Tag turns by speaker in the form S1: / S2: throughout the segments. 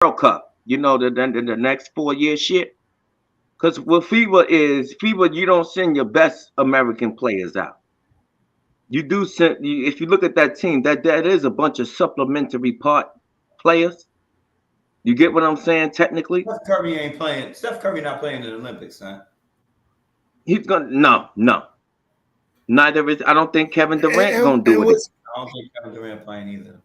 S1: World Cup. You know, the next 4 year shit. Because what FIBA, you don't send your best American players out. You do send. If you look at that team, that is a bunch of supplementary part players. You get what I'm saying? Technically,
S2: Steph Curry ain't playing. Steph Curry not playing in the Olympics, huh?
S1: he's gonna no. Neither is I don't think Kevin Durant
S3: and,
S1: gonna do
S3: and
S1: it.
S3: what's
S2: I don't think Kevin Durant playing either.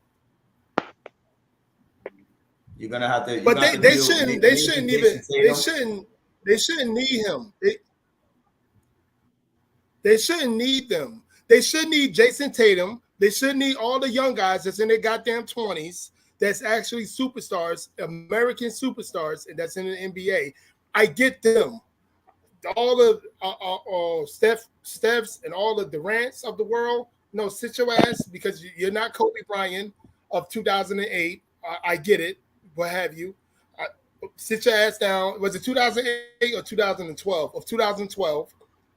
S2: You're gonna have to. You're
S3: but
S2: gonna have to
S3: they
S2: deal with
S3: shouldn't
S2: Jason Tatum.
S3: they shouldn't need him. They shouldn't need them. They should need Jason Tatum. They should need all the young guys that's in their goddamn 20s that's actually superstars, American superstars, and that's in the NBA. I get them. All the Stephs and all the Durants of the world, no, sit your ass because you're not Kobe Bryant of 2008. I get it. What have you? Sit your ass down. Was it 2008 or 2012? Of 2012.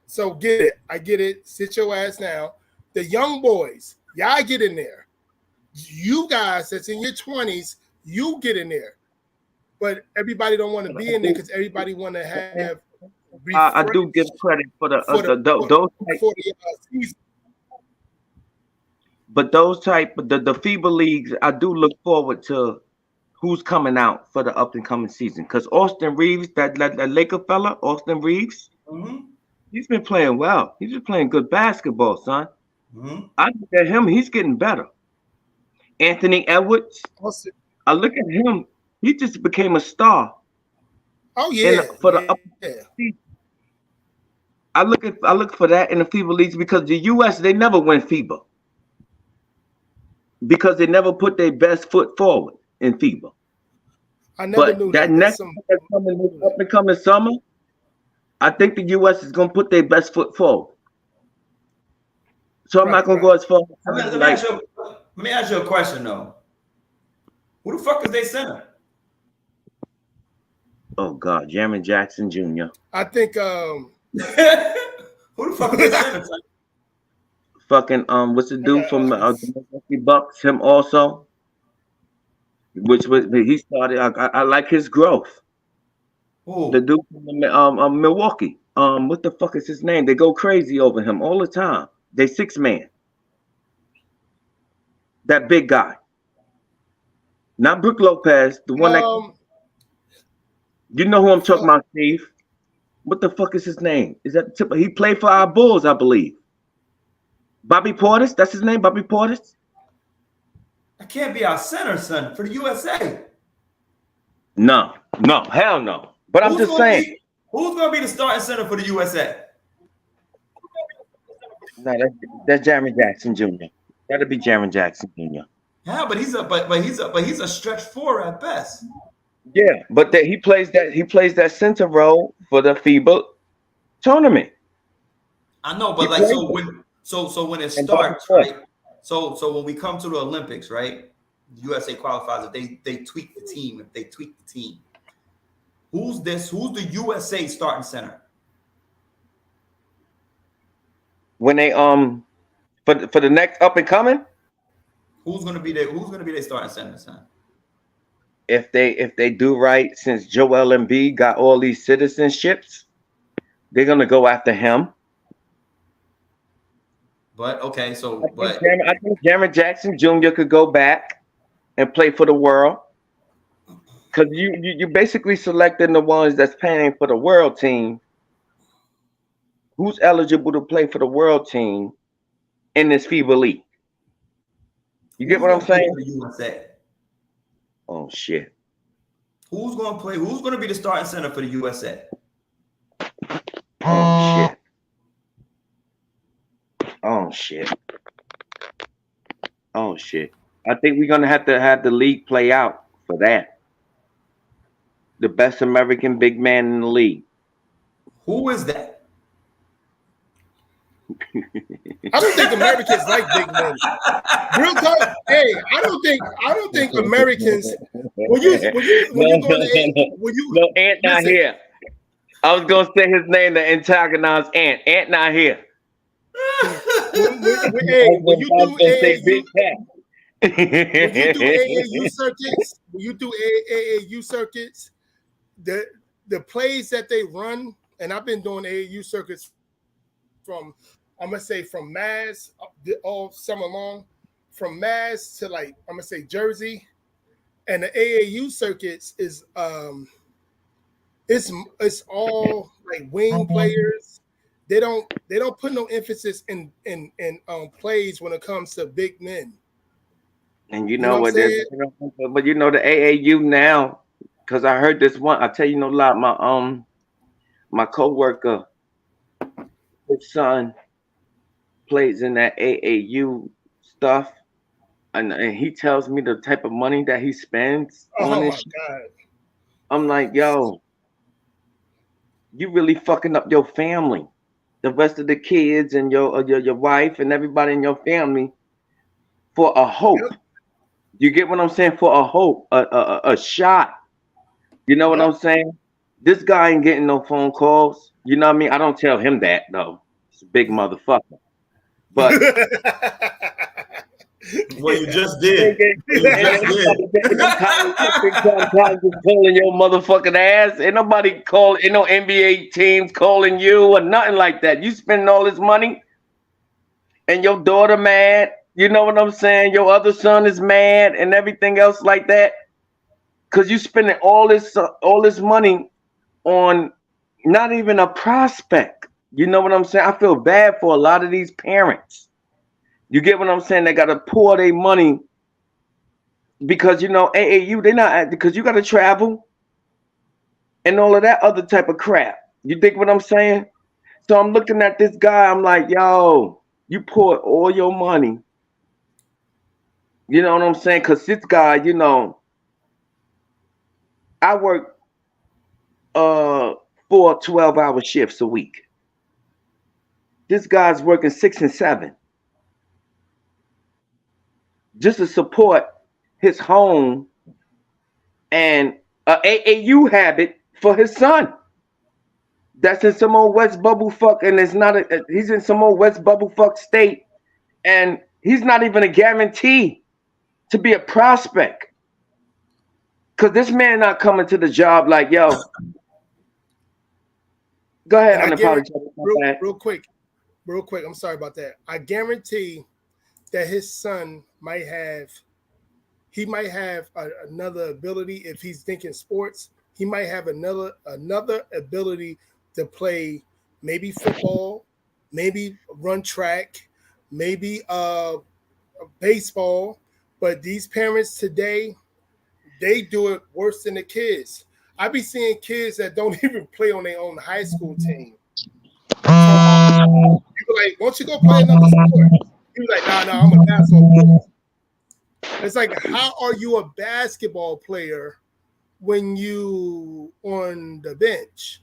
S3: So get it. I get it. Sit your ass down. The young boys, y'all get in there. You guys that's in your 20s, you get in there. But everybody don't want to be in there because everybody want to have.
S1: I do give credit for those
S3: season.
S1: But those type the FIBA leagues, I do look forward to who's coming out for the up and coming season. Because Austin Reeves, that Laker fella, Austin Reeves, he's been playing well. He's been playing good basketball, son. I look at him, he's getting better. Anthony Edwards, I look at him, he just became a star.
S3: Oh yeah,
S1: for the up season. I look for that in the FIBA leagues because the US they never win FIBA because they never put their best foot forward in FIBA.
S3: I never knew
S1: that next up and coming summer, I think the US is gonna put their best foot forward. So I'm not gonna go as far.
S2: Let me ask you a question though. Who the fuck is they center?
S1: Oh God, Jaren Jackson Jr.
S3: I think
S2: who the fuck is they center?
S1: Fucking what's the dude from the Milwaukee Bucks? Him also. Which was he started. I like his growth.
S2: Ooh.
S1: The dude from Milwaukee. What the fuck is his name? They go crazy over him all the time. They 6-man. That big guy. Not Brook Lopez, the one that you know who I'm talking about, Steve. What the fuck is his name? Is that he played for our Bulls, I believe. Bobby Portis, that's his name, Bobby Portis.
S2: That can't be our center, son, for the USA.
S1: No, hell no. But I'm just saying.
S2: Who's gonna be the starting center for the USA?
S1: No, that's Jaren Jackson Jr. That'll be Jaren Jackson Jr.
S2: Yeah, but he's a stretch four at best.
S1: Yeah, but he plays that center role for the FIBA tournament.
S2: I know, but like so when it starts, right? So when we come to the Olympics, right? The USA qualifies if they tweak the team. If they tweak the team, who's the USA starting center?
S1: When they for the next up and coming,
S2: who's gonna be their starting center, son?
S1: If they do right, since Joel Embiid got all these citizenships, they're gonna go after him.
S2: But okay, so
S1: I think Jaren Jackson Jr. could go back and play for the world. Because you basically selecting the ones that's paying for the world team. Who's eligible to play for the world team in this FIBA league? You get what I'm saying?
S2: For the USA?
S1: Oh shit.
S2: Who's gonna play? Who's gonna be the starting center for the USA?
S1: Oh shit. Oh shit. Oh shit. I think we're gonna have to have the league play out for that. The best American big man in the league.
S2: Who is that?
S3: I don't think Americans like big men. Real talk. Hey, I don't think Americans. When you go to
S1: no, Ant not here. I was gonna say his name to antagonize Ant. Ant not here.
S3: When you do
S1: Big Cat.
S3: When you do AAU circuits, the plays that they run, and I've been doing AAU circuits from Mass all summer long, from Mass to like I'm gonna say Jersey, and the AAU circuits is it's all like wing players. They don't put no emphasis in plays when it comes to big men.
S1: And you know what? But you know the AAU now, because I heard this one. I tell you no lie, my coworker, his son plays in that AAU stuff, and he tells me the type of money that he spends on this.
S3: God.
S1: I'm like, yo, you really fucking up your family, the rest of the kids and your wife and everybody in your family for a hope. Yep. You get what I'm saying? For a hope, a shot. You know what I'm saying? This guy ain't getting no phone calls. You know what I mean? I don't tell him that though. He's a big motherfucker. But
S2: well, you just did.
S1: Calling your motherfucking ass. Ain't nobody calling. Ain't no NBA teams calling you or nothing like that. You spending all this money, and your daughter mad. You know what I'm saying? Your other son is mad and everything else like that. Cause you spending all this money on not even a prospect. You know what I'm saying? I feel bad for a lot of these parents. You get what I'm saying? They gotta pour their money because you know AAU, they not because you gotta travel and all of that other type of crap. You think what I'm saying? So I'm looking at this guy, I'm like, yo, you poured all your money. You know what I'm saying? Because this guy, you know, I work 4 12-hour shifts a week. This guy's working 6 and 7 just to support his home and an AAU habit for his son. That's in some old West Bubblefuck, and it's not he's in some old West Bubblefuck state, and he's not even a guarantee to be a prospect. Cause this man not coming to the job like, yo. Go ahead,
S3: real quick. I'm sorry about that. I guarantee that his son might have another ability if he's thinking sports. He might have another ability to play maybe football, maybe run track, maybe baseball. But these parents today, they do it worse than the kids. I be seeing kids that don't even play on their own high school team. People like, won't you go play another sport? He was like, no, I'm a basketball player. It's like, how are you a basketball player when you on the bench?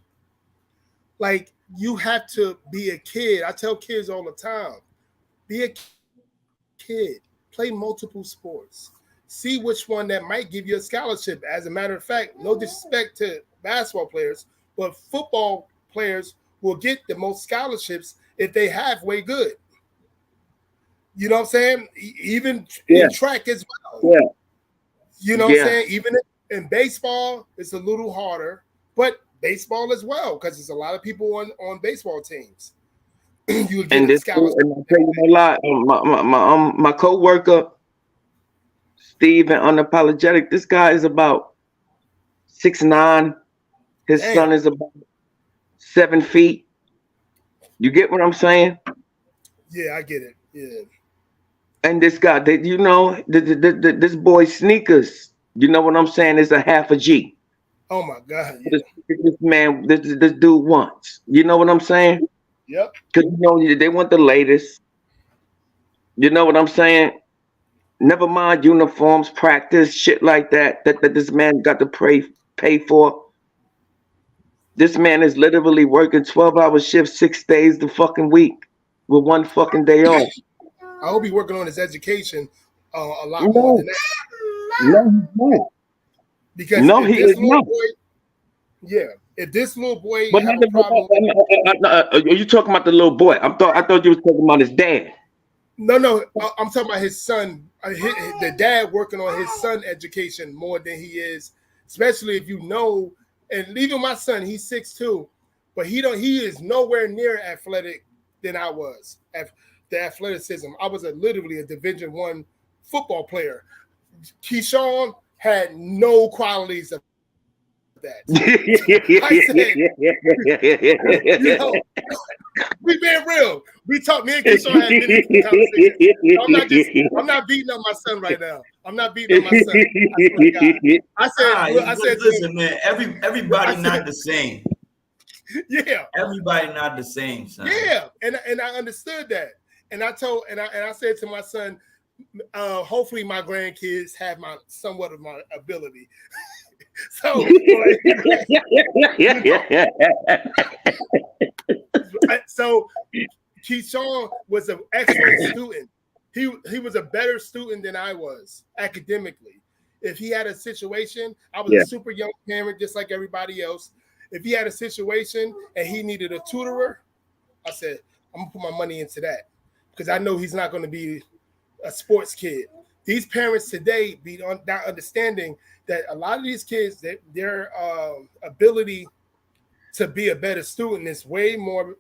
S3: Like, you have to be a kid. I tell kids all the time, be a kid. Play multiple sports. See which one that might give you a scholarship. As a matter of fact, no disrespect to basketball players, but football players will get the most scholarships if they halfway good. You know what I'm saying? Even in track as well. Yeah. You know what I'm saying? Even in baseball, it's a little harder, but baseball as well, because there's a lot of people on baseball teams. You
S1: and this, and I'll tell you a lot. My co-worker, Steve, and Unapologetic, this guy is about 6'9". His son is about 7 feet. You get what I'm saying?
S3: Yeah, I get it. Yeah.
S1: And this guy, you know, this boy's sneakers, you know what I'm saying, is a half a G.
S3: Oh my God. Yeah.
S1: This dude wants. You know what I'm saying?
S3: Yep.
S1: Because you know they want the latest. You know what I'm saying? Never mind uniforms, practice, shit like that this man got to pay for. This man is literally working 12-hour shifts 6 days the fucking week with 1 fucking day off.
S3: I hope he's working on his education a lot more than that.
S1: No, he's not.
S3: Because no, he is not. If this little boy
S1: but have a problem, are you talking about the little boy? I thought you were talking about his dad.
S3: No, I'm talking about his son. the dad working on his son education more than he is, especially if you know. And even my son, he's 6'2", but he is nowhere near athletic than I was. The athleticism, I was literally a Division I football player. Keyshawn had no qualities of that. I said, we being real. We talk. Me and Keyshawn had many conversations. I'm not beating up my son right now. I'm not beating up my son. I said,
S2: listen, man. Everybody not the same.
S3: Yeah,
S2: everybody not the same, son.
S3: Yeah, and I understood that, and I said to my son, hopefully my grandkids have somewhat of my ability. So Keyshawn was an excellent student. He was a better student than I was academically. If he had a situation, I was a super young parent, just like everybody else. If he had a situation and he needed a tutorer, I said, I'm gonna put my money into that because I know he's not going to be a sports kid. These parents today not understanding that a lot of these kids, their ability to be a better student is way more.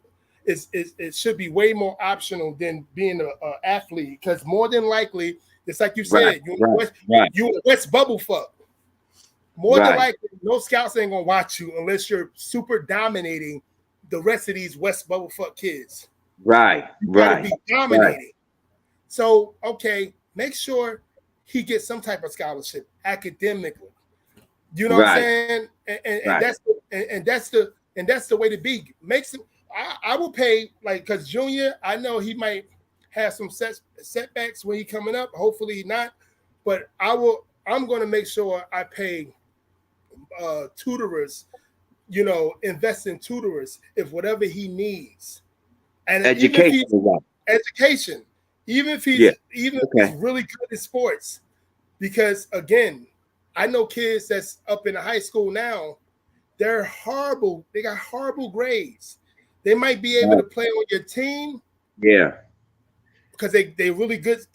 S3: It should be way more optional than being an athlete, because more than likely, it's like you said, you're a West bubble fuck. More than likely, no scouts ain't gonna watch you unless you're super dominating the rest of these West bubble fuck kids. You gotta be dominating. So, okay, make sure he gets some type of scholarship academically. You know what I'm saying? And that's the way to be. Makes him. I will pay, like, because Junior, I know he might have some setbacks when he coming up. Hopefully not, but I'm going to make sure I pay tutorers. Invest in tutorers if whatever he needs, and education. Even if he's really good at sports, because again, I know kids that's up in the high school now. They're horrible. They got horrible grades. They might be able to play on your team, because they really good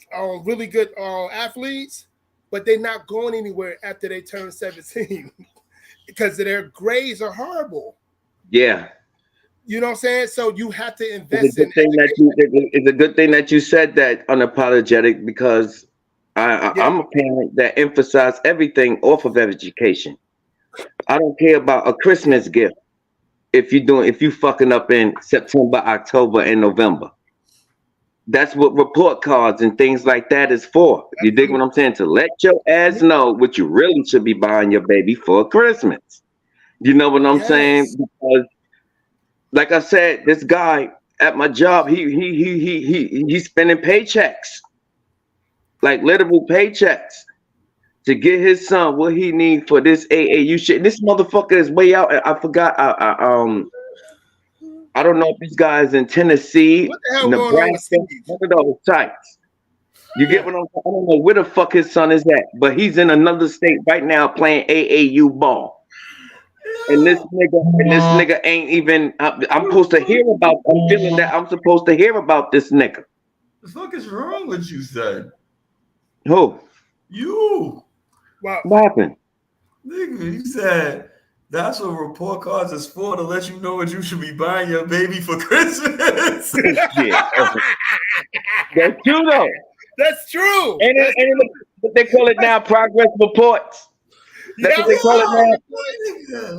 S3: athletes, but they're not going anywhere after they turn 17 because their grades are horrible. Yeah, you know what I'm saying. So you have to invest in.
S1: It's a good thing that you said that, unapologetic, because I'm a parent that emphasizes everything off of education. I don't care about a Christmas gift. If you fucking up in September, October, and November, that's what report cards and things like that is for. You dig what I'm saying? To let your ass know what you really should be buying your baby for Christmas. You know what I'm saying? Because, like I said, this guy at my job, he's spending paychecks, like literal paychecks, to get his son what he need for this AAU shit. This motherfucker is way out. I forgot. I don't know if this guy is in Tennessee, Nebraska, one of those sites. You get what I'm saying? I don't know where the fuck his son is at, but he's in another state right now playing AAU ball. And this nigga ain't even. I'm supposed to hear about. I'm feeling that I'm supposed to hear about this nigga.
S2: The fuck is wrong with you, son?
S1: Who?
S2: You.
S1: What happened?
S2: Nigga, you said that's what report cards is for, to let you know what you should be buying your baby for Christmas.
S1: That's true though.
S3: That's true.
S1: And what they call it now, progress reports. That's what they call it now.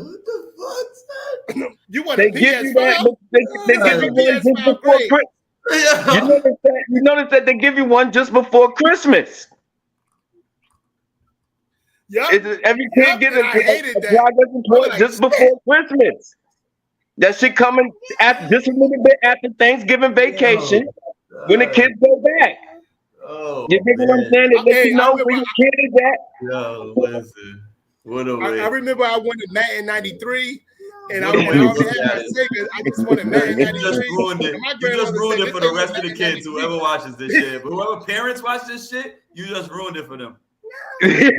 S2: What the fuck, son?
S3: You want
S1: they give you that? They give you one just before Christmas. You notice that they give you one just before Christmas. Every kid get a progress report just before Christmas. That shit coming just a little bit after Thanksgiving vacation, when the kids go back. You get what I'm saying? It lets you know where your kid is at.
S2: Yo, listen. What a way.
S3: I remember I won the Madden 93, and I only had my Sega. I just won the Madden 93.
S2: You just ruined it for the rest of the kids, whoever watches this shit. But whoever parents watch this shit, you just ruined it for them. Because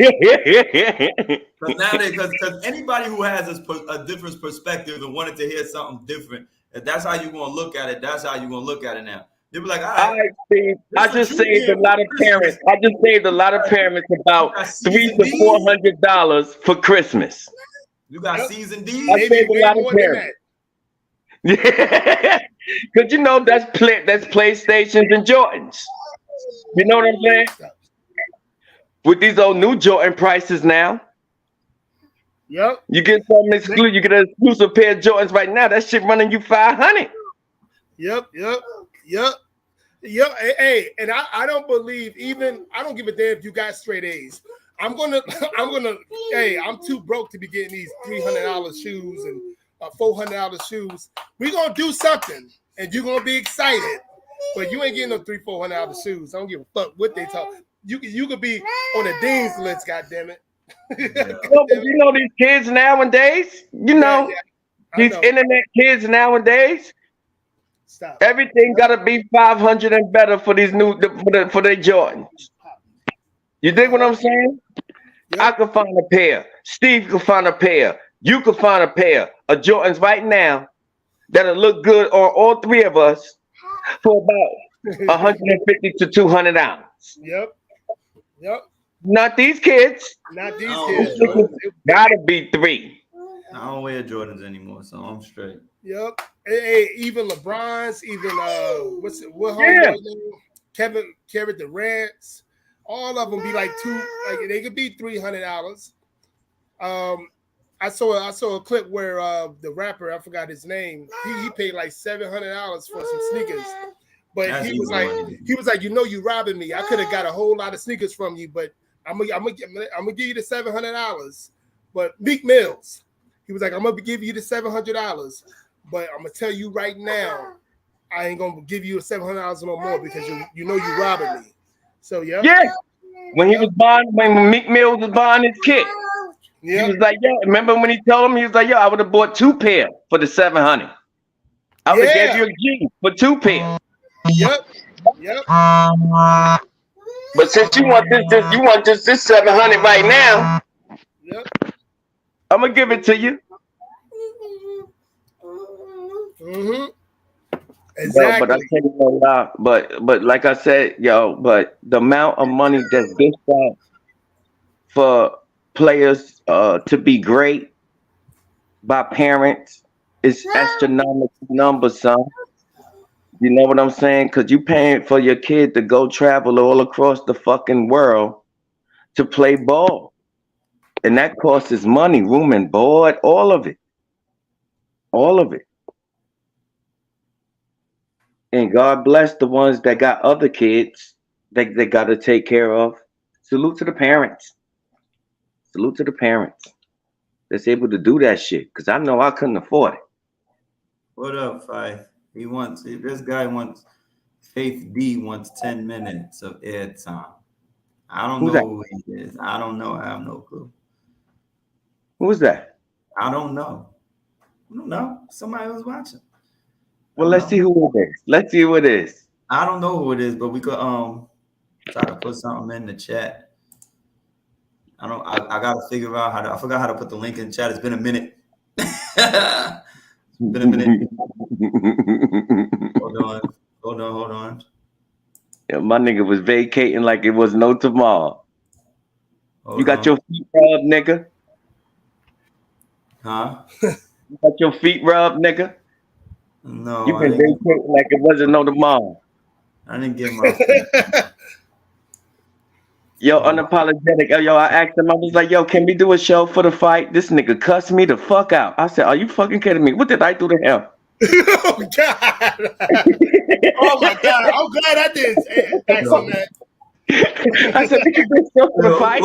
S2: nowadays, because anybody who has a different perspective and wanted to hear something different, if that's how you're gonna look at it, that's how you're gonna look at it now. You'll be like, all right.
S1: I just saved a lot of parents. I just saved a lot of parents about $300 to $400 for Christmas.
S2: You got C's and D's.
S1: I saved a lot of parents. Yeah, because you know that's PlayStations and Jordans. You know what I'm saying? With these old new Jordan prices now.
S3: Yep.
S1: You get something exclusive. You get an exclusive pair of Jordans right now. That shit running you $500.
S3: Yep. Hey, and I don't believe I don't give a damn if you got straight A's. I'm gonna. Hey, I'm too broke to be getting these $300 shoes and $400 shoes. We gonna do something, and you're gonna be excited. But you ain't getting no $300-400 shoes. I don't give a fuck what they talk. You could be on the dean's list. God damn it.
S1: No, but you know these kids nowadays. You know these internet kids nowadays.
S3: Stop.
S1: Everything gotta be 500 and better for these for their Jordans. You dig what I'm saying? Yep. I could find a pair. Steve could find a pair. You could find a pair of Jordans right now that'll look good on all three of us for about $150 to $200.
S3: Yep.
S1: Not these kids.
S3: Not these kids.
S1: Gotta be $3.
S2: I don't wear Jordans anymore, so I'm straight.
S3: Yep. Hey, even LeBron's, even Kevin Durant's, all of them be like they could be $300. I saw a clip where the rapper, I forgot his name, he paid like $700 for some sneakers. But he was like, you know, you robbing me. I could have got a whole lot of sneakers from you, but I'm gonna give you the $700. But Meek Mills, he was like, I'm gonna give you the $700, but I'm gonna tell you right now, I ain't gonna give you the $700 no more because you know you robbing me. So yeah.
S1: When Meek Mills was buying his kit, he was like, yo, remember when he told him, he was like, yo, I would have bought 2 pair for the $700. I would have gave you a G for 2 pair.
S3: Yep.
S1: But since you want this $700 right now, I'm gonna give it to you.
S3: Mm-hmm. Exactly.
S1: Yo, but I tell you a lot. But like I said, but the amount of money that's dished out for players to be great by parents is astronomical numbers, son. You know what I'm saying? Because you paying for your kid to go travel all across the fucking world to play ball. And that costs us money, room and board, all of it. All of it. And God bless the ones that got other kids that they got to take care of. Salute to the parents. Salute to the parents that's able to do that shit. Because I know I couldn't afford it.
S2: What up, Fife? This guy wants, Faith D wants 10 minutes of airtime. I don't know who he is. I don't know. I have no clue.
S1: Who's that?
S2: I don't know. Somebody was watching.
S1: Well, let's see who it is. Let's see who it is.
S2: I don't know who it is, but we could try to put something in the chat. I gotta figure out I forgot how to put the link in the chat. It's been a minute. Hold on.
S1: Yeah, my nigga was vacating like it was no tomorrow. You got your feet rubbed, nigga?
S2: Huh?
S1: You got your feet rubbed, nigga?
S2: No.
S1: You been vacating like it wasn't no tomorrow.
S2: I didn't get my
S1: Yo, unapologetic. Yo, I asked him, I was like, yo, can we do a show for the fight? This nigga cussed me the fuck out. I said, are you fucking kidding me? What did I do to him?
S3: Oh, God. Oh, my God. I'm glad I did ask him that.
S1: I said, we can do a show for the
S3: fight.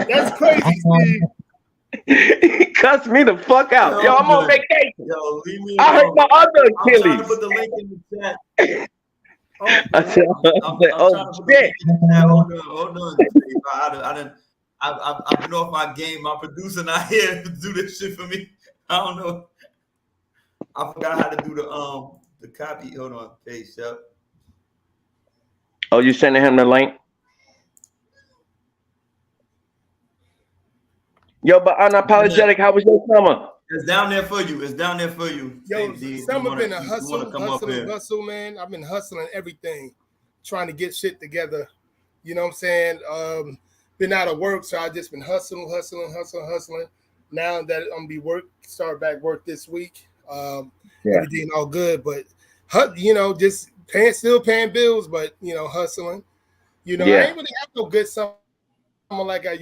S3: That's crazy, Steve.
S1: He cussed me the fuck out. Yo, I'm on vacation.
S2: Yo, leave me
S1: I hurt my other Achilles.
S2: I'm trying to put the link in the chat.
S1: I said, oh shit.
S2: Hold on. I've been off my game. My producer not here to do this shit for me. I don't know. I forgot how to do the copy. Hold on, paste up.
S1: Oh, you sending him the link? Yo, but unapologetic, how was your summer?
S2: It's down there for you. It's down there for you.
S3: Yo, some have been a hustle, man. I've been hustling everything, trying to get shit together. You know what I'm saying? Been out of work, so I just been hustling. Now that I'm gonna start back work this week. Everything all good, but just still paying bills, but hustling. I ain't really have no good summer like I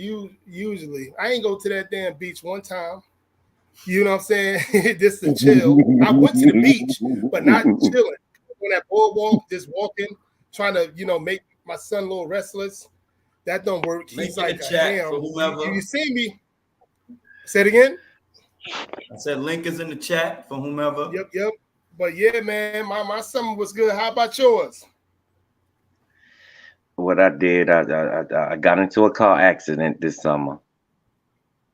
S3: usually. I ain't go to that damn beach one time. You know what I'm saying? Just to chill. I went to the beach, but not chilling. On that boardwalk, just walking, trying to, make my son a little restless. That don't work. He's like, damn, you see me? Say it again.
S2: I said link is in the chat for whomever.
S3: Yep. But yeah, man, my summer was good. How about yours?
S1: What I did, I got into a car accident this summer.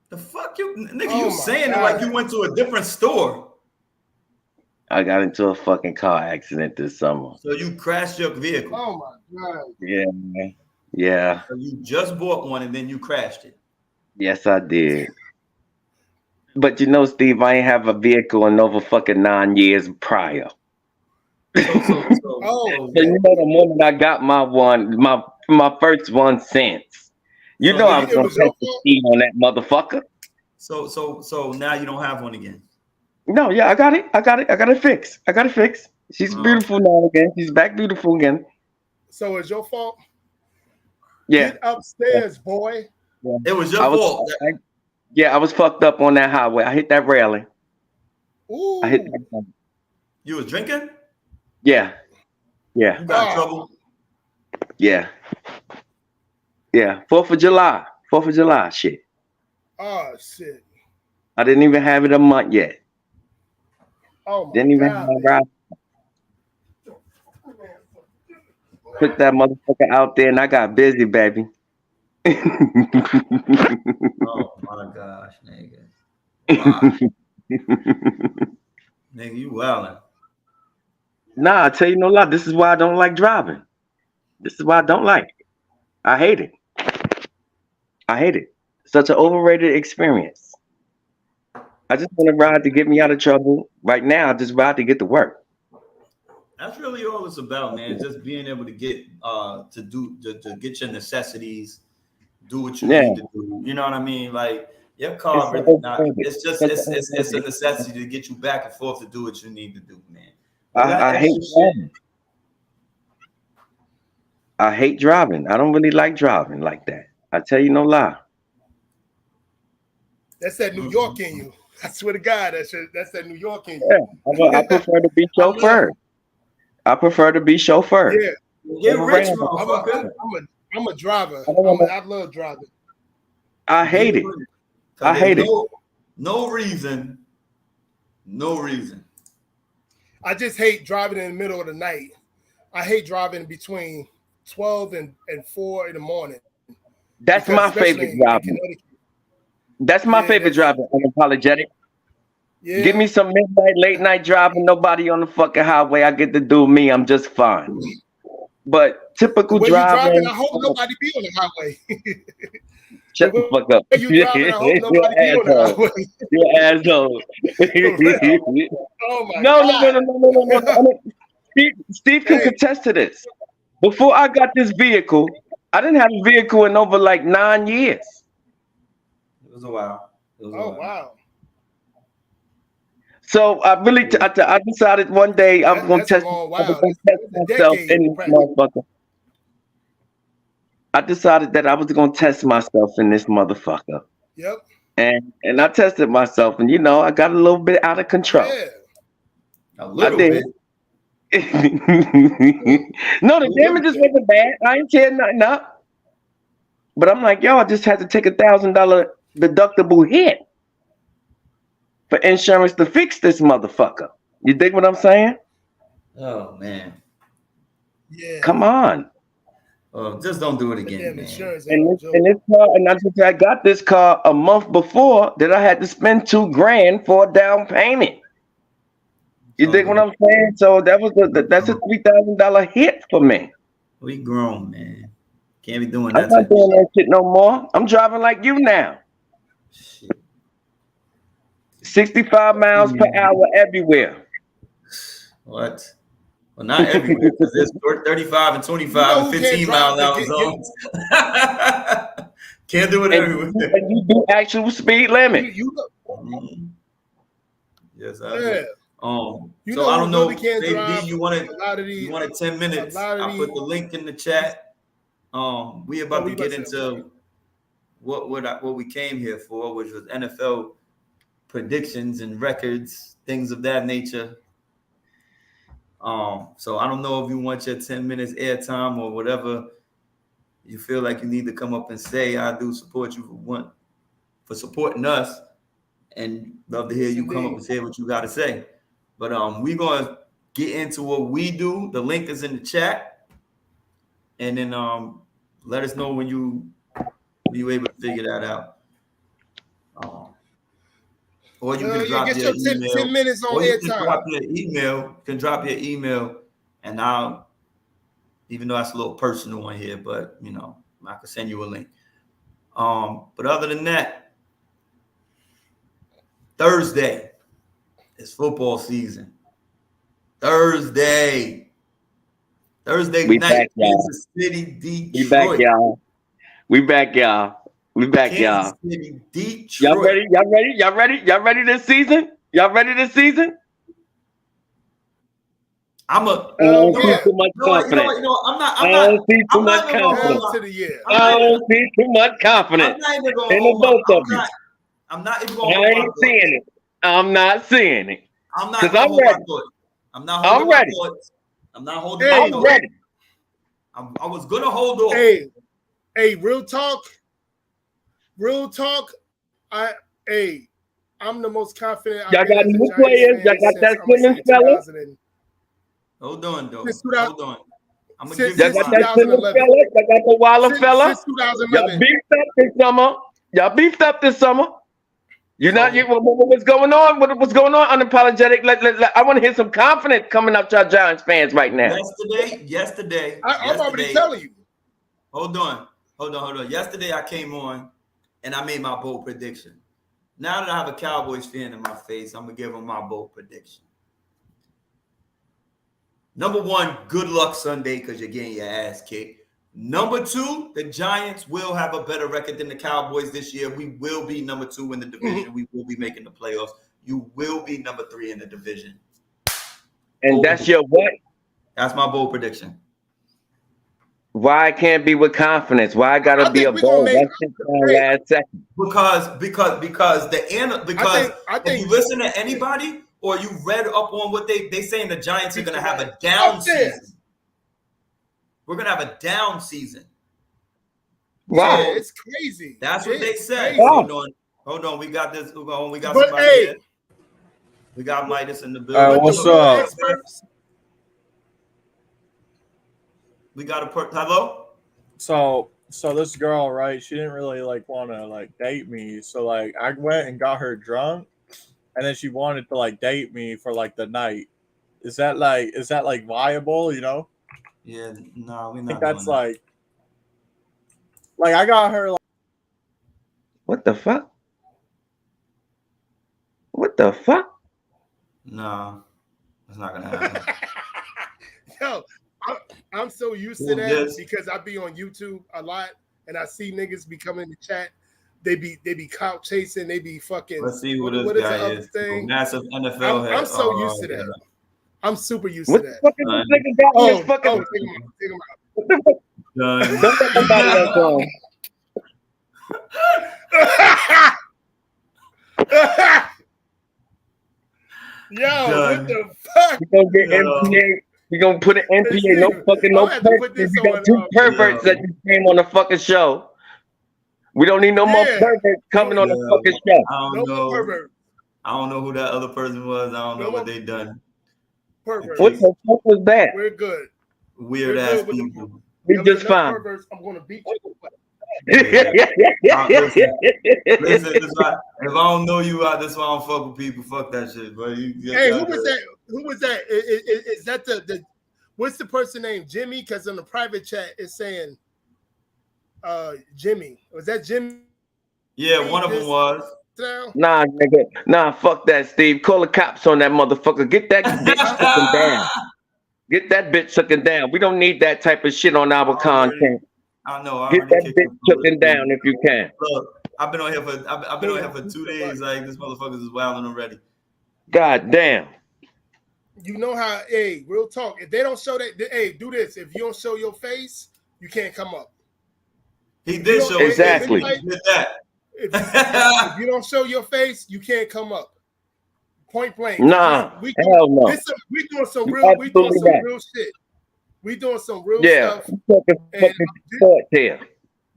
S2: The fuck you saying it like you went to a different store.
S1: I got into a fucking car accident this summer.
S2: So you crashed your vehicle.
S3: Oh my God.
S1: Yeah, man. Yeah.
S2: So you just bought one and then you crashed it.
S1: Yes, I did. But Steve, I ain't have a vehicle in over fucking 9 years prior.
S2: So
S1: the moment I got my first one since. I was gonna take the speed on that motherfucker.
S2: So now you don't have one again.
S1: No, yeah, I got it fixed. She's beautiful now again. She's back beautiful again.
S3: So it's your fault?
S1: Yeah.
S3: Get upstairs, boy.
S2: Yeah. It was your fault.
S1: I was fucked up on that highway. I hit that railing.
S3: Ooh.
S1: I hit that.
S2: You was drinking?
S1: Yeah.
S2: You got in trouble?
S1: Yeah. 4th of July shit.
S3: Oh shit.
S1: I didn't even have it a month yet.
S3: Oh my
S1: Didn't even have my ride. Put that motherfucker out there and I got busy, baby.
S2: Oh my gosh, nigga. Wow. Nigga, you wildin'.
S1: Nah, I tell you no lie. This is why I don't like driving. This is why I don't like it. I hate it. Such an overrated experience. I just want to ride to get me out of trouble. Right now, I just ride to get to work.
S2: That's really all it's about, man. Just being able to get to get your necessities, do what you need to do. You know what I mean? Like your car really not. It's just it's a necessity to get you back and forth to do what you need to do, man.
S1: I hate driving. I hate driving. I don't really like driving like that. I tell you no lie.
S3: That's that New York in you. I swear to God, that's that New York in you.
S1: Yeah, I prefer to be chauffeur.
S3: Yeah.
S2: Get rich,
S3: I'm a driver. I love driving.
S1: I hate it. I hate it.
S2: No reason.
S3: I just hate driving in the middle of the night. I hate driving between 12 and 4 in the morning.
S1: That's my favorite driving. That's my favorite driving. Unapologetic.
S3: Yeah.
S1: Give me some midnight, late night driving. Nobody on the fucking highway. I get to do me. I'm just fine. But typical driving.
S3: I hope nobody be on the highway.
S1: Shut the fuck up.
S3: You driving, I hope nobody be on the highway.
S1: You asshole.
S3: Oh my God.
S1: No. Steve can contest to this. Before I got this vehicle, I didn't have a vehicle in over like 9 years.
S2: It was a while.
S3: Wow.
S1: So I really, I decided one day I was going to test myself in this motherfucker. I decided that I was going to test myself in this motherfucker.
S3: Yep.
S1: And I tested myself, and I got a little bit out of control.
S3: Yeah.
S2: A little bit.
S1: No, the damages wasn't bad. I ain't tearing nothing up. But I'm like, I just had to take $1,000 deductible hit for insurance to fix this motherfucker. You dig what I'm saying?
S2: Oh man.
S3: Yeah.
S1: Come on.
S2: Just don't do it again, man.
S1: I got this car a month before that I had to spend $2,000 for a down payment. You dig what I'm saying? So that's a $3,000 hit for me.
S2: We grown, man. Can't be doing that.
S1: I'm not doing that shit no more. I'm driving like you now.
S2: Shit.
S1: 65 miles per hour everywhere.
S2: What? Well, not everywhere, because there's 35 and 25 and 15 mile an hour zones. Can't do it everywhere.
S1: And you do actual speed limit.
S2: Yes, I do. So I don't know, Baby, you wanted 10 minutes. I put the link in the chat. We about to get into what we came here for, which was NFL predictions and records, things of that nature. So I don't know if you want your 10 minutes airtime or whatever you feel like you need to come up and say. I do support you for supporting us, and love to hear you come up and say what you got to say. But we're gonna get into what we do. The link is in the chat, and then let us know when you able to figure that out. Or you can drop your email.
S3: 10 minutes on airtime.
S2: You can drop your email, and I'll, even though that's a little personal one here, but you know, I can send you a link. But other than that, Thursday is football season. Thursday
S1: We
S2: night,
S1: back,
S2: Kansas City, Detroit.
S1: We back, y'all. We back, y'all.
S2: Kansas City, Detroit.
S1: Y'all ready? Y'all ready this season? Y'all ready this season?
S2: I'm not.
S1: I don't see too much confidence. I don't see too much confidence. In the both of you.
S2: I'm not even going to.
S1: I ain't seeing it. I'm not seeing it.
S2: I'm not.
S1: Because I'm ready.
S2: I'm ready. I'm not holding my thoughts. I'm ready. I was gonna hold off.
S3: Hey, real talk. I'm the most confident.
S1: Y'all got new players. Y'all got that Simmons fella.
S2: Hold on, though. Hold on. I'm gonna give
S1: y'all got that Simmons fella. Y'all got the Waller fella. Y'all beefed up this summer. You're not. What's going on? What's going on? Unapologetic. I want to hear some confidence coming up to our Giants fans right now.
S2: Yesterday.
S3: I'm already telling you.
S2: Hold on. Yesterday I came on and I made my bold prediction. Now that I have a Cowboys fan in my face, I'm gonna give them my bold prediction. Number one, good luck Sunday because you're getting your ass kicked. Number two, the Giants will have a better record than the Cowboys this year. We will be number 2 in the division. We will be making the playoffs. You will be number 3 in the division.
S1: And that's your what?
S2: That's my bold prediction.
S1: Why I can't be with confidence? Why I gotta be a bold? Last second.
S2: Because if you listen to anybody or you read up on what they saying the Giants are gonna have a down season. We're gonna have a down season.
S1: Wow,
S3: yeah, it's crazy.
S2: That's what they say.
S1: Wow.
S2: Hold on. We got this. We got somebody here. We got Midas in the building.
S4: What's up?
S2: We got a hello.
S4: So this girl, right? She didn't really want to date me. So I went and got her drunk, and then she wanted to date me for the night. Is that viable? You know?
S2: Yeah, no, we're not.
S4: I think that's I got her.
S1: What the fuck? What the fuck?
S2: No, it's not gonna happen.
S3: Yo, I'm so used to that because I be on YouTube a lot and I see niggas be coming in the chat. They be couch chasing. They be fucking.
S2: Let's see what this guy is. Massive NFL head.
S3: I'm so used to that. Yeah. I'm super used to that.
S1: What the fuck is this nigga got me fucking?
S3: Take him
S1: out. Don't let nobody else on.
S3: Yo, what the fuck?
S1: We gonna get MPA. We gonna put an MPA. No perverts. We got 2 perverts that just came on the fucking show. We don't need no more perverts coming on the fucking show.
S2: I don't know who that other person was. I don't know what they done.
S3: Perverts.
S1: What the fuck was that?
S3: We're good.
S2: Weird ass people.
S1: We just fine.
S3: Perverts, I'm gonna beat you.
S2: Listen, if I don't know you out, that's why I don't fuck with people. Fuck that shit, bro.
S3: Hey, who was that? Who was that? Is that the what's the person named Jimmy? Because in the private chat it's saying Jimmy. Was that Jimmy?
S2: Yeah, one of them was.
S3: now?
S1: Nah, nigga. Nah, fuck that, Steve. Call the cops on that motherfucker. Get that bitch sucking down. Get that bitch sucking down. We don't need that type of shit on our content.
S2: I know. I
S1: Get
S2: already
S1: that
S2: kicked
S1: bitch sucking down if you can.
S2: Look, I've been on here for 2 days. Like this motherfuckers is wilding already.
S1: God damn.
S3: You know how? Hey, real talk. If they don't show that, hey, do this. If you don't show your face, you can't come up.
S2: He did show
S1: exactly.
S2: He did that.
S3: If you don't show your face, you can't come up. Point blank.
S1: Nah,
S3: we
S1: hell no.
S3: We doing some real shit. We doing some real stuff.
S1: And sport here.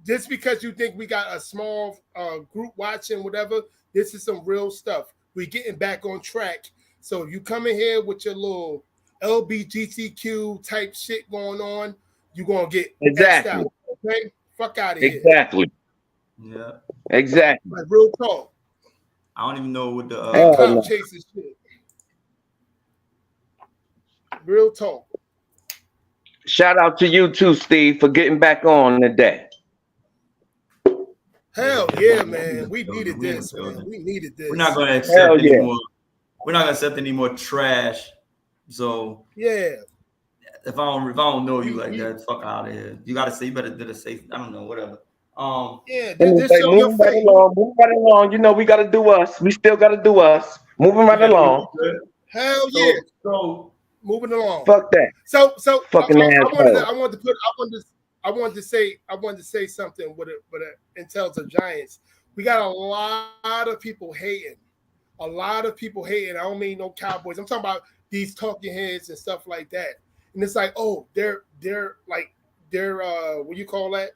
S3: Just because you think we got a small group watching, whatever, this is some real stuff. We getting back on track. So if you come in here with your little LBGTQ type shit going on, you're gonna get
S1: exactly
S3: out, okay? Fuck out of here.
S1: Exactly.
S2: Yeah.
S1: Exactly.
S3: Like real talk.
S2: I don't even know what the
S3: cop chasing shit. Real talk.
S1: Shout out to you too, Steve, for getting back on today.
S3: Hell yeah, man. We needed this, man. We needed this.
S2: We're not gonna accept anymore. We're not gonna accept any more trash. So
S3: yeah.
S2: If I don't know you like that, fuck out of here. You gotta say, you better do the safe. I don't know, whatever.
S3: Yeah,
S1: move right along. Move right along. You know we gotta do us. We still gotta do us. Moving right along.
S3: Hell yeah. So moving along.
S1: Fuck that.
S3: So
S1: fucking
S3: I wanted to say something with Intel's of Giants. We got a lot of people hating. A lot of people hating. I don't mean no Cowboys. I'm talking about these talking heads and stuff like that. And it's like, oh, they're what you call that?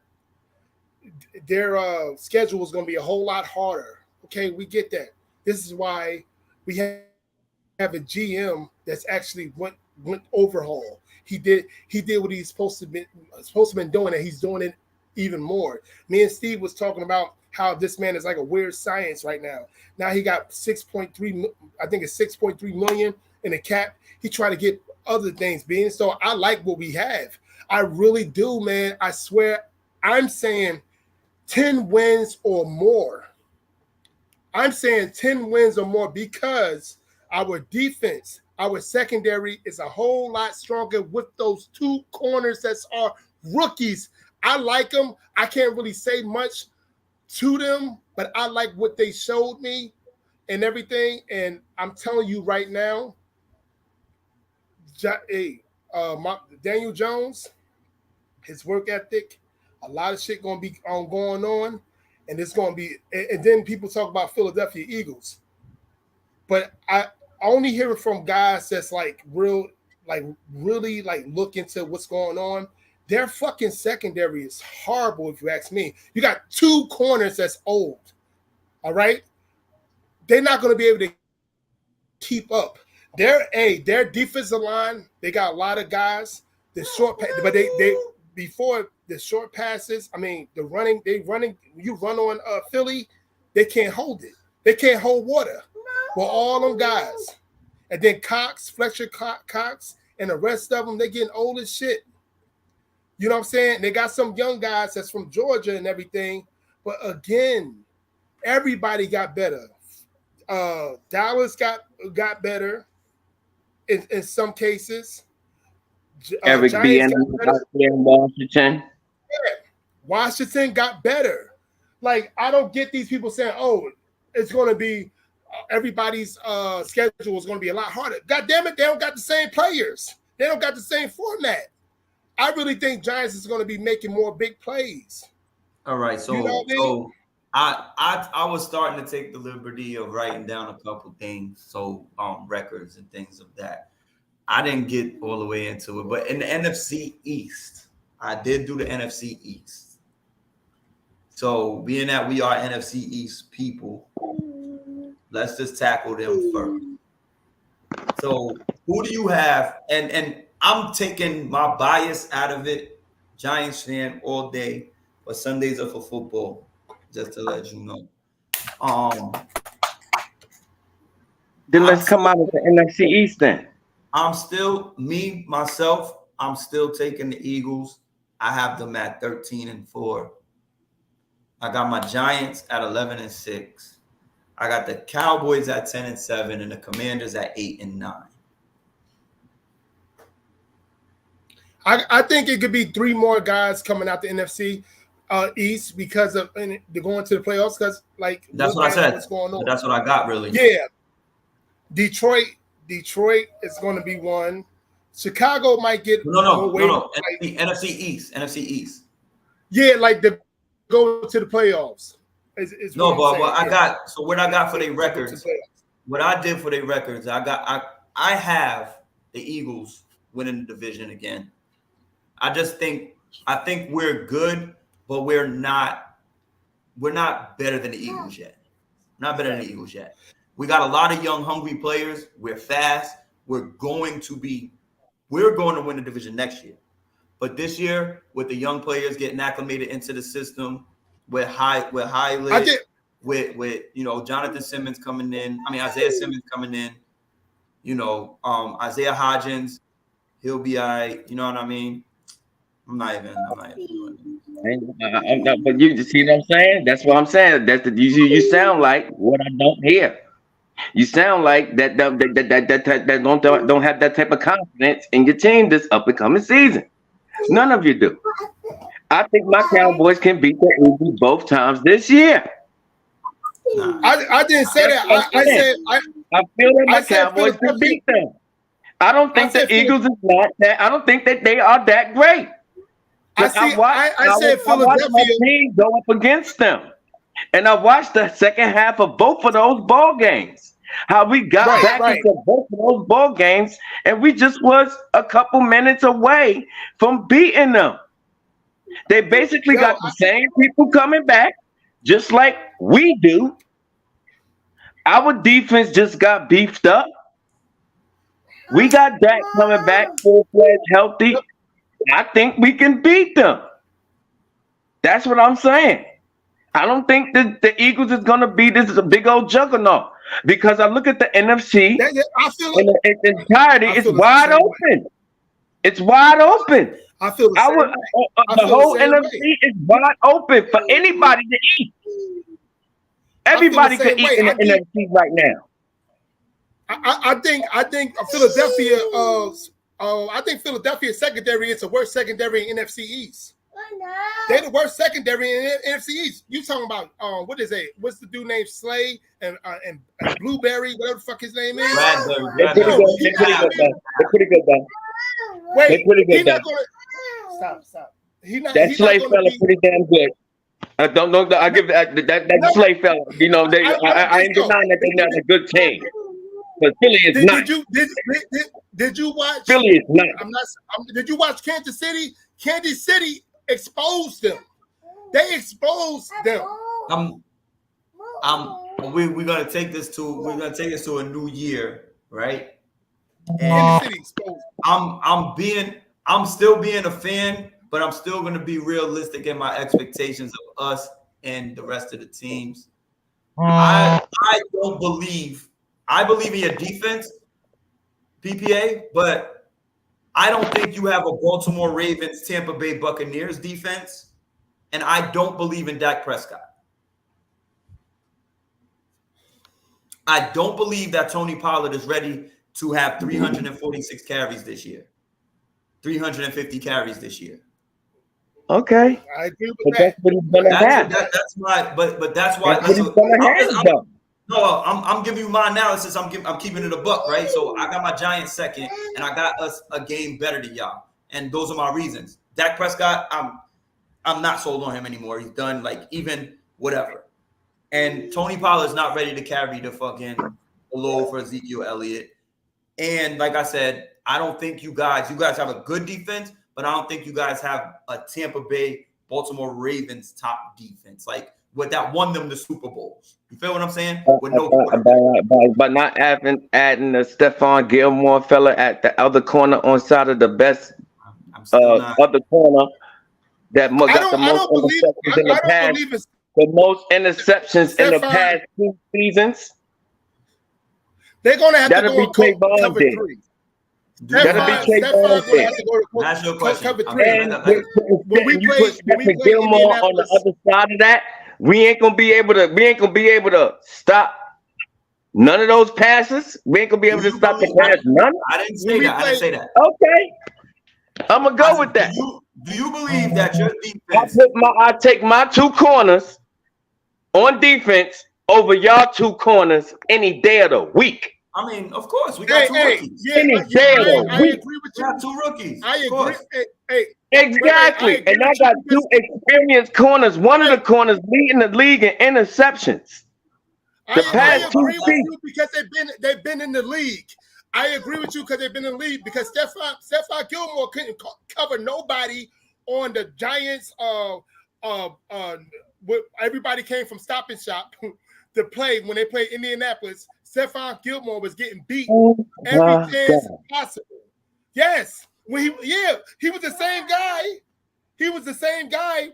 S3: Their schedule is going to be a whole lot harder. Okay, we get that. This is why we have a GM that's actually went overhaul. He did what he's supposed to been doing, and he's doing it even more. Me and Steve was talking about how this man is like a weird science right now. Now he got 6.3, I think it's 6.3 million in a cap. He tried to get other things being. So I like what we have. I really do, man. I swear. I'm saying 10 wins or more. I'm saying 10 wins or more because our defense, our secondary is a whole lot stronger with those two corners that are rookies. I like them. I can't really say much to them, but I like what they showed me and everything. And I'm telling you right now, Daniel Jones, his work ethic, a lot of shit gonna be going on, and it's gonna be. And then people talk about Philadelphia Eagles, but I only hear it from guys that's like really look into what's going on. Their fucking secondary is horrible, if you ask me. You got two corners that's old. All right, they're not gonna be able to keep up. Their defensive line, they got a lot of guys. The short, but they before the short passes. I mean, you run on Philly, they can't hold it. They can't hold water. Well, all them guys, and then Fletcher Cox, and the rest of them, they getting old as shit. You know what I'm saying? They got some young guys that's from Georgia and everything, but again, everybody got better. Dallas got better in some cases.
S1: Eric B. in Washington.
S3: Yeah. Washington got better. Like, I don't get these people saying, "Oh, it's going to be everybody's schedule is going to be a lot harder." God damn it, they don't got the same players. They don't got the same format. I really think Giants is going to be making more big plays.
S2: All right, so
S3: you know what I mean?
S2: I was starting to take the liberty of writing down a couple things, so records and things of that. I didn't get all the way into it, but in the NFC East, I did do the NFC East. So being that we are NFC East people, let's just tackle them first. So who do you have? And I'm taking my bias out of it. Giants fan all day, but Sundays are for football. Just to let you know.
S1: Then let's come out of the NFC East then.
S2: I'm still taking the Eagles. I have them at 13-4. I got my Giants at 11-6. I got the Cowboys at 10-7 and the Commanders at 8-9.
S3: I think it could be 3 more guys coming out the NFC East because of they're going to the playoffs. Because
S2: that's what I said.
S3: What's going on?
S2: That's what I got really.
S3: Yeah, Detroit is going to be one. Chicago might get
S2: no. NFC East.
S3: Yeah, like the go to the playoffs.
S2: No, but what I got. So what I got for their records. What I did for their records, I have the Eagles winning the division again. I think we're good, but we're not better than the Eagles yet. Not better than the Eagles yet. We got a lot of young, hungry players. We're fast. We're going to win the division next year. But this year, with the young players getting acclimated into the system, with Highland, with Jonathan Simmons coming in. I mean Isaiah Simmons coming in. Isaiah Hodgins, he'll be all right. You know what I mean? I'm not even doing it.
S1: But you see what I'm saying? That's what I'm saying. That's you sound like what I don't hear. You sound like that don't have that type of confidence in your team this up and coming season. None of you do. I think my Cowboys can beat the Eagles both times this year.
S3: I didn't say that.
S1: I feel that my Cowboys can beat them. I don't think the Eagles is not that. I don't think that they are that great. I said Philadelphia. I watched my team go up against them, and I watched the second half of both of those ball games. How we got back into both of those ball games, and we just was a couple minutes away from beating them. They basically got the same people coming back, just like we do. Our defense just got beefed up. We got Dak coming back full-fledged, healthy. I think we can beat them. That's what I'm saying. I don't think that the Eagles is going to be this is a big old juggernaut because I look at the NFC in its entirety. It's wide open. It's wide open.
S3: I feel
S1: the whole NFC is wide open for anybody to eat. Everybody could eat in the NFC right now.
S3: I think Philadelphia. I think Philadelphia's secondary is the worst secondary in NFC East. They're the worst secondary in NFC East. You talking about what is it? What's the dude named Slay and Blueberry, whatever the fuck his name is?
S1: They're pretty good though.
S3: Wait,
S1: they're pretty good though.
S3: Stop.
S1: That Slay fella pretty damn good. I don't know. I give that Slay fella. I ain't denying that they're not a good team. But Philly is not.
S3: Did you watch?
S1: Philly is not.
S3: Did you watch Kansas City? Kansas City exposed them. They exposed them.
S2: We're gonna take this to a new year, right?
S3: And
S2: I'm still being a fan, but I'm still gonna be realistic in my expectations of us and the rest of the teams. I believe in your defense, PPA, but I don't think you have a Baltimore Ravens, Tampa Bay Buccaneers defense, and I don't believe in Dak Prescott. I don't believe that Tony Pollard is ready to have 346 carries this year, 350 carries this year.
S1: Okay,
S3: I agree with that.
S1: That's what he's gonna have.
S2: That's my, but that's why.
S1: That's what he's gonna have.
S2: No, I'm giving you my analysis. I'm keeping it a buck, right? So I got my Giants second, and I got us a game better than y'all, and those are my reasons. Dak Prescott, I'm not sold on him anymore. He's done even whatever. And Tony Pollard's not ready to carry the fucking load for Ezekiel Elliott. And like I said, I don't think you guys have a good defense, but I don't think you guys have a Tampa Bay, Baltimore Ravens top defense. What that won them the Super Bowls. You feel what I'm saying? With no
S1: but not adding the Stephon Gilmore fella at the other corner on side of the best other corner that got the most interceptions in the past. The most interceptions in the past 2 seasons.
S3: They're gonna have to go
S1: be Trayvon
S3: cover 3.
S1: That'll be Trayvon.
S2: That's your question.
S1: When we put Gilmore on the other side of that, we ain't gonna be able to stop None of those passes. We ain't gonna be able to stop the pass. None.
S2: I didn't say that. I didn't say that.
S1: Okay. I'm gonna go with that.
S2: Do you believe that your defense?
S1: I take my 2 corners on defense over y'all 2 corners any day of the week.
S2: I mean, of course, we got 2 rookies.
S3: Yeah,
S1: any day of the
S3: I
S1: week.
S3: agree with
S2: We
S3: you.
S2: got 2 rookies.
S3: I agree.
S1: Exactly. And I got 2 experienced corners. One of the corners leading the league in interceptions.
S3: I agree with you because they've been in the league. I agree with you because they've been in the league because Stephon Gilmore couldn't cover nobody on the Giants. Everybody came from Stop and Shop to play when they played Indianapolis. Stephon Gilmore was getting beat every chance possible. Yes, he was the same guy. He was the same guy.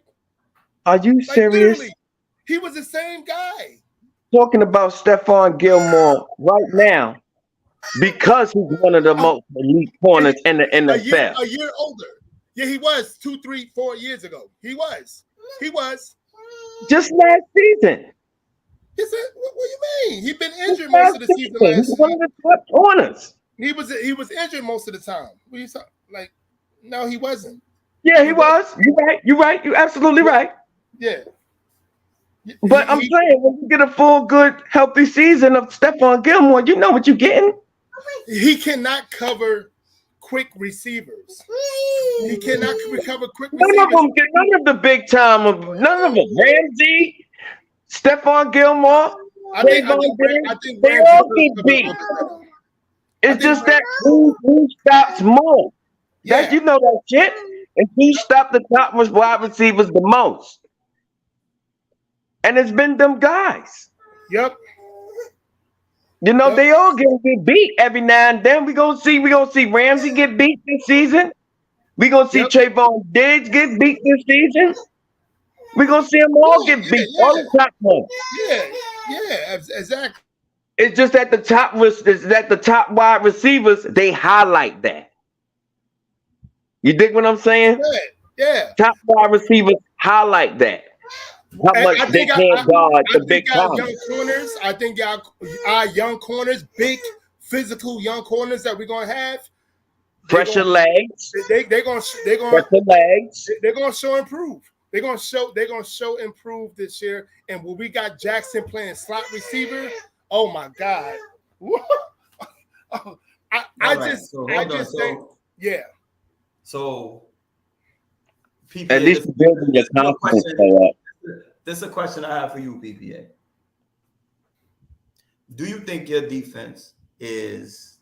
S1: Are you serious?
S3: He was the same guy.
S1: Talking about Stephon Gilmore right now because he's one of the most elite corners in the NFL.
S3: A year older. Yeah, he was 2, 3, 4 years ago. He was.
S1: Just last season.
S3: He said, what do you mean? He'd been injured most of the season last
S1: He's one of the top corners.
S3: He was injured most of the time. What you talking? Like, no, he wasn't.
S1: Yeah, he was. You're right. You're absolutely right.
S3: Yeah.
S1: But I'm saying when you get a full, good, healthy season of Stephon Gilmore, you know what you're getting.
S3: He cannot cover quick receivers. He cannot recover quick receivers.
S1: None of the big time none of them. Ramsey, Stephon Gilmore.
S3: I think
S1: they all get beat. It's just that who stops more.
S3: Yeah.
S1: That you know that shit. And who stopped the top wide receivers the most. And it's been them guys.
S3: Yep.
S1: You know, they all get beat every now and then. We're gonna see Ramsey get beat this season. We're gonna see Trayvon Diggs get beat this season. We're gonna see them all get beat. All the top ones.
S3: Yeah, exactly.
S1: It's just that the top wide receivers, they highlight that. You dig what I'm saying?
S3: Yeah.
S1: Top wide receivers highlight that. How much they can't guard the big young
S3: corners. I think our young corners, big physical young corners that we're gonna have.
S1: Pressure legs.
S3: They're gonna show improve. They're gonna show improve this year. And when we got Jackson playing slot receiver, oh my God. I just think, yeah.
S2: So PPA,
S1: at least building your confidence for that.
S2: This is a question I have for you, PPA. Do you think your defense is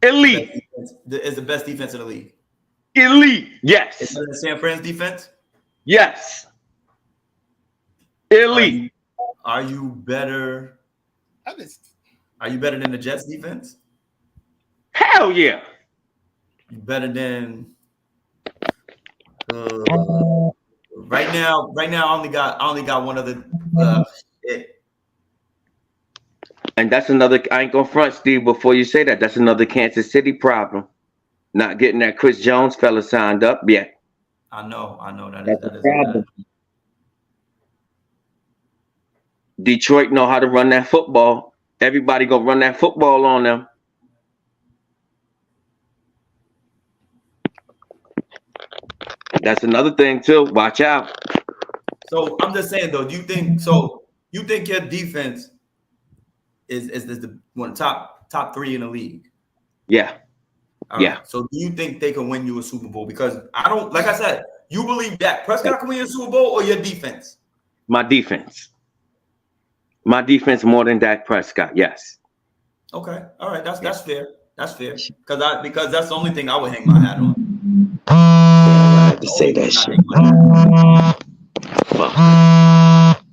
S1: elite?
S2: Is the best defense in the league?
S1: Elite, yes.
S2: Is that San Fran's defense?
S1: Yes. Elite.
S2: Are you better? Are you better than the Jets defense?
S1: Hell yeah.
S2: You better than right now. I only got one other.
S1: And that's another. I ain't gonna front, Steve. Before you say that, that's another Kansas City problem. Not getting that Chris Jones fella signed up yet.
S2: I know.
S1: That's a problem. Detroit know how to run that football. Everybody gonna run that football on them. That's another thing too. Watch out.
S2: So I'm just saying though, you think your defense is the one top 3 in the league?
S1: Yeah.
S2: All right. So do you think they can win you a Super Bowl? Because I don't, like I said, you believe Dak Prescott can win a Super Bowl or your defense?
S1: My defense. My defense more than Dak Prescott. Yes.
S2: Okay. All right. That's fair. That's fair. Because that's the only thing I would hang my hat on.
S1: I had to say that shit.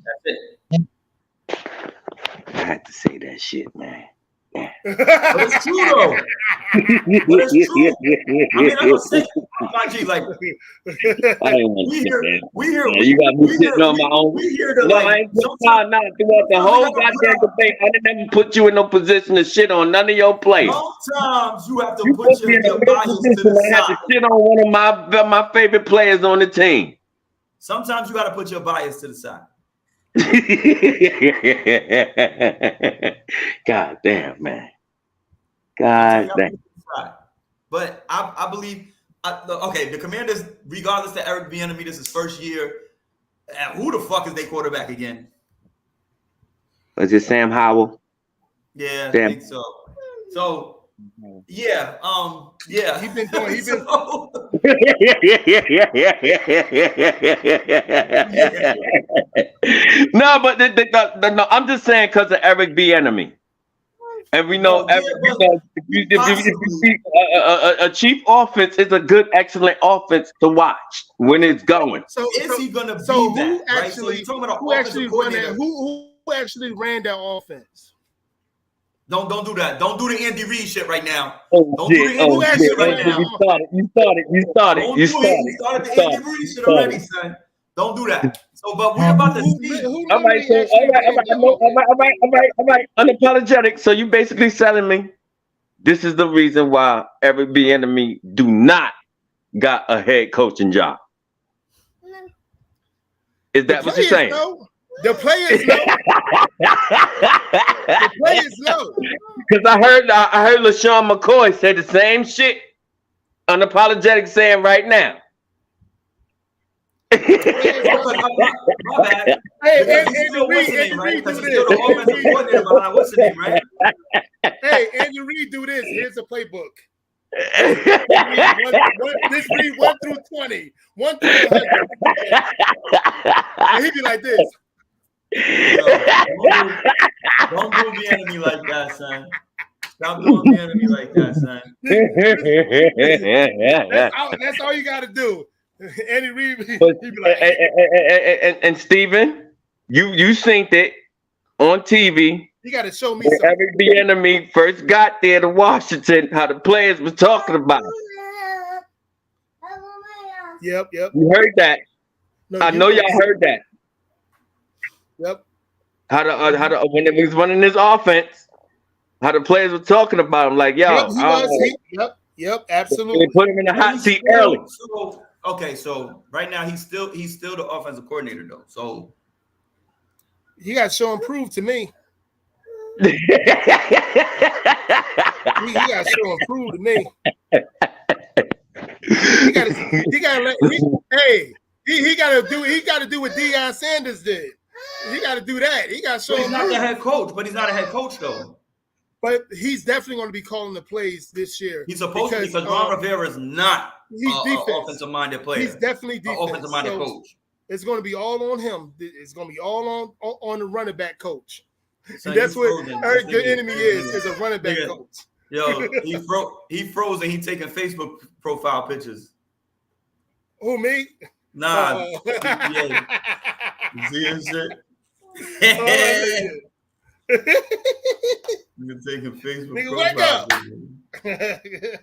S2: That's it.
S1: I had to say that shit, man.
S2: But it's true though. But it's true. I mean, I'm gonna say, my G, like we hear.
S1: You got me sitting on my own. I ain't throughout the whole goddamn debate. I didn't ever put you in no position to shit on none of your players.
S2: Sometimes you have to put your bias to the side.
S1: I have to shit on one of my favorite players on the team.
S2: Sometimes you got to put your bias to the side.
S1: God damn, man. God damn.
S2: But I believe, okay, the Commanders, regardless to Eric Bieniemy, this is first year. Who the fuck is their quarterback again?
S1: Was it Sam Howell?
S2: Yeah, I think so. So, yeah, yeah.
S3: He's been doing.
S1: No, but no, I'm just saying because of Eric Bieniemy. And we know, if you see a cheap offense is a good, excellent offense to watch when it's going.
S2: So is he going to be that? Right? So you're talking about
S3: who actually ran that offense?
S2: Don't do that. Don't do the Andy Reid shit right now.
S1: Don't
S2: do the Andy Reid shit right now.
S1: You started.
S2: You started the Andy Reid shit already, son. Don't do that. So, but we're about to see.
S1: All right. Unapologetic. So you basically telling me this is the reason why Eric Bieniemy do not got a head coaching job. Is that what you're saying?
S3: The players know. The players know.
S1: Because I heard LaShawn McCoy say the same shit. Unapologetic saying right now.
S2: My bad.
S3: Hey, Andy Reid do this.
S2: What's the name, right?
S3: Hey, Andy Reid do this. Here's a playbook. This read 1 through 20. 1 through 100. And he'd be like this.
S2: Don't do the enemy like that, son. Stop doing the enemy like that, son.
S3: That's all you got to do. Andy Reid, he'd be
S1: like, and Steven, you synced it on TV.
S3: You got to show me something.
S1: Eric Bieniemy first got there to Washington, how the players was talking about.
S3: Yep.
S1: You heard that? No, I know y'all heard that.
S3: Yep.
S1: How the when it was running his offense, how the players were talking about him, like, yo,
S3: Yep, absolutely.
S1: They put him in the hot seat early.
S2: Okay, so right now he's still the offensive coordinator though. So
S3: he got to show and prove to me. He got to show and prove to me. He got to do what Deion Sanders did. He got to do that. He got to show.
S2: He's not the head coach, but he's not a head coach though.
S3: But he's definitely going to be calling the plays this year.
S2: He's supposed to because Ron Rivera is not an offensive-minded player.
S3: He's definitely defense.
S2: Offensive-minded coach.
S3: It's going to be all on him. It's going to be all on the running back coach.
S2: So
S3: that's what Eric Bieniemy is a running back coach.
S2: Yo, he froze and he taking Facebook profile pictures.
S3: Who, me?
S2: Nah. Yeah. You see his shit? You're taking Facebook profile pictures.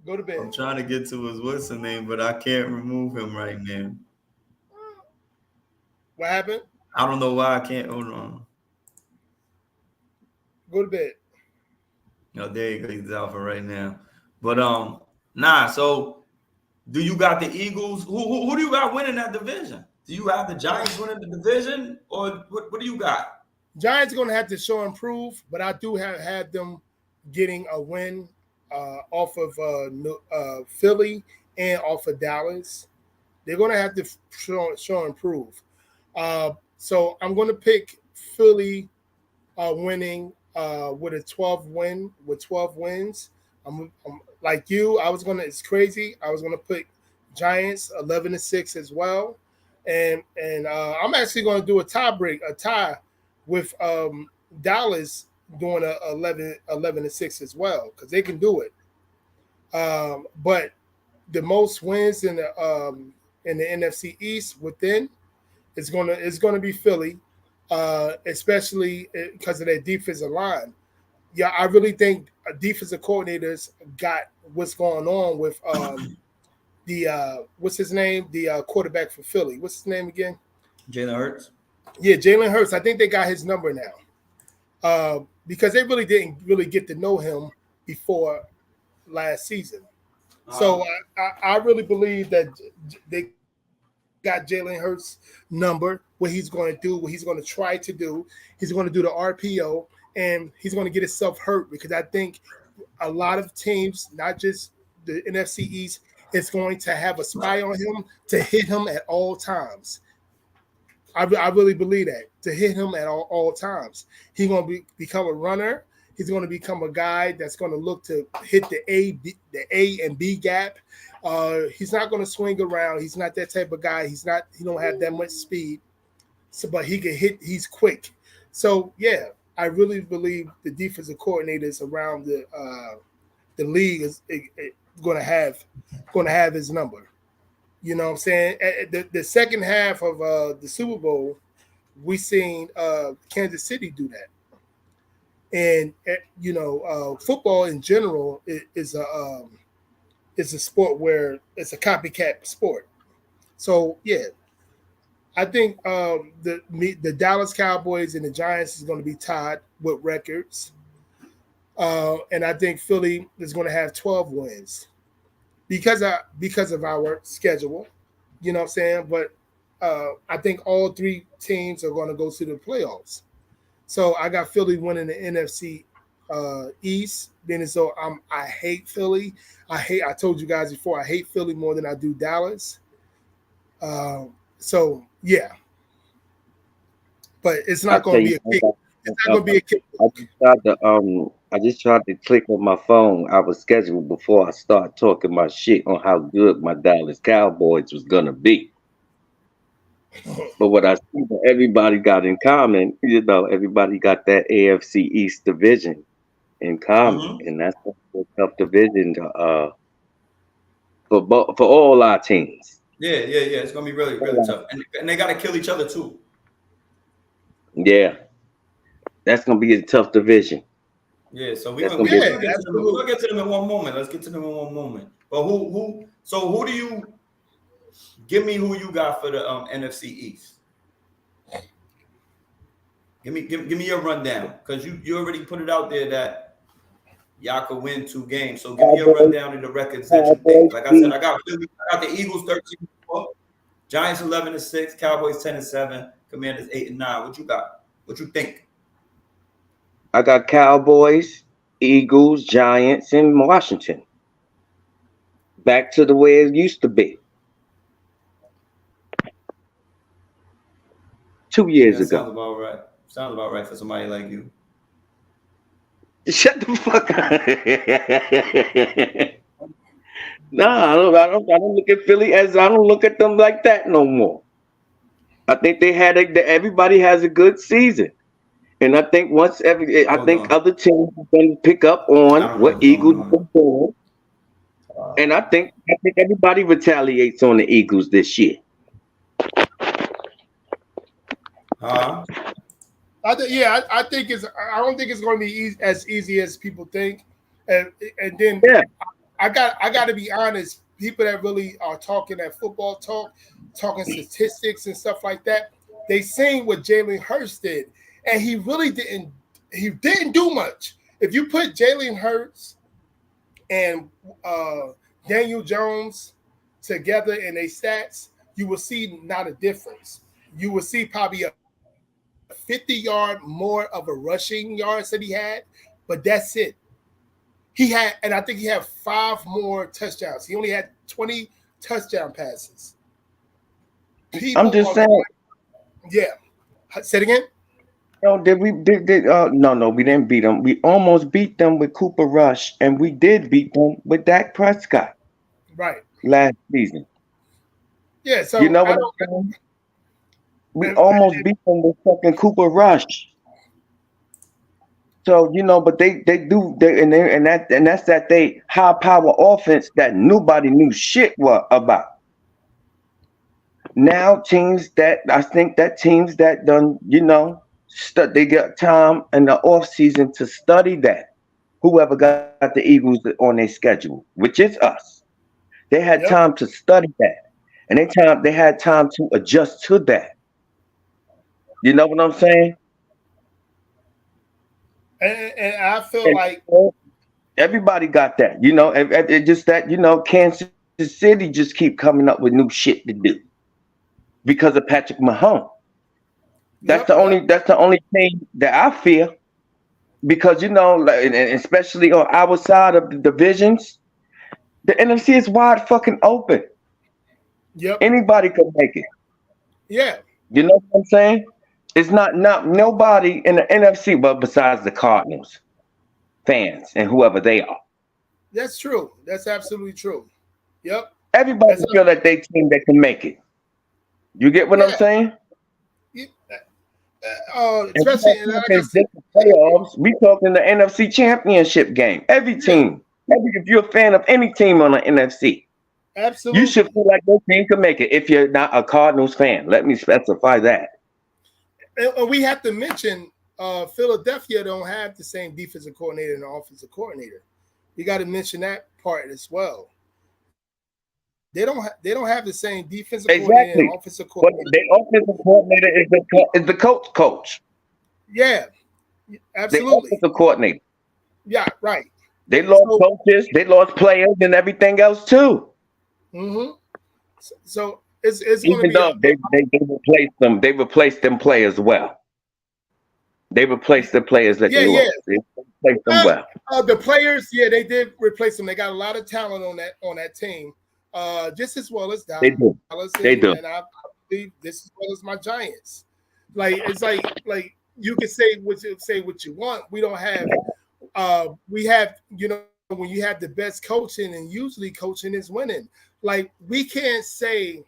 S3: Go to bed.
S2: I'm trying to get to his what's the name, but I can't remove him right now.
S3: What happened?
S2: I don't know why I can't. Hold on.
S3: Go to bed.
S2: No, there you go. He's out for right now. But so do you got the Eagles? Who do you got winning that division? Do you have the Giants winning the division, or what do you got?
S3: Giants are going to have to show and prove, but I do have them getting a win off of Philly and off of Dallas. They're going to have to show and prove. So I'm going to pick Philly winning with a 12 wins. I'm like you. It's crazy. I was going to pick Giants 11-6 as well. And I'm actually going to do a tie with Dallas doing a 11-6 as well, because they can do it. But the most wins in the NFC East within is going to be Philly, especially because of their defensive line. Yeah, I really think defensive coordinators got what's going on with what's his name? The quarterback for Philly. What's his name again?
S2: Jalen Hurts. Yeah,
S3: Jalen Hurts. I think they got his number now. Because they really didn't get to know him before last season. So I really believe that they got Jalen Hurts' number, what he's going to do, what he's going to try to do. He's going to do the RPO, and he's going to get himself hurt because I think a lot of teams, not just the NFC East, is going to have a spy on him to hit him at all times. I really believe that, to hit him at all times. He's going to become a runner. He's going to become a guy that's going to look to hit the A and B gap. He's not going to swing around. He's not that type of guy. He don't have that much speed. So, but he can hit. He's quick. So yeah, I really believe the defensive coordinators around the league is going to have his number. You know what I'm saying? The second half of the Super Bowl, we seen Kansas City do that. And football in general is a sport where it's a copycat sport. So yeah, I think the Dallas Cowboys and the Giants is going to be tied with records, and I think Philly is going to have 12 wins because of our schedule. You know what I'm saying? But I think all three teams are going to go to the playoffs. So I got Philly winning the NFC East. Then so I hate Philly. I told you guys before, I hate Philly more than I do Dallas. So yeah, but it's not going to be a kick. It's not going to be a kick.
S1: I just tried to click on my phone. I was scheduled before I start talking my shit on how good my Dallas Cowboys was gonna be. But what I see that everybody got in common, everybody got that AFC East division in common, and that's a tough division to, for all our teams.
S2: Yeah. It's gonna be really, really tough, and they got to kill each other too.
S1: Yeah, that's gonna be a tough division.
S2: Yeah, so we're gonna get to them in one moment. Let's get to them in one moment. But who do you give me? Who you got for the NFC East? Give me your rundown, because you already put it out there that y'all could win 2 games. So give me a rundown of the records that you think. Like I said, I got the Eagles 13-4, Giants 11-6, Cowboys 10-7, Commanders 8-9. What you got? What you think?
S1: I got Cowboys, Eagles, Giants, and Washington. Back to the way it used to be. 2 years ago.
S2: Sounds about right. Sounds about right for somebody like you.
S1: Shut the fuck up. I don't look at Philly I don't look at them like that no more. I think everybody has a good season. And I think other teams are going to pick up on what Eagles are doing. And I think everybody retaliates on the Eagles this year.
S3: I don't think it's going to be as easy as people think. And then I got to be honest. People that really are talking that football talking statistics and stuff like that, they seen what Jalen Hurts did. And he really didn't do much. If you put Jalen Hurts and Daniel Jones together in their stats, you will see not a difference. You will see probably a 50-yard more of a rushing yards that he had, but that's it. And I think he had 5 more touchdowns. He only had 20 touchdown passes.
S1: I'm just saying.
S3: Yeah. Say it again.
S1: No, no, we didn't beat them. We almost beat them with Cooper Rush, and we did beat them with Dak Prescott.
S3: Right.
S1: Last season.
S3: Yeah, so
S1: you know what I'm saying? We almost beat them with fucking Cooper Rush. So, but they that's that they high power offense that nobody knew shit about. Now teams that done, they got time in the off season to study that. Whoever got the Eagles on their schedule, which is us, they had time to study that, and they had time to adjust to that. You know what I'm saying?
S3: And I feel like
S1: everybody got that. It just that Kansas City just keep coming up with new shit to do. because of Patrick Mahomes. That's the only thing that I fear, because and especially on our side of the divisions, the NFC is wide fucking open.
S3: Yep.
S1: Anybody can make it.
S3: Yeah.
S1: You know what I'm saying? It's not nobody in the NFC but besides the Cardinals fans and whoever they are.
S3: That's true. That's absolutely true. Yep.
S1: Everybody feel that they team that can make it. You get what I'm saying?
S3: Especially in
S1: the playoffs, we talking the NFC Championship game. Every team, if you're a fan of any team on the NFC,
S3: absolutely,
S1: you should feel like your team can make it. If you're not a Cardinals fan, let me specify that.
S3: And we have to mention Philadelphia don't have the same defensive coordinator and offensive coordinator. You got to mention that part as well. They don't have the same defensive coordinator and offensive coordinator.
S1: But the offensive coordinator is the coach.
S3: Yeah, absolutely.
S1: The offensive coordinator.
S3: Yeah, right.
S1: They lost coaches, they lost players, and everything else too.
S3: Mm-hmm. So it's
S1: even though they replaced them, they replaced them players well. They replaced the players that they lost. They replaced them well.
S3: The players, they did replace them. They got a lot of talent on that team. Just as well as Dallas.
S1: They do.
S3: And I believe this as well as my Giants. It's like you can say what you want. We don't have we have, when you have the best coaching, and usually coaching is winning. Like we can't say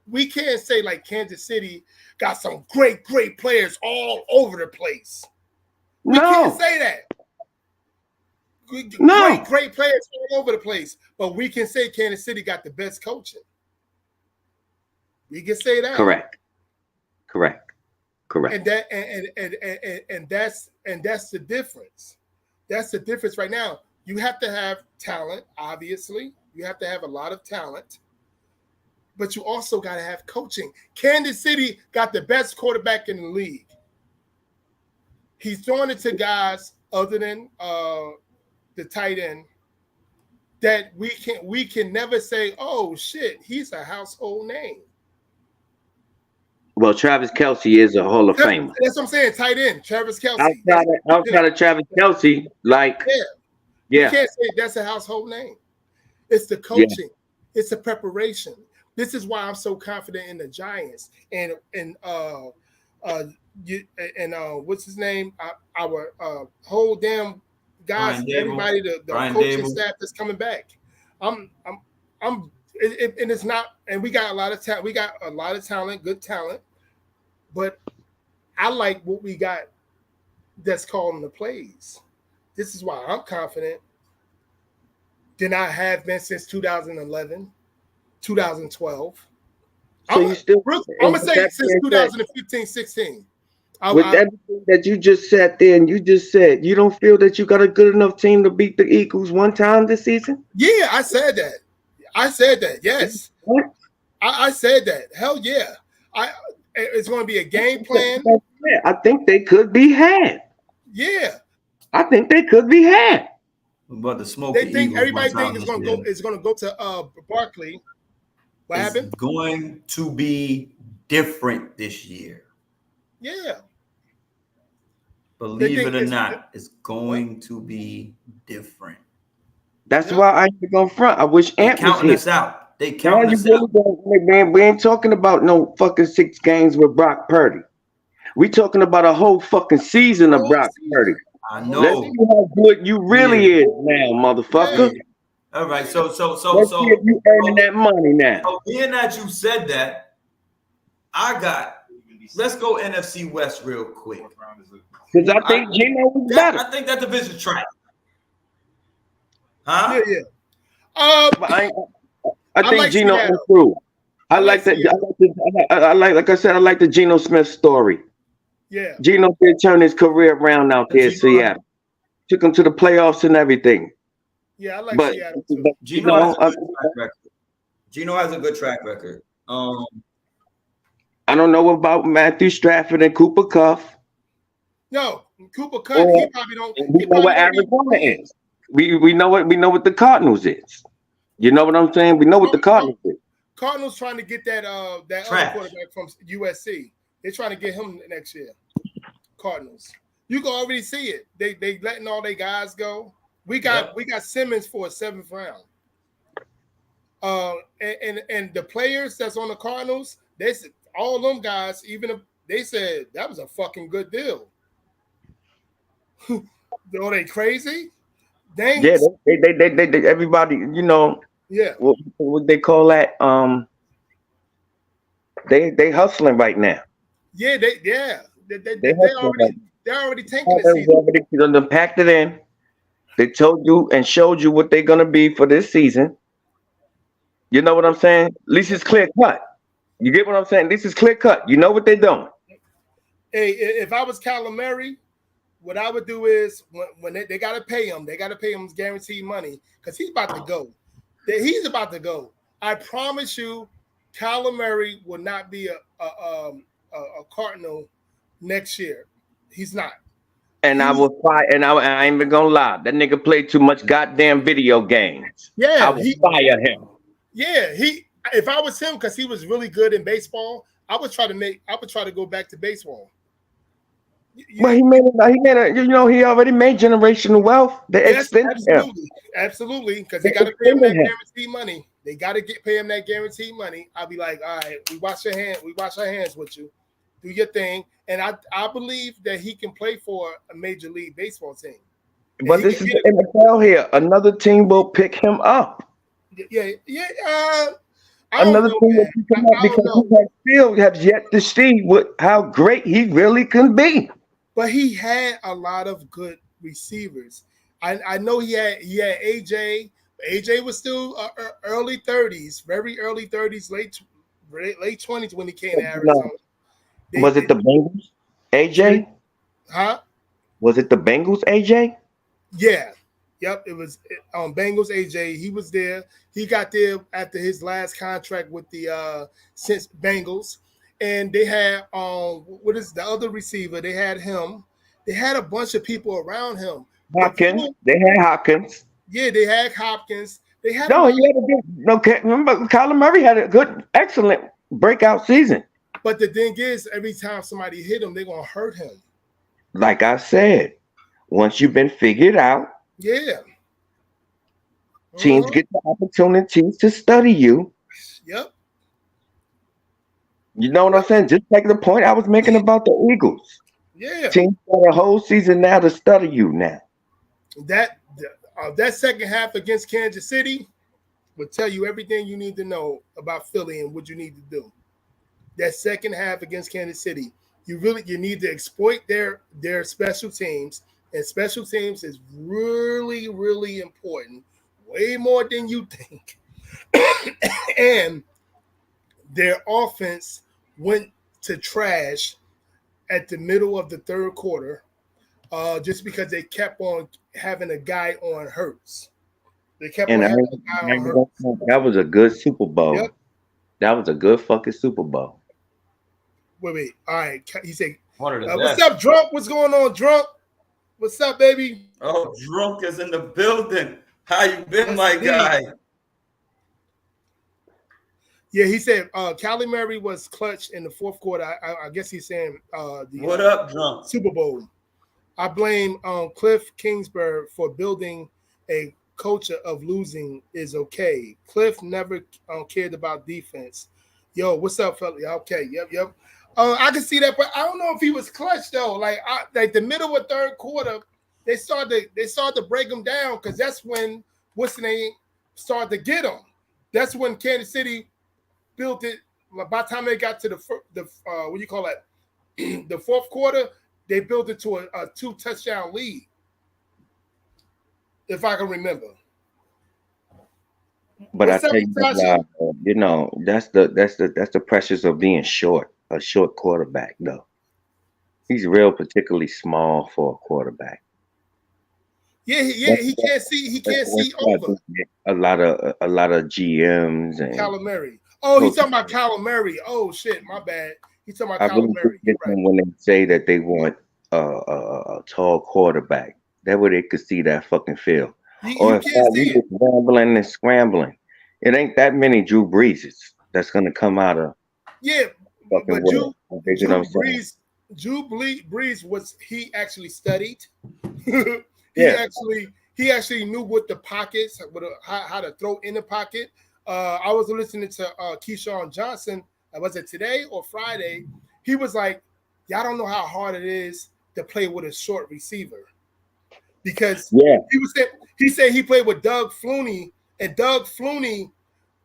S3: like Kansas City got some great players all over the place. We can't say that. Great players all over the place, but we can say Kansas City got the best coaching. We can say that.
S1: Correct.
S3: And that's the difference. That's the difference right now. You have to have talent, obviously. You have to have a lot of talent, but you also got to have coaching. Kansas City got the best quarterback in the league. He's throwing it to guys other than the tight end that we can never say, oh shit, he's a household name.
S1: Well, Travis Kelce is a Hall of Famer.
S3: That's what I'm saying. Tight end, Travis Kelce.
S1: Outside of Travis Kelce,
S3: you can't say that's a household name. It's the coaching, it's the preparation. This is why I'm so confident in the Giants and what's his name? Our whole damn guys, everybody, the coaching staff that's coming back. And it's not, and we got a lot of talent. We got a lot of talent, good talent, but I like what we got that's calling the plays. This is why I'm confident than I have been since 2011, 2012. I'm going to say since 2015, 16.
S1: With everything that you just said there, and you just said, you don't feel that you got a good enough team to beat the Eagles one time this season?
S3: Yeah, I said that. Yes. What? I said that. Hell yeah. It's going to be a game plan.
S1: I think they could be had.
S3: Yeah.
S1: I think they could be had.
S2: But the smoke.
S3: Everybody think it's going to go to Barkley. What happened?
S2: It's going to be different this year.
S3: Yeah.
S2: Believe it or not, it's going to be different.
S1: That's why I ain't gonna front. I wish Ant was
S2: counting us out. They counting us out.
S1: Man, we ain't talking about no fucking 6 games with Brock Purdy. We talking about a whole fucking season of Brock Purdy.
S2: I know.
S1: Let's see how good you really is now, motherfucker.
S2: Yeah. All right, so
S1: let's see if you earning that money now.
S2: So being that you said that, let's go NFC West real quick.
S1: Because I think Geno was better.
S2: I think that division track. Huh?
S3: Yeah.
S1: I think Geno improved. I like that. I like I said, I like the Geno Smith story.
S3: Yeah.
S1: Geno did turn his career around out there in Seattle. Took him to the playoffs and everything.
S3: Yeah, I like Seattle too.
S2: Geno has a good track record.
S1: I don't know about Matthew Stafford and Cooper Kupp.
S3: No, Cooper Kupp, he probably don't.
S1: We know what Arizona is. We know what the Cardinals is. You know what I'm saying? We know what the Cardinals is.
S3: Cardinals trying to get that other quarterback from USC. They're trying to get him next year. Cardinals. You can already see it. They letting all their guys go. We got Simmons for a 7th round. And the players that's on the Cardinals, all them guys, even if they said that was a fucking good deal. Are they crazy? Dang.
S1: Yeah, they everybody, you know.
S3: Yeah.
S1: What they call that? They hustling right now.
S3: Yeah, they're already taking
S1: the season. They packed it in. They told you and showed you what they're gonna be for this season. You know what I'm saying? At least it's clear cut. You get what I'm saying? This is clear cut. You know what they're doing.
S3: Hey, if I was Kyler Murray, what I would do is when they gotta pay him, guaranteed money because he's about to go. He's about to go. I promise you, Kyler Murray will not be a Cardinal next year. He's not.
S1: And I will fire. And I ain't even gonna lie. That nigga played too much goddamn video games.
S3: Yeah,
S1: I will fire him.
S3: Yeah, if I was him, because he was really good in baseball, I would try to go back to baseball.
S1: But he he already made generational wealth. They extended him.
S3: Absolutely, because they got to pay him that guaranteed money. They got to pay him that guaranteed money. I'll be like, all right, we wash our hands with you. Do your thing. And I believe that he can play for a Major League Baseball team.
S1: But this is the NFL here. Another team will pick him up.
S3: Yeah.
S1: Another team will pick him up because he still has yet to see how great he really can be.
S3: But he had a lot of good receivers. I know he had AJ. AJ was still early 30s, very early 30s, late 20s when he came to Arizona.
S1: Was it the Bengals, AJ?
S3: Huh? Was
S1: it the Bengals, AJ?
S3: Yeah. Yep, it was Bengals AJ. He was there. He got there after his last contract with the Bengals. And they had what is the other receiver? They had him. They had a bunch of people around him.
S1: Hopkins. They had Hopkins.
S3: Yeah, they had Hopkins. They had
S1: remember Kyler Murray had a good, excellent breakout season.
S3: But the thing is, every time somebody hit him, they're gonna hurt him.
S1: Like I said, once you've been figured out, teams get the opportunities to study you.
S3: Yep.
S1: You know what I'm saying? Just like the point I was making about the Eagles.
S3: Yeah.
S1: Teams got a whole season now to study you now.
S3: That second half against Kansas City will tell you everything you need to know about Philly and what you need to do. That second half against Kansas City, you need to exploit their special teams, and special teams is really, really important, way more than you think. And their offense went to trash at the middle of the third quarter, just because they kept on having a guy on Hurts. They kept on having a guy on Hurts.
S1: That was a good Super Bowl.
S3: Yep.
S1: That was a good fucking Super Bowl.
S3: Wait. All right. He said, what's up, Drunk? What's going on, Drunk? What's up, baby?
S2: Oh, Drunk is in the building. How you been, my guy?
S3: Yeah, he said Kyler Murray was clutch in the fourth quarter. I guess he's saying
S2: what up, Drunk?
S3: Super Bowl. I blame Cliff Kingsbury for building a culture of losing is okay. Cliff never cared about defense. Yo, what's up, fella? Okay, yep. I can see that, but I don't know if he was clutch though. Like the middle of third quarter, they started to break him down because that's when what's the name started to get him. That's when Kansas City built it. By the time they got to the what do you call that? The fourth quarter, they built it to a 2-touchdown lead. If I can remember.
S1: But I tell you, that's the pressures of being short, a short quarterback, though. He's real particularly small for a quarterback.
S3: Yeah, he can't see over.
S1: A lot of GMs and
S3: Kyler Murray. Oh, he's talking about Kyler Murray. Oh shit, my bad. He's talking about Kyler Murray.
S1: Right. When they say that they want a tall quarterback, that way they could see that fucking field. Or if you just rambling and scrambling, it ain't that many Drew Breeses. that's gonna come out of
S3: but
S1: Drew
S3: Brees he actually studied. He actually knew what the pockets, how to throw in the pocket. I was listening to Keyshawn Johnson. Was it today or Friday? He was like, "Y'all don't know how hard it is to play with a short receiver," because he said he played with Doug Flutie, and Doug Flutie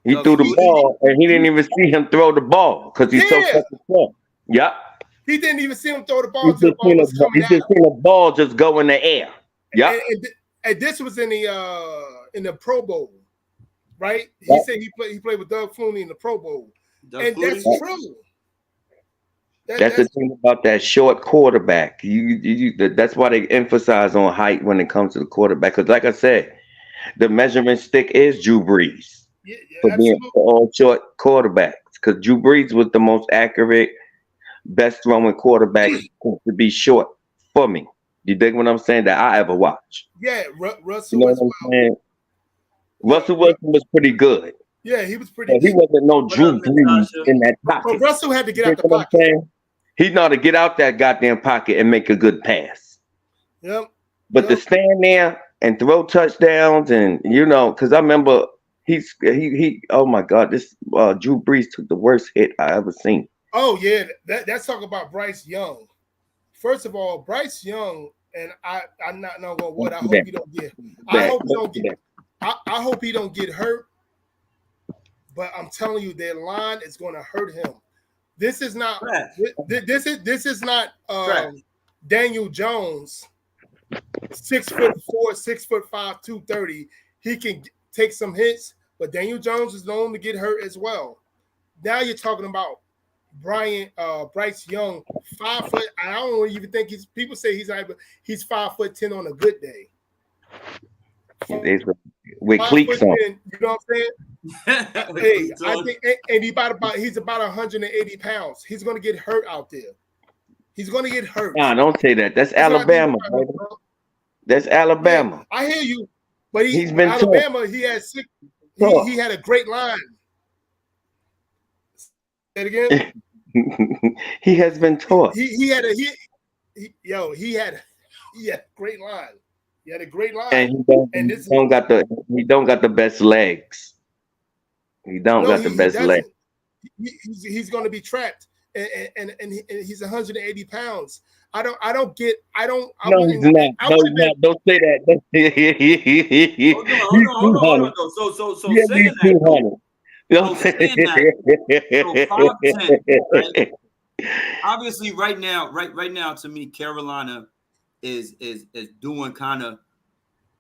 S1: he threw the ball and he didn't even see him throw the ball because he's so fucking slow. Yep.
S3: He didn't even see him throw the ball.
S1: He just seen the ball just go in the air. Yep.
S3: And this was in the Pro Bowl, right? He said he played with Doug Flutie in the Pro Bowl. That's true.
S1: That's the thing about that short quarterback. That's why they emphasize on height when it comes to the quarterback. Because, like I said, the measuring stick is Drew Brees for being all short quarterbacks. Because Drew Brees was the most accurate, best throwing quarterback to be short for me. You dig what I'm saying? That I ever watched.
S3: Yeah, Russell.
S1: You know what I'm saying? Russell Wilson was pretty good.
S3: Yeah, he was pretty good.
S1: He wasn't no Drew Brees in that pocket.
S3: But Russell had to get out the pocket.
S1: He know how to get out that goddamn pocket and make a good pass.
S3: Yep.
S1: But to stand there and throw touchdowns and, because I remember he oh my God, this Drew Brees took the worst hit I ever seen.
S3: Oh, yeah. That's talking about Bryce Young. First of all, Bryce Young, and I'm not going what I hope he don't get. I hope he don't get hurt. But I'm telling you, their line is going to hurt him. This is not. This is not Daniel Jones, 6'4", 6'5", 230. He can take some hits, but Daniel Jones is known to get hurt as well. Now you're talking about Bryce Young, 5 foot. I don't even think people say he's 5'10" on a good day.
S1: With cleats on.
S3: 10, you know what I'm saying? Hey, I think, and he's about 180 pounds. He's gonna get hurt out there. He's gonna get hurt.
S1: Nah, don't say that. That's Alabama, baby. That's Alabama.
S3: Yeah, I hear you, but
S1: he's been
S3: Alabama.
S1: Tough.
S3: He had he had a great line. Say it again.
S1: He has been taught.
S3: He had a great line. He had a great line.
S1: And he don't got the best legs. He don't got the best legs.
S3: He's going to be trapped, and he's 180 pounds. I don't get. No,
S1: he's not. Don't say that.
S2: Hold on. So saying that. So saying that. 5'10", right? Obviously, right now, to me, Carolina is doing kind of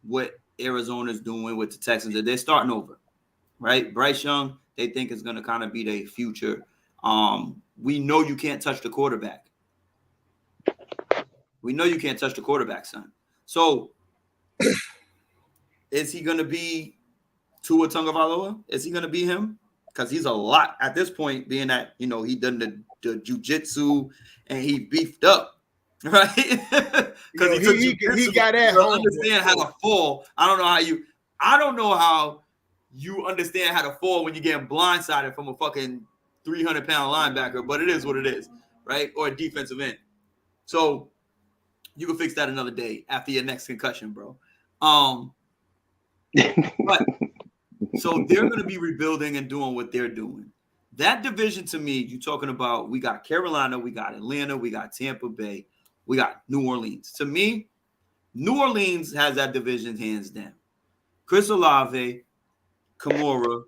S2: what Arizona's doing with the Texans. They're starting over, right? Bryce Young, they think is going to kind of be their future. We know you can't touch the quarterback. We know you can't touch the quarterback, son. So, is he going to be Tua Tagovailoa? Is he going to be him? Because he's a lot at this point, being that, he done the jiu-jitsu and he beefed up. Right, because
S3: he got at home.
S2: Understand how to fall. I don't know how you understand how to fall when you're getting blindsided from a fucking 300-pound linebacker. But it is what it is, right? Or a defensive end. So you can fix that another day after your next concussion, bro. But so they're going to be rebuilding and doing what they're doing. That division, to me, you're talking about. We got Carolina, we got Atlanta, we got Tampa Bay. We got New Orleans. To me, New Orleans has that division hands down. Chris Olave, Kamara,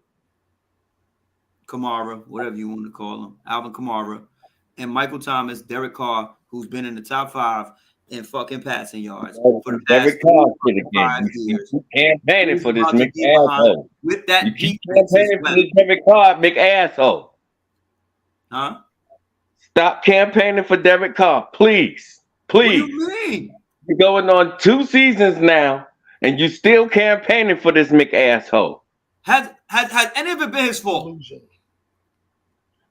S2: whatever you want to call him, Alvin Kamara, and Michael Thomas, Derek Carr, who's been in the top 5 in fucking passing yards for the past 5 years.
S1: You campaigning for this McAsshole.
S2: With that
S1: you campaigning for this Derek Carr, McAsshole.
S2: Huh?
S1: Stop campaigning for Derek Carr, please. Please.
S2: What do you mean?
S1: You're going on 2 seasons now, and you still campaigning for this McAsshole.
S2: Has any of it been his fault?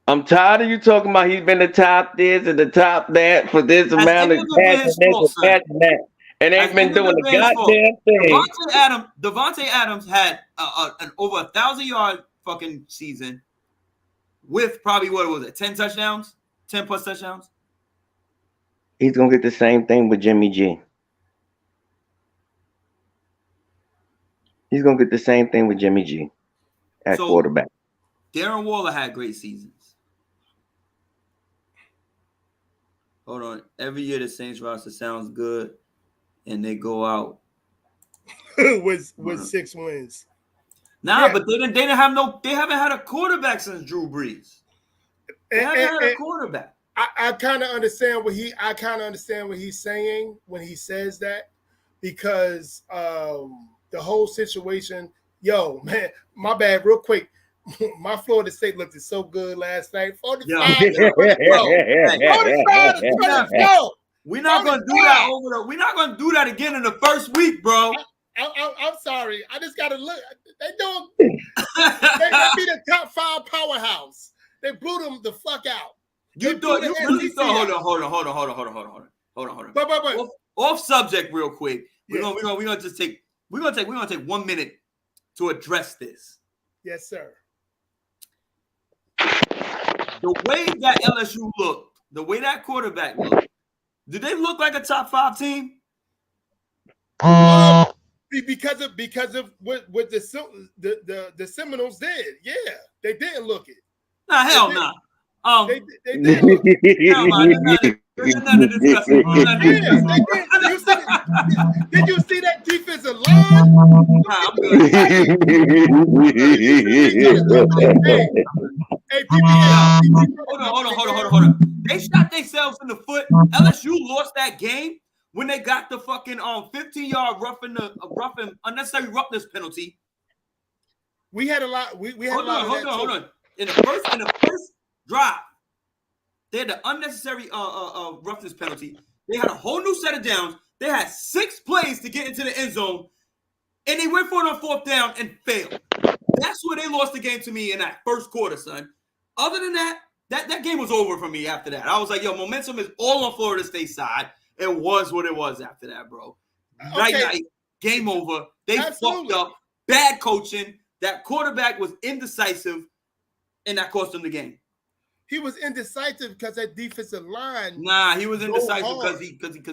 S1: I'm tired of you talking about he's been the top this and the top that for this amount of cash and that. And ain't been doing the goddamn thing.
S2: Devontae Adams had an over 1,000-yard fucking season. with probably what was it, 10 touchdowns, 10 plus touchdowns.
S1: He's gonna get the same thing with Jimmy G. He's gonna get the same thing with Jimmy G at quarterback.
S2: Darren Waller had great seasons. Hold on. Every year the Saints roster sounds good, and they go out
S3: with 6 wins.
S2: Nah, yeah. But they haven't had a quarterback since Drew Brees. They haven't had a quarterback.
S3: I kind of understand what he's saying when he says that, because the whole situation. Yo, man, my bad. Real quick, my Florida State looked so good last night. 45 to 20.
S2: We're not gonna do that we're not gonna do that again in the first week, bro.
S3: I'm sorry. I just gotta look. They be the top 5 powerhouse. They blew them the fuck out.
S2: You really thought? Hold on. But. Off subject, real quick. We're gonna take 1 minute to address this.
S3: Yes, sir.
S2: The way that LSU looked, the way that quarterback looked, did they look like a top 5 team?
S3: Because of what the Seminoles did. Yeah, they didn't look it.
S2: Nah, hell no.
S3: They didn't look it.
S2: There's nothing to discuss.
S3: Did you see that defensive line?
S2: I'm good.
S3: Hey,
S2: hold on. They shot themselves in the foot. LSU lost that game when they got the fucking 15-yard unnecessary roughness penalty.
S3: We had a lot. We had
S2: hold
S3: a lot.
S2: Hold on. In the first drive, they had the unnecessary roughness penalty. They had a whole new set of downs. They had 6 plays to get into the end zone, and they went for it on 4th down and failed. That's where they lost the game to me in that first quarter, son. Other than that, that game was over for me after that. I was like, yo, momentum is all on Florida State side. It was what it was after that, bro. Night, game over. They fucked up. Bad coaching. That quarterback was indecisive, and that cost them the game.
S3: He was indecisive because that defensive line.
S2: Nah, he was indecisive because he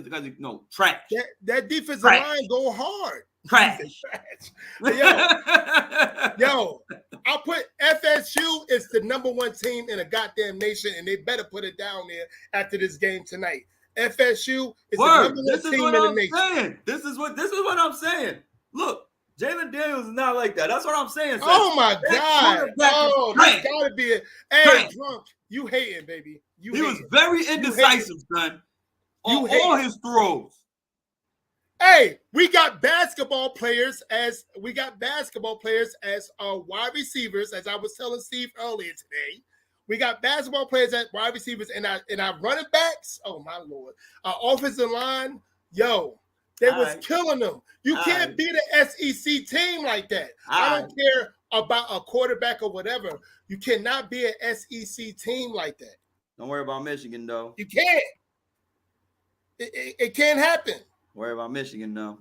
S2: trash.
S3: That defensive line go hard.
S2: Trash.
S3: Yo, I'll put FSU is the #1 team in a goddamn nation, and they better put it down there after this game tonight. FSU is the #1 team in the nation.
S2: This is what I'm saying. Look, Jalen Daniels is not like that. That's what I'm saying.
S3: Oh my God! Oh, that's gotta be it. Hey, drunk, you hating, baby?
S2: He was very indecisive, son. On all his throws.
S3: Hey, we got basketball players as wide receivers, as I was telling Steve earlier today. We got basketball players as wide receivers, and our running backs. Oh my Lord, our offensive line, yo, they was killing them. You can't beat an SEC team like that. I don't care about a quarterback or whatever. You cannot be an SEC team like that.
S2: Don't worry about Michigan, though.
S3: You can't. It can't happen.
S2: Worry about Michigan, though.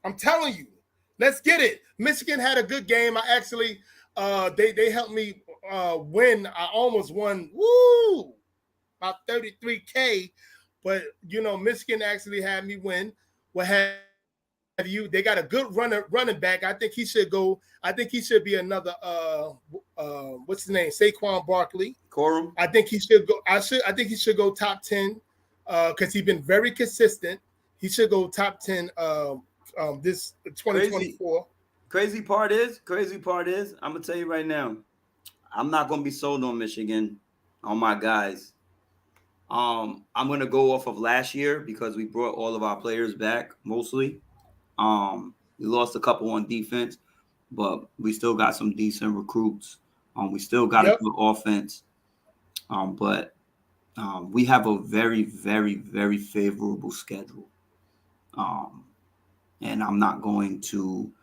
S3: I'm telling you. Let's get it. Michigan had a good game. I actually, they helped me win. I almost won. Woo! About $33K. But Michigan actually had me win. What have you? They got a good running back. I think he should go. I think he should be another. What's his name? Saquon Barkley.
S2: Corum.
S3: I think he should go. I think he should go top 10 because he's been very consistent. He should go top 10 this 2024.
S2: Crazy part is, I'm gonna tell you right now, I'm not gonna be sold on Michigan, on my guys. I'm gonna go off of last year because we brought all of our players back mostly. We lost a couple on defense, but we still got some decent recruits. We still got a good offense. But we have a very, very, very favorable schedule. And I'm not going to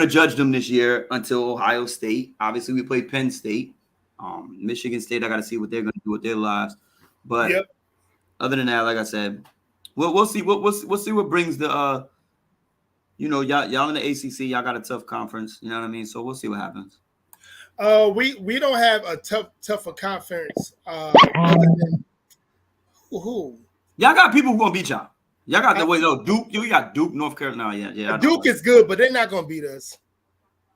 S2: judge them this year until Ohio State. Obviously, we played Penn State. Michigan State, I got to see what they're going to do with their lives. But other than that, like I said, we'll see what brings the y'all in the ACC, y'all got a tough conference. You know what I mean? So we'll see what happens.
S3: We don't have a tougher conference. Who?
S2: Y'all got people who gonna beat y'all. Y'all got the way though. Duke, you got Duke, North Carolina. Yeah.
S3: Duke is good, but they're not gonna beat us.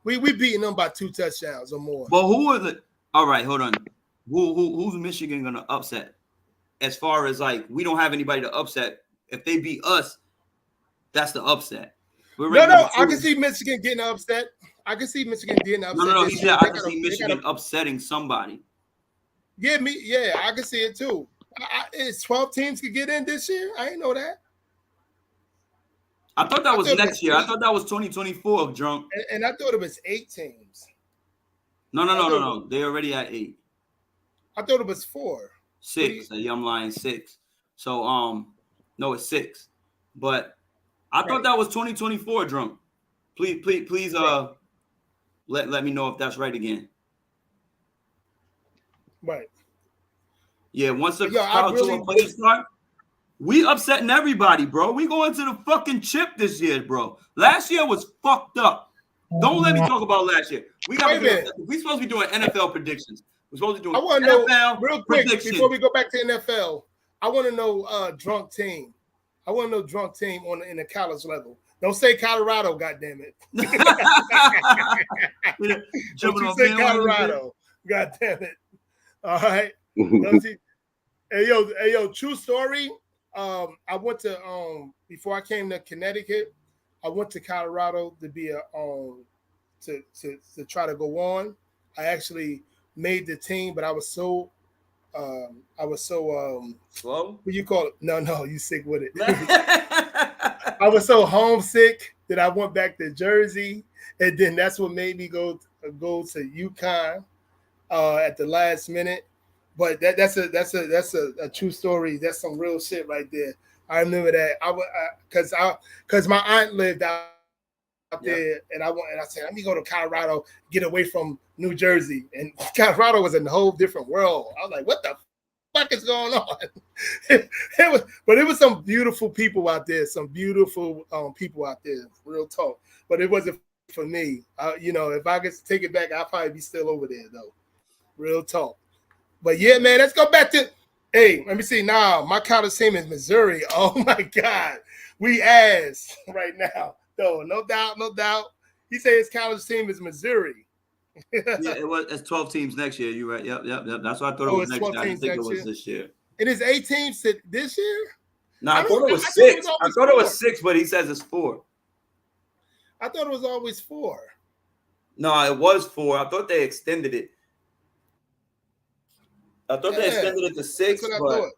S3: We beating them by 2 touchdowns or more.
S2: But who are the? All right, hold on. Who's Michigan gonna upset? As far as like, we don't have anybody to upset. If they beat us, that's the upset.
S3: No, I can see Michigan getting upset. I can see Michigan getting upset.
S2: No. He said I can see Michigan upsetting somebody.
S3: Yeah, I can see it too. It's 12 teams could get in this year. I didn't know that.
S2: I thought that was next year. I thought that was 2024, drunk.
S3: And I thought it was 8 teams.
S2: No. They already at 8.
S3: I thought it was 4.
S2: 6. I'm lying, 6. So no, it's 6. But I thought that was 2024, drunk. Please let me know if that's right again.
S3: Right.
S2: Yeah, once the college tour players start, we upsetting everybody, bro. We going to the fucking chip this year, bro. Last year was fucked up. Don't let me talk about last year. We supposed to be doing NFL predictions. We're supposed to be doing NFL
S3: real quick before we go back to NFL. I want to know drunk team. I want to know drunk team in the college level. Don't say Colorado, goddammit. Don't you say Colorado, goddammit. All right. Hey yo, true story. I went to before I came to Connecticut, I went to Colorado to be to try to go on. I actually made the team, but I was so
S2: slow.
S3: What you call it? No, you sick with it. I was so homesick that I went back to Jersey, and then that's what made me go to UConn at the last minute. But that's a true story. That's some real shit right there. I remember that because my aunt lived out there, and I said, let me go to Colorado, get away from New Jersey. And Colorado was a whole different world. I was like, what the fuck is going on? It was some beautiful people out there, real talk. But it wasn't for me. If I could take it back, I'd probably be still over there though. Real talk. But yeah, man, let's go back to. Hey, let me see. Now, my college team is Missouri. Oh my God, we ass right now. No doubt. He said his college team is Missouri.
S2: Yeah, it's 12 teams next year. You're right. Yep. That's what I thought it was next year. I didn't think it was this year.
S3: It is 8 teams this year?
S2: No, I thought it was 6. I thought it was 6, but he says it's 4.
S3: I thought it was always 4.
S2: No, it was 4. I thought they extended it. I thought they extended it to 6, but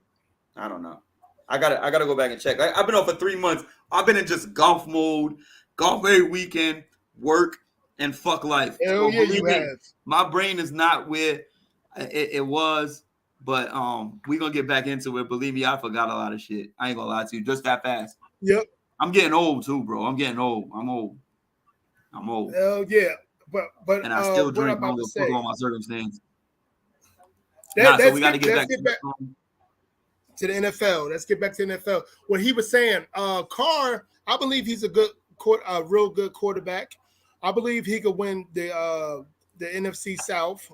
S2: I don't know. I gotta go back and check. I've been off for 3 months. I've been in just golf mode, golf every weekend, work, and fuck life.
S3: Hell yeah, you have.
S2: My brain is not where it was, but we're gonna get back into it. Believe me, I forgot a lot of shit. I ain't gonna lie to you, just that fast.
S3: Yep.
S2: I'm getting old too, bro. I'm getting old. I'm old.
S3: Hell yeah. But
S2: and I still drink. I'm gonna put on my circumstance.
S3: So we got to get back to the NFL. Let's get back to the NFL. What he was saying, Carr, I believe he's a real good quarterback. I believe he could win the NFC South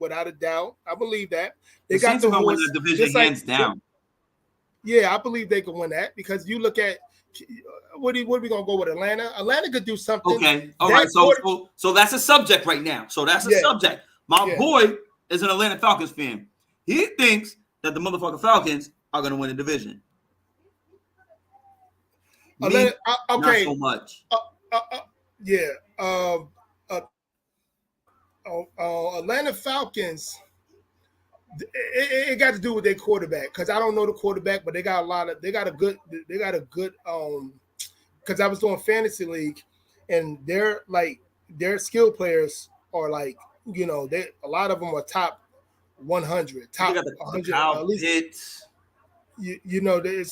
S3: without a doubt. I believe that
S2: they got to win the division hands down.
S3: Yeah, I believe they could win that because you look at what are we gonna go with Atlanta? Atlanta could do something.
S2: Okay, all right. So that's a subject right now. So that's a subject. My boy is an Atlanta Falcons fan. He thinks that the motherfucking Falcons are going to win the division.
S3: Okay.
S2: Not so much.
S3: Atlanta Falcons. It got to do with their quarterback because I don't know the quarterback, but they got a good. Because I was doing fantasy league, and their skill players are like. A lot of them are top 100, top 100. At least,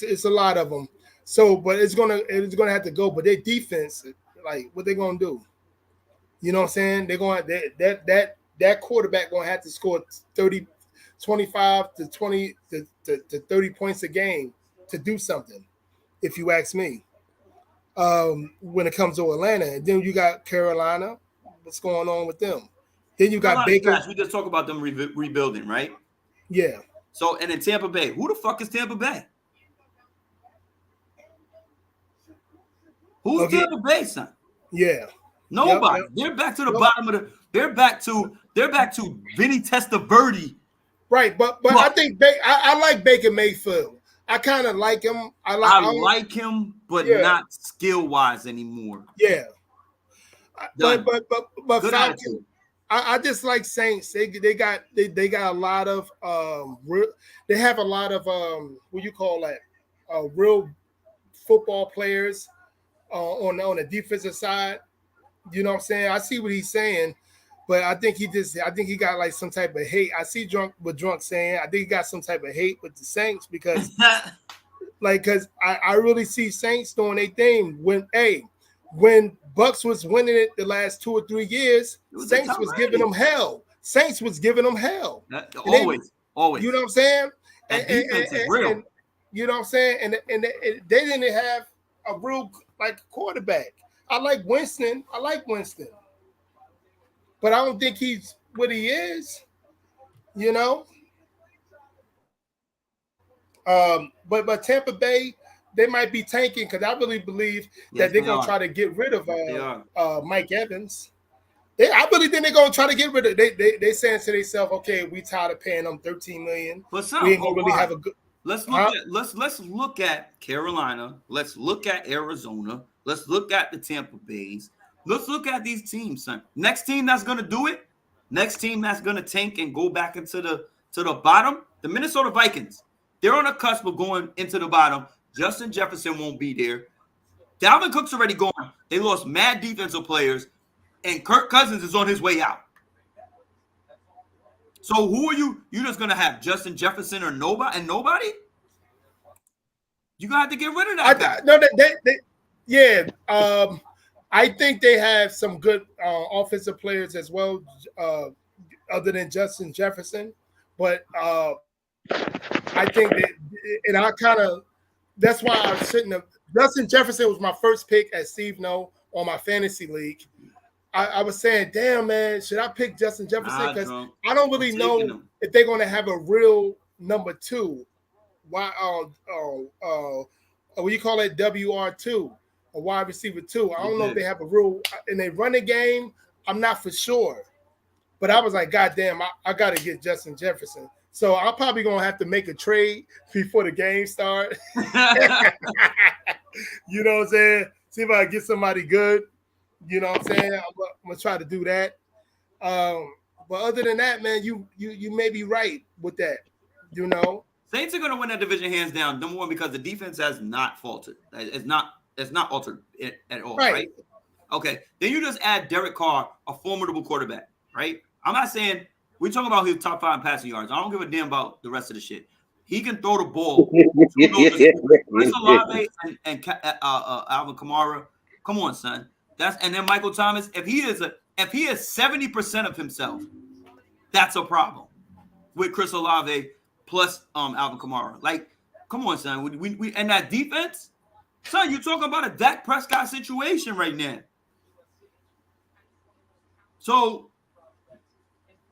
S3: it's a lot of them. So, but it's gonna have to go. But their defense, like, what they gonna do? You know what I'm saying? They're going that quarterback gonna have to score 25 to 20 to 30 points a game to do something. If you ask me, when it comes to Atlanta, and then you got Carolina. What's going on with them? Then you got Baker.
S2: We just talk about them rebuilding, right?
S3: Yeah.
S2: So, and in Tampa Bay, who the fuck is Tampa Bay? Who's Tampa Bay, son?
S3: Yeah.
S2: Nobody. Yep. They're back to the bottom of the. They're back to Vinny Testaverde.
S3: Right, but I think I like Baker Mayfield. I kind of like him. I
S2: like him, but not skill wise anymore.
S3: Yeah. But Falcon, I just like Saints. They got a lot of they have a lot of what you call that real football players on the defensive side. You know what I'm saying? I see what he's saying, but I think he got like some type of hate. I see Drunk saying I think he got some type of hate with the Saints because because I really see Saints doing their thing when Bucks was winning it the last 2 or 3 years, Saints was giving them hell. Saints was giving them hell.
S2: Always.
S3: You know what I'm saying?
S2: Defense is real.
S3: And, you know what I'm saying? And they didn't have a real quarterback. I like Winston, but I don't think he's what he is. You know. But Tampa Bay, they might be tanking because I really believe that they're going to try to get rid of Mike Evans. I really think they're going to try to get rid of. They saying to themselves, okay, we tired of paying them $13 million.
S2: But
S3: we ain't going to really have a good.
S2: Let's look at Carolina. Let's look at Arizona. Let's look at the Tampa Bays. Let's look at these teams, son. Next team that's going to do it. Next team that's going to tank and go back into the bottom. The Minnesota Vikings. They're on the cusp of going into the bottom. Justin Jefferson won't be there. Dalvin Cook's already gone. They lost mad defensive players, and Kirk Cousins is on his way out. So who are you? You just gonna have Justin Jefferson or nobody? You gonna have to get rid of that guy.
S3: No, I think they have some good offensive players as well, other than Justin Jefferson. But I think that, and I kind of. That's why I shouldn't have. Justin Jefferson was my first pick at Steve No on my fantasy league. I was saying, damn, man, should I pick Justin Jefferson? Because I don't really know if they're going to have a real number two. Why? What do you call it? WR2, a wide receiver 2. I don't know if they have a real in a running game. I'm not for sure. But I was like, God damn, I got to get Justin Jefferson. So I'm probably going to have to make a trade before the game starts. You know what I'm saying? See if I can get somebody good. You know what I'm saying? I'm going to try to do that. But other than that, man, you may be right with that. You know?
S2: Saints are going to win that division hands down. Number one, because the defense has not faltered. It's not altered at all, right? Okay. Then you just add Derek Carr, a formidable quarterback, right? I'm not saying – we're talking about his top 5 passing yards. I don't give a damn about the rest of the shit. He can throw the ball. Chris Olave and Alvin Kamara. Come on, son. And then Michael Thomas. If he is 70% of himself, that's a problem with Chris Olave plus Alvin Kamara. Like, come on, son. We and that defense, son. You're talking about a Dak Prescott situation right now. So.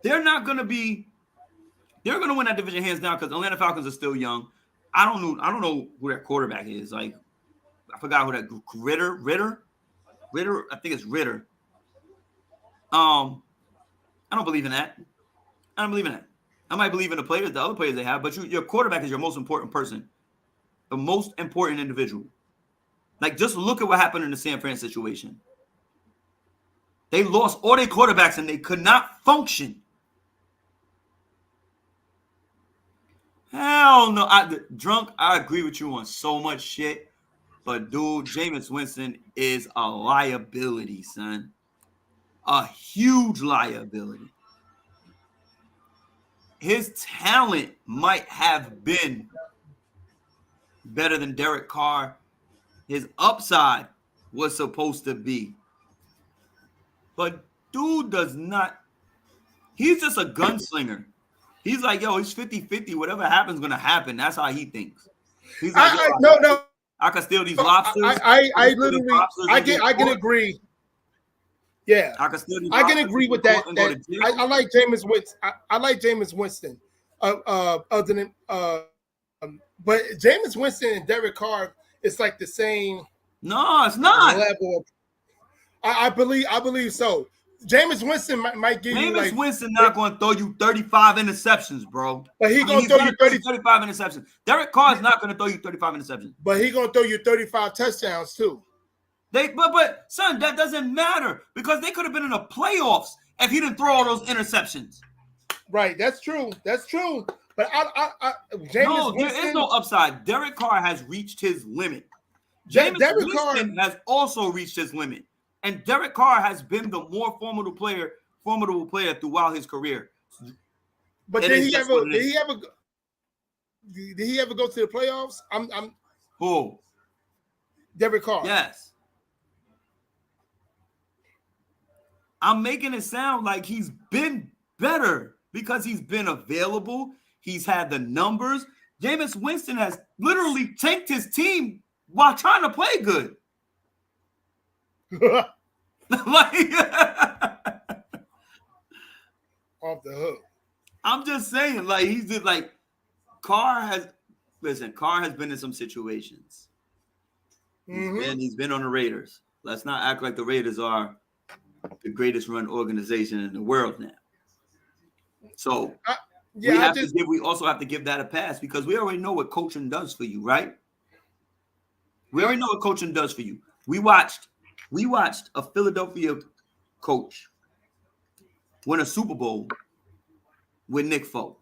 S2: They're going to win that division hands down because Atlanta Falcons are still young. I don't know who that quarterback is. Like, I forgot who that Ritter. I think it's Ritter. I don't believe in that. I might believe in the other players they have, but your quarterback is your most important person, the most important individual. Like, just look at what happened in the San Fran situation. They lost all their quarterbacks and they could not function. Hell no. I agree with you on so much shit. But, dude, Jameis Winston is a liability, son. A huge liability. His talent might have been better than Derek Carr. His upside was supposed to be. But dude does not. He's just a gunslinger. He's like, yo, he's 50-50. Whatever happens is going to happen. That's how he thinks. He's like,
S3: no.
S2: I can steal these lobsters.
S3: I literally, I can agree. Yeah,
S2: I
S3: can agree with that. I like Jameis Winston. I like Jameis Winston. Other than but Jameis Winston and Derek Carr, it's like the same.
S2: No, it's not.
S3: Level. I believe so. Jameis Winston might give you like.
S2: Jameis Winston not going to throw you 35 interceptions, bro.
S3: But he's going to throw you
S2: 35 interceptions. Derek Carr is not going to throw you 35 interceptions.
S3: But he's going to throw you 35 touchdowns too.
S2: But son, that doesn't matter because they could have been in the playoffs if he didn't throw all those interceptions.
S3: Right, that's true. That's true. But
S2: Jameis Winston, there is no upside. Derek Carr has reached his limit. Jameis Winston has also reached his limit. And Derek Carr has been the more formidable player throughout his career.
S3: But did he ever go to the playoffs?
S2: Who?
S3: Derek Carr.
S2: Yes. I'm making it sound like he's been better because he's been available. He's had the numbers. Jameis Winston has literally tanked his team while trying to play good. Like
S3: off the hook.
S2: I'm just saying, like he's just like Carr has been in some situations. And he's been on the Raiders. Let's not act like the Raiders are the greatest run organization in the world now. So we also have to give that a pass because we already know what coaching does for you, right? We already know what coaching does for you. We watched a Philadelphia coach win a Super Bowl with Nick Foles.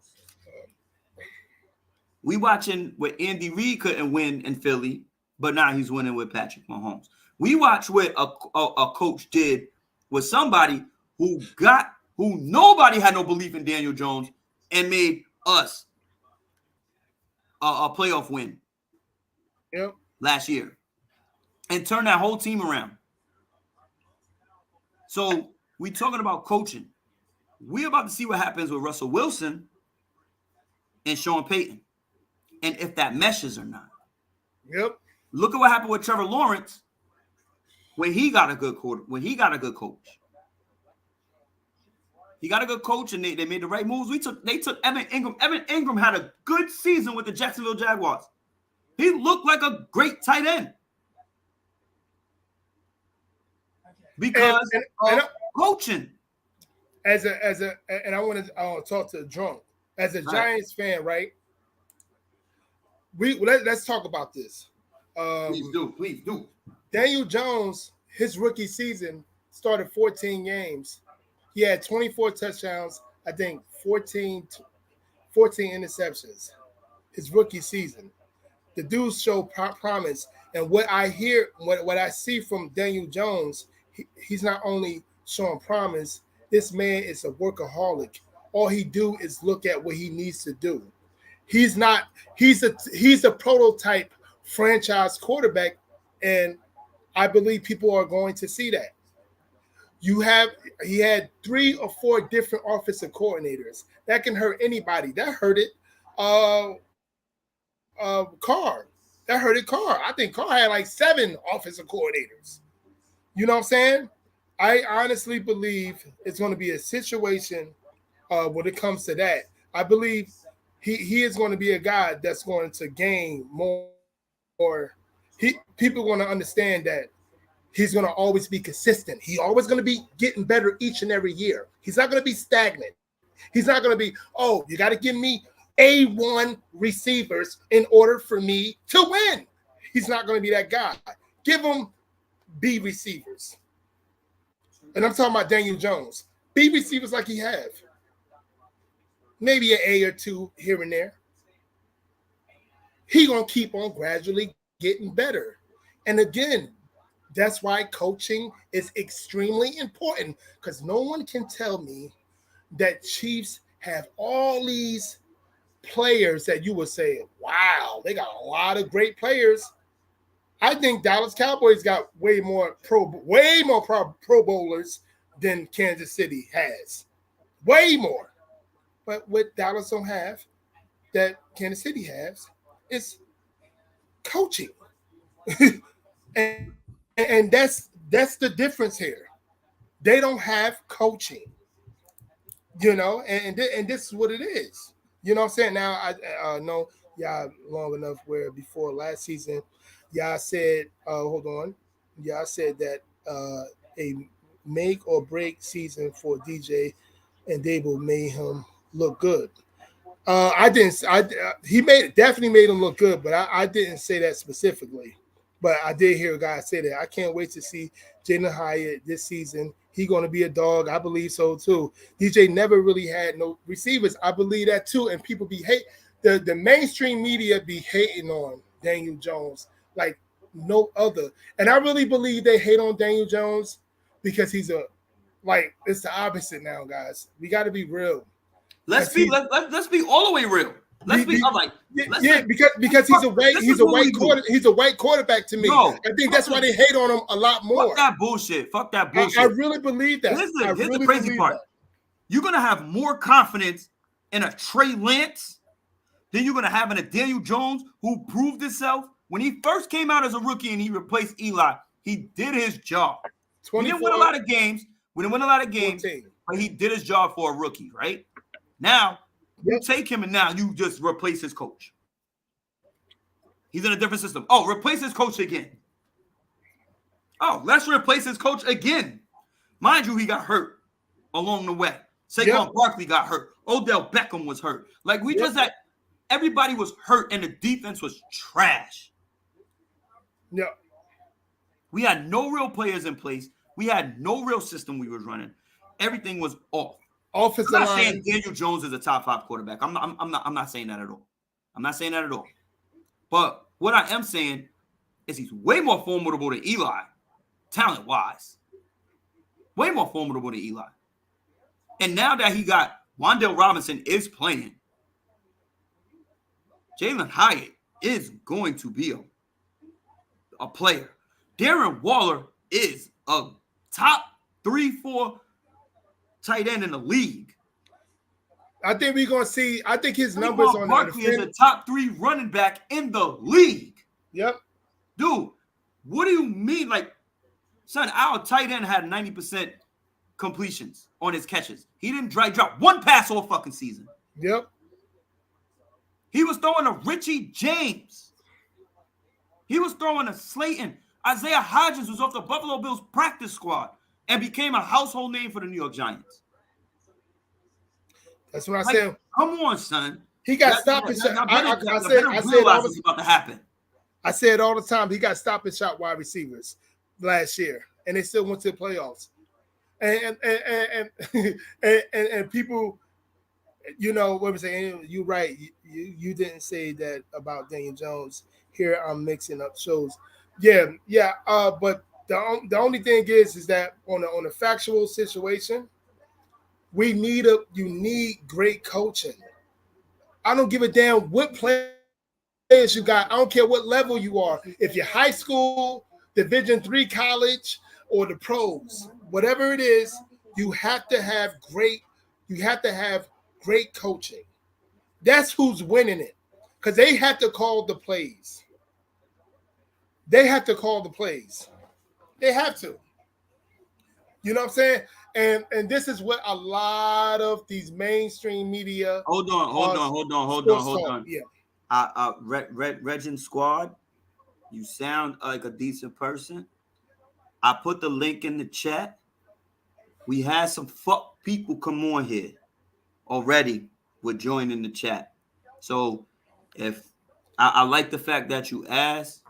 S2: We watching what Andy Reid couldn't win in Philly, but now he's winning with Patrick Mahomes. We watch what a coach did with somebody who nobody had no belief in Daniel Jones and made us a playoff win last year and turned that whole team around. So we talking about coaching. We're about to see what happens with Russell Wilson and Sean Payton and if that meshes or not.
S3: Yep.
S2: Look at what happened with Trevor Lawrence when he got a good coach. He got a good coach, and they made the right moves. They took Evan Ingram. Evan Ingram had a good season with the Jacksonville Jaguars. He looked like a great tight end because of coaching.
S3: And I want to talk to Drunk as a Giants fan, right? Let's talk about this.
S2: Please do.
S3: Daniel Jones, his rookie season started 14 games. He had 24 touchdowns, I think 14 interceptions. His rookie season. The dude showed promise. And what I hear, what I see from Daniel Jones, he's not only showing promise, this man is a workaholic. All he do is look at what he needs to do. He's a prototype franchise quarterback, and I believe people are going to see that. He had 3 or 4 different offensive coordinators. That can hurt anybody. That hurted Carr. That hurted Carr. I think Carr had like 7 offensive coordinators. You know what I'm saying? I honestly believe it's going to be a situation when it comes to that. I believe he is going to be a guy that's going to gain more. People are going to understand that he's going to always be consistent. He's always going to be getting better each and every year. He's not going to be stagnant. He's not going to be, you got to give me A1 receivers in order for me to win. He's not going to be that guy. Give him B receivers. And I'm talking about Daniel Jones. B receivers like he have. Maybe an A or 2 here and there. He's going to keep on gradually getting better. And again, that's why coaching is extremely important, because no one can tell me that Chiefs have all these players that you would say, wow, they got a lot of great players. I think Dallas Cowboys got way more pro bowlers than Kansas City has. Way more. But what Dallas don't have that Kansas City has is coaching. and that's the difference here. They don't have coaching, you know, and this is what it is. You know what I'm saying? Now I know y'all long enough where before last season, y'all said, hold on, y'all said that a make or break season for DJ and Dable made him look good. I didn't. He definitely made him look good, but I didn't say that specifically. But I did hear a guy say that. I can't wait to see Jalen Hyatt this season. He's going to be a dog. I believe so too. DJ never really had no receivers. I believe that too. And people be the mainstream media be hating on Daniel Jones like no other. And I really believe they hate on Daniel Jones because he's it's the opposite now, guys. We got to be real.
S2: Let's be all the way real. Because
S3: he's a white quarterback to me. No, I think that's why they hate on him a lot more.
S2: Fuck that bullshit.
S3: I really believe that.
S2: Here's the crazy part. You're gonna have more confidence in a Trey Lance than you're gonna have in a Daniel Jones who proved himself when he first came out as a rookie and he replaced Eli. He did his job. We didn't win a lot of games. 14. But he did his job for a rookie, right? Now, you take him and now you just replace his coach. He's in a different system. Oh, replace his coach again. Oh, let's replace his coach again. Mind you, he got hurt along the way. Saquon Barkley got hurt. Odell Beckham was hurt. Like, we just had – everybody was hurt, and the defense was trash.
S3: Yeah.
S2: We had no real players in place. We had no real system we was running. Everything was off.
S3: Offensive
S2: I'm not
S3: line.
S2: saying Daniel Jones is a top 5 quarterback. I'm not saying that at all. I'm not saying that at all. But what I am saying is he's way more formidable than Eli, talent-wise. Way more formidable than Eli. And now that he got Wan'Dale Robinson is playing, Jalen Hyatt is going to be a player. Darren Waller is a top 3-4 tight end in the league.
S3: I think we're going to see, I think his numbers on
S2: Barkley is a top 3 running back in the league.
S3: Yep.
S2: Dude, what do you mean? Like, son, our tight end had 90% completions on his catches. He didn't drop one pass all fucking season.
S3: Yep.
S2: He was throwing a Richie James. He was throwing a Slayton. Isaiah Hodgins was off the Buffalo Bills practice squad and became a household name for the New York Giants.
S3: That's what I said.
S2: Come on, son.
S3: He got stopped and shot. I said all the time he got stop and shot wide receivers last year, and they still went to the playoffs. And people, you know what I'm saying. You're right. You didn't say that about Daniel Jones. Here I'm mixing up shows. Yeah. But the only thing is that on a factual situation, you need great coaching. I don't give a damn what players you got. I don't care what level you are. If you're high school, Division III college, or the pros, whatever it is, you have to have great coaching. That's who's winning it. Because they have to call the plays. They have to. You know what I'm saying? And this is what a lot of these mainstream media.
S2: Hold on.
S3: Yeah.
S2: Regin Squad, you sound like a decent person. I put the link in the chat. We had some fuck people come on here already with joining the chat. So if I like the fact that you asked,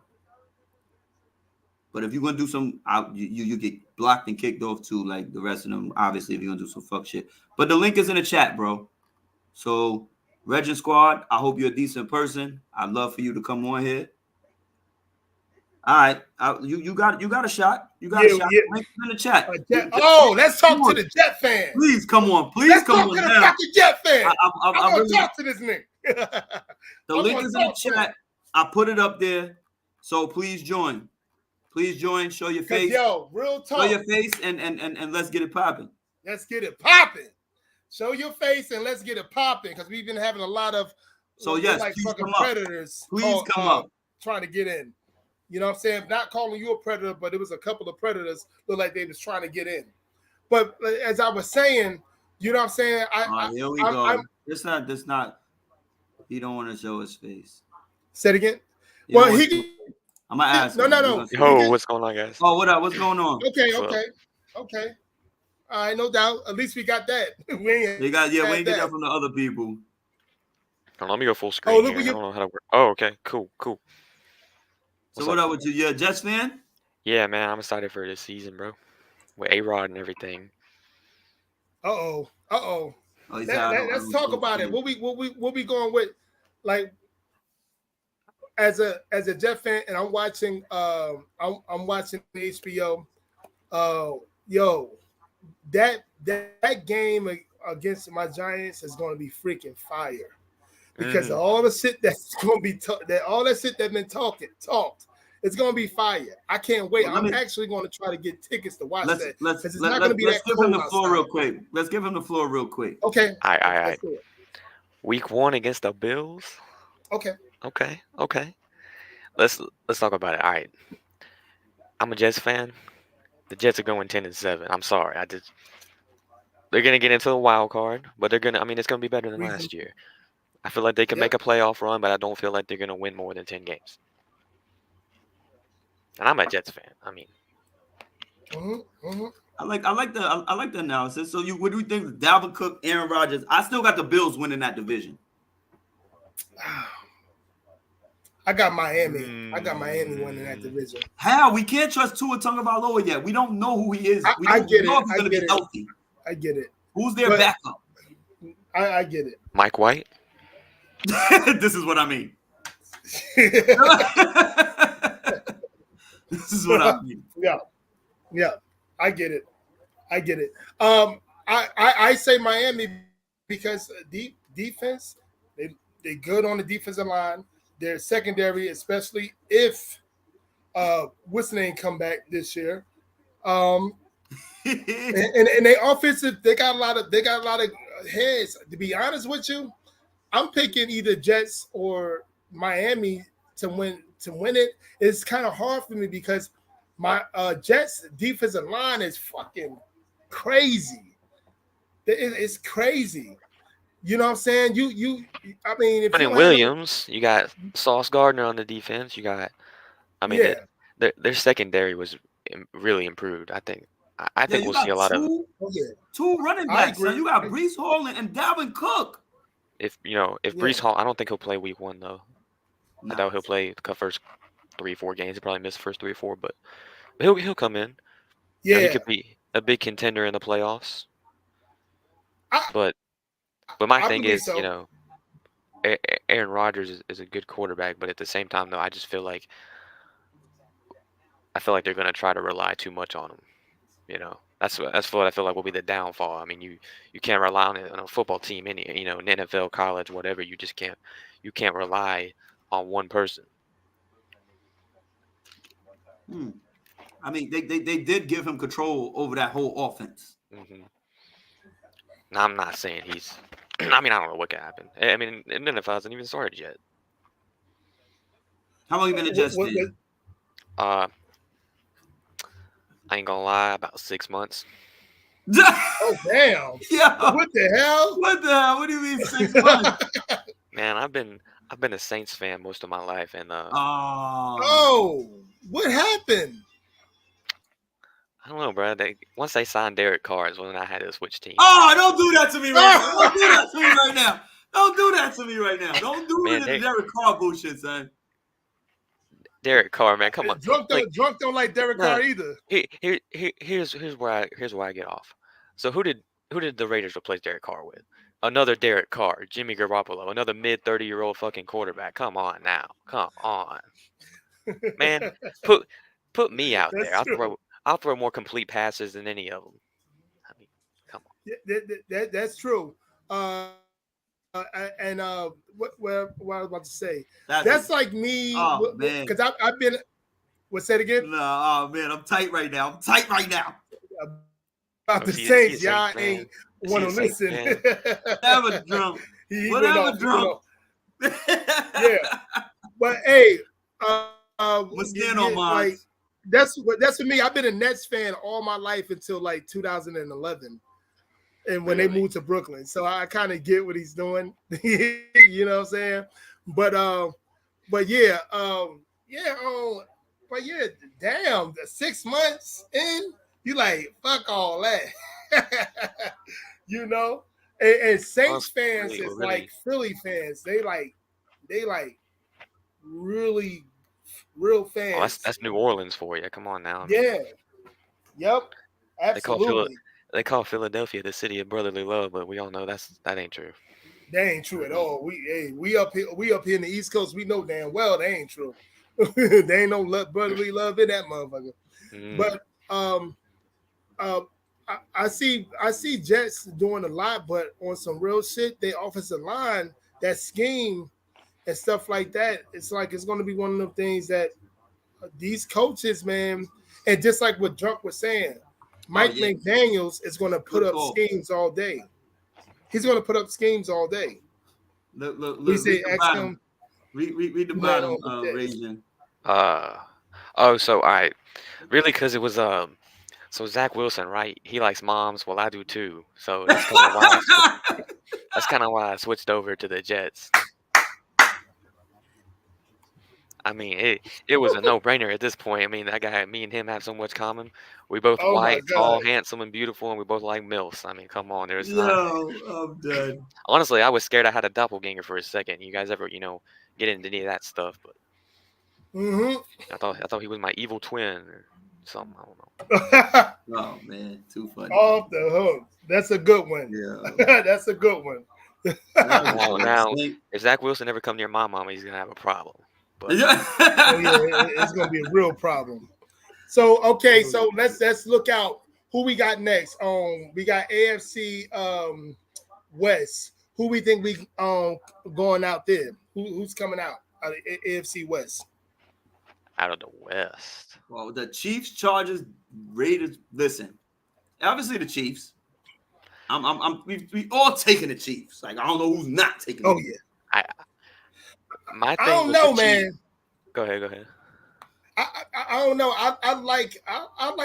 S2: but if you're gonna do some, you get blocked and kicked off too, like the rest of them. Obviously, if you're gonna do some fuck shit. But the link is in the chat, bro. So Regin Squad, I hope you're a decent person. I'd love for you to come on here. All right, you got a shot. You got a shot.
S3: Yeah.
S2: Link in the chat.
S3: Let's talk to the Jet fan.
S2: Please come on.
S3: Let's talk to the fucking Jet fan. I want to talk to this nigga.
S2: The link is in the chat. I put it up there. So please join. Please join. Show your face.
S3: Yo, real talk.
S2: Show your face and let's get it popping.
S3: Let's get it popping. Show your face and let's get it popping because we've been having a lot of
S2: yes,
S3: like
S2: please
S3: fucking
S2: come
S3: predators.
S2: Please come up.
S3: Trying to get in. You know what I'm saying? Not calling you a predator, but it was a couple of predators look like they was trying to get in. But as I was saying, you know what I'm saying?
S2: Here we go. This not. He don't want to show his face.
S3: Say it again. Well,
S2: I'm gonna ask.
S3: No.
S5: Yo, what's going on, guys?
S2: Oh, what up? What's going on?
S3: Okay. All right, no doubt. At least we got that. We ain't
S2: get that from the other people.
S5: Let me go full screen. Here. I don't know how to work. Oh, okay, cool.
S2: So what up with you? You're a Jets fan?
S5: Yeah, man, I'm excited for this season, bro. With A-Rod and everything.
S3: Oh, let's talk about it. What we going with? Like, as a Jet fan, and I'm watching I'm watching HBO. That game against my Giants is going to be freaking fire because all the shit that's going to be all that shit that's been talked, it's going to be fire. I can't wait. I'm actually going to try to get tickets to watch that. Let's give him the floor real quick.
S2: Let's give him the floor real quick.
S3: Okay.
S5: All right. Week 1 against the Bills.
S3: Okay.
S5: Let's talk about it. All right. I'm a Jets fan. The Jets are going 10-7. I'm sorry. They're gonna get into the wild card, but it's gonna be better than last year. I feel like they can make a playoff run, but I don't feel like they're gonna win more than 10 games. And I'm a Jets fan.
S2: I like the analysis. So what do you think? Dalvin Cook, Aaron Rodgers. I still got the Bills winning that division.
S3: I got Miami. I got Miami winning that division.
S2: How? We can't trust Tua Tagovailoa yet. We don't know who he is. We don't know if he's going to be healthy.
S3: I get it.
S2: Who's their backup?
S3: I get it.
S5: Mike White?
S2: This is what I mean. This is what I mean.
S3: Yeah. I get it. I say Miami because defense, they good on the defensive line. Their secondary, especially if Wilson ain't come back this year, and they offensive, they got a lot of heads. To be honest with you, I'm picking either Jets or Miami to win it. It's kind of hard for me because my Jets defensive line is fucking crazy. It's crazy. You know what I'm saying?
S5: Williams, you got Sauce Gardner on the defense. You got, their secondary was really improved. I think we'll see a lot of
S2: two running backs. So you got Breece Hall and Dalvin Cook.
S5: If Breece Hall, I don't think he'll play week 1 though. I doubt he'll play the first 3-4 games. He'll probably miss the first 3 or 4, but he'll come in. Yeah, he could be a big contender in the playoffs. But my thing is, Aaron Rodgers is a good quarterback, but at the same time, though, I feel like they're going to try to rely too much on him. That's what I feel like will be the downfall. I mean, you can't rely on a football team, in NFL, college, whatever. You just can't rely on one person.
S2: I mean, they did give him control over that whole offense.
S5: Mm-hmm. Now, I'm not saying he's. I don't know what could happen. I mean, the NFL hasn't even started yet.
S2: How long have you been a Jets fan?
S5: I ain't gonna lie, about 6 months.
S3: Oh damn!
S2: Yeah.
S3: What the hell?
S2: What do you mean 6 months?
S5: Man, I've been a Saints fan most of my life, and
S3: what happened?
S5: I don't know, bro. Once they signed Derek Carr is when I had to switch teams.
S2: Oh, don't do that to me right now. Don't do that to me right now. Don't do that to me right now. Don't do the Derek Carr bullshit, son.
S5: Derek Carr, man, come on.
S3: Drunk don't like Derek Carr either.
S5: Here's where I get off. So who did the Raiders replace Derek Carr with? Another Derek Carr, Jimmy Garoppolo, another mid-30-year-old fucking quarterback. Come on now. Come on. Man, put me out there. I'll throw more complete passes than any of them. I mean, come on.
S3: Yeah, that's true. What I was about to say. That's like me.
S2: Oh, man.
S3: Because I've been. What's that again?
S2: No, oh man, I'm tight right now.
S3: About the Saints, y'all ain't want to listen.
S2: Whatever, drunk. Whatever, drunk.
S3: Yeah, but hey,
S2: What's stand on mine?
S3: that's for me. I've been a Nets fan all my life until like 2011, and when they moved to Brooklyn. So I kind of get what he's doing. You know what I'm saying? But yeah, but yeah, damn, 6 months in, you like fuck all that. You know, and Saints fans is
S5: really.
S3: like Philly fans. They like really real fans.
S5: Oh, that's New Orleans for you. Come on now.
S3: Yeah. Yep. Absolutely.
S5: They call Philadelphia the city of brotherly love, but we all know that ain't true.
S3: That ain't true at all. We up here in the East Coast. We know damn well that ain't true. There ain't no brotherly love in that motherfucker. But I see Jets doing a lot, but on some real shit, they offensive line, that scheme and stuff like that. It's like it's going to be one of them things that these coaches, man, and just like what Drunk was saying, Mike McDaniels is going to put up schemes all day. He's going to put up schemes all day.
S6: Look.
S3: We say XM.
S6: Read the bottom, Raging.
S5: So I really because it was so Zach Wilson, right? He likes moms. Well, I do too. So that's kind of why I switched over to the Jets. I mean, it was a no-brainer at this point. I mean, that guy, me and him have so much common. We both white, tall, handsome, and beautiful, and we both like MILFs. I mean, come on, there's
S6: I'm done.
S5: Honestly, I was scared I had a doppelganger for a second. You guys ever, get into any of that stuff? But I thought he was my evil twin or something. I
S6: don't know. Oh man, too funny.
S3: Off the hook. That's a good one. Yeah, that's a good one.
S5: Now, if Zach Wilson ever come near my mama, he's gonna have a problem. But
S3: it's gonna be a real problem. So okay, so let's look out who we got next. We got AFC West. Who we think we going out there? Who's coming out of the AFC West?
S5: Out of the West.
S6: Well, the Chiefs, Chargers, Raiders. Listen, obviously the Chiefs. We all taking the Chiefs. Like I don't know who's not taking.
S3: Oh yeah.
S5: I
S3: don't know, man.
S5: Go ahead.
S3: I don't know. I like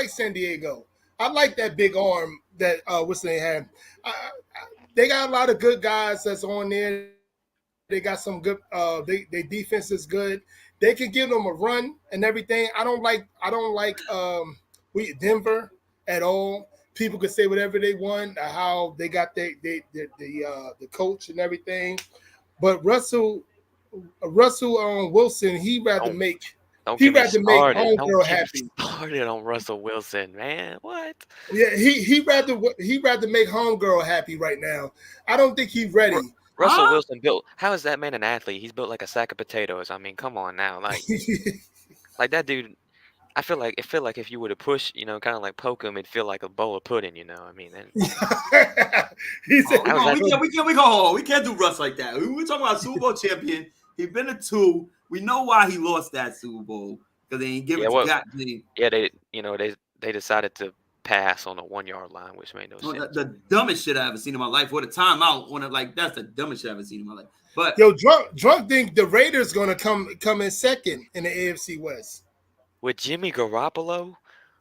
S3: San Diego. I like that big arm that what's they have. They got a lot of good guys that's on there. They got some good. Their defense is good. They can give them a run and everything. I don't like Denver at all. People could say whatever they want. How they got the coach and everything, but Russell Wilson, he'd rather make homegirl happy.
S5: Started on Russell Wilson, man. What?
S3: Yeah, he'd rather make homegirl happy right now. I don't think he's ready.
S5: Russell Wilson built. How is that man an athlete? He's built like a sack of potatoes. I mean, come on now, like that dude. I feel like if you were to push, kind of like poke him, it'd feel like a bowl of pudding. I mean,
S6: we can't do Russ like that. We're talking about Super Bowl champion. He's been to 2. We know why he lost that Super Bowl because they ain't give it to Gottlieb.
S5: Yeah, they decided to pass on the 1-yard line, which made no sense.
S6: The dumbest shit I ever seen in my life. What a timeout! That's the dumbest shit I ever seen in my life. But
S3: yo, drunk think the Raiders gonna come in second in the AFC West
S5: with Jimmy Garoppolo.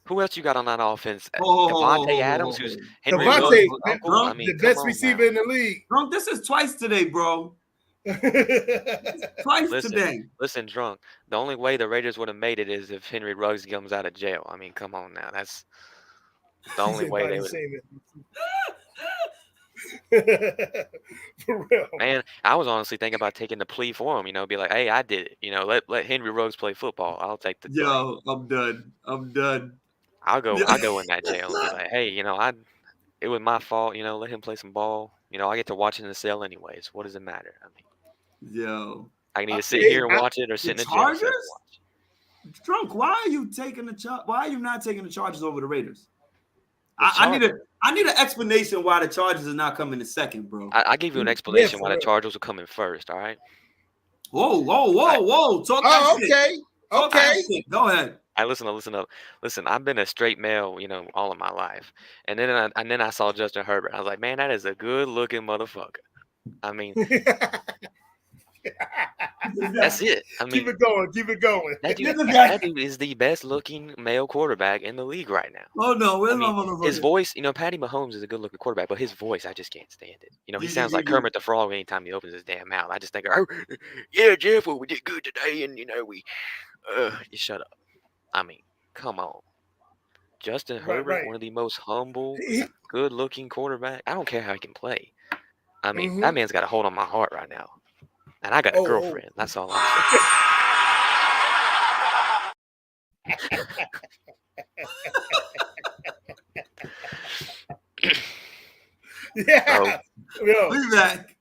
S5: Who else you got on that offense? Devontae Adams, who's Henry
S3: Devontae,
S5: uncle. I mean,
S3: the best receiver in the league.
S6: Drunk, this is twice today, bro. Today.
S5: Listen, Drunk. The only way the Raiders would have made it is if Henry Ruggs comes out of jail. I mean, come on now. That's the only way they would.
S3: For real.
S5: Man, I was honestly thinking about taking the plea for him. Be like, hey, I did it. Let Henry Ruggs play football. I'll take the.
S6: Yo, I'm done.
S5: I'll go in that jail and be like, hey, it was my fault. Let him play some ball. I get to watch it in the cell anyways. What does it matter? I mean,
S6: yo,
S5: I can either sit here and watch it or sit in the Chargers.
S6: Drunk, why are you not taking the Chargers over the Raiders? I need an explanation why the Chargers are not coming in second, bro.
S5: I give you an explanation why the Chargers are coming first. All right.
S6: Whoa! Talk that shit.
S3: Okay.
S6: Go ahead.
S5: Listen up. Listen, I've been a straight male, all of my life, and then I saw Justin Herbert. I was like, man, that is a good looking motherfucker. I mean, That's it. I mean,
S3: keep it going. Keep it going.
S5: That dude is the best looking male quarterback in the league right now.
S6: Oh no, where's
S5: I
S6: my
S5: mean,
S6: motherfucker?
S5: his voice, Patty Mahomes is a good looking quarterback, but his voice, I just can't stand it. He sounds like Kermit the Frog anytime he opens his damn mouth. I just think, oh, yeah, Jeff, well, we did good today, and we, you shut up. I mean, come on. Justin Herbert, one of the most humble, good looking quarterback. I don't care how he can play. I mean, that man's got a hold on my heart right now. And I got a girlfriend. That's all I'm saying.
S3: Yeah. Yo.
S6: We back.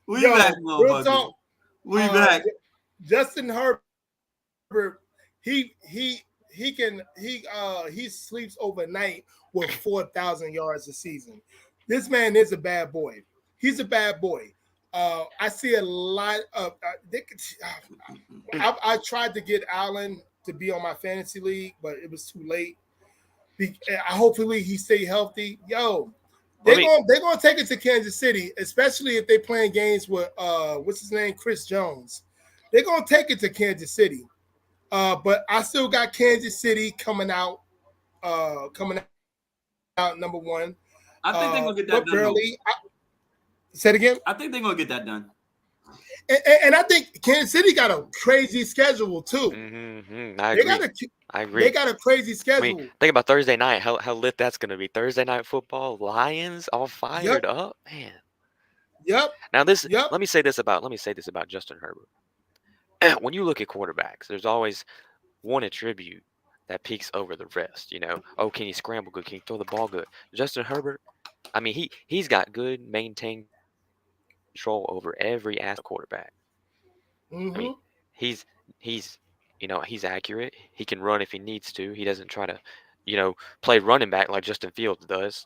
S6: We back,
S3: real talk.
S6: We back.
S3: Justin Herbert, he sleeps overnight with 4,000 yards a season. This man is a bad boy. He's a bad boy. I see a lot of. I tried to get Allen to be on my fantasy league, but it was too late. Hopefully he stay healthy. Yo, they're gonna take it to Kansas City, especially if they playing games with what's his name, Chris Jones. They're gonna take it to Kansas City. But I still got Kansas City coming out number one.
S6: I think they're gonna get that done.
S3: Say it again.
S6: I think they're gonna get that done.
S3: And I think Kansas City got a crazy schedule too.
S5: Mm-hmm. I agree.
S3: They got a crazy schedule.
S5: I mean, think about Thursday night. How lit that's gonna be. Thursday night football. Lions all fired up, man.
S3: Yep.
S5: Now let me say this about Justin Herbert. When you look at quarterbacks, there's always one attribute that peaks over the rest. Oh, can he scramble good? Can he throw the ball good? Justin Herbert, I mean, he's got good maintained control over every aspect of quarterback.
S3: Mm-hmm.
S5: I mean, he's accurate. He can run if he needs to. He doesn't try to, play running back like Justin Fields does.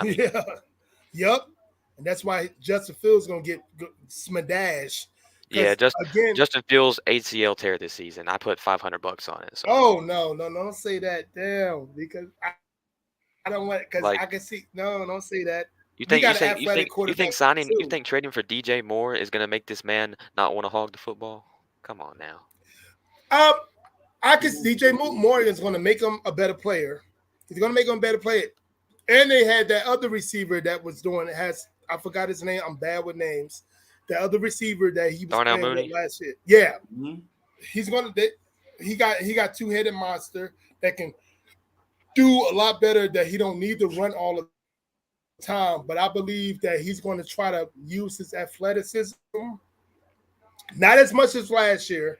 S3: Yeah. Yep. And that's why Justin Fields is gonna get smadashed.
S5: Yeah, Justin Fields ACL tear this season. I put $500 on it. So.
S3: Oh no, don't say that. Damn, because I don't want, because I can see. No, don't say that.
S5: You think trading for DJ Moore is gonna make this man not want to hog the football? Come on now.
S3: I can DJ Moore is going to make him a better player. He's going to make him a better player. And they had that other receiver that was doing it. I forgot his name. I'm bad with names. The other receiver that he was
S5: Darnell
S3: playing
S5: Mooney.
S3: with last year. Yeah.
S6: Mm-hmm.
S3: He's going to. He got two-headed monster that can do a lot better. That he don't need to run all the time. But I believe that he's going to try to use his athleticism. Not as much as last year,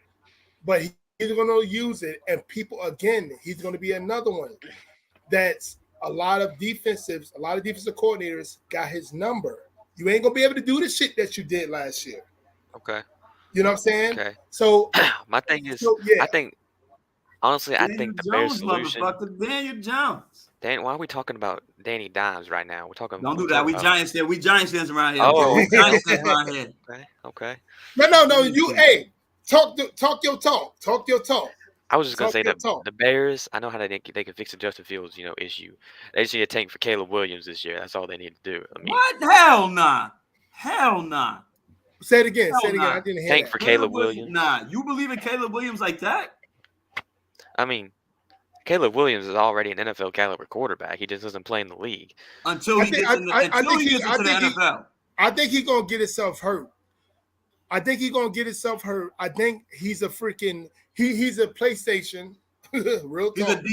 S3: but he's going to use it. And he's going to be another one that's a lot of defensive coordinators got his number. You ain't going to be able to do the shit that you did last year.
S5: Okay.
S3: You know what I'm saying?
S5: Okay.
S3: So
S5: my thing is, I think the Bears solution.
S6: Daniel Jones.
S5: Why are we talking about Danny Dimes right now? We're talking.
S6: Don't do that. We Giants fans. We Giants fans around here.
S5: Oh,
S6: we Giants fans around here.
S5: Okay.
S3: No. You talk your talk. Talk your talk.
S5: I was just gonna say that the Bears. I know how they can fix the Justin Fields issue. They just need a tank for Caleb Williams this year. That's all they need to do. I mean,
S6: what? Hell nah.
S3: Say it again. I didn't hear
S5: tank
S3: that.
S5: for Caleb Williams.
S6: Nah, you believe in Caleb Williams like that?
S5: I mean, Caleb Williams is already an NFL caliber quarterback. He just doesn't play in the league
S6: until he gets into the NFL.
S3: I think he's gonna get himself hurt. I think he's a freaking he's a PlayStation. Real talk.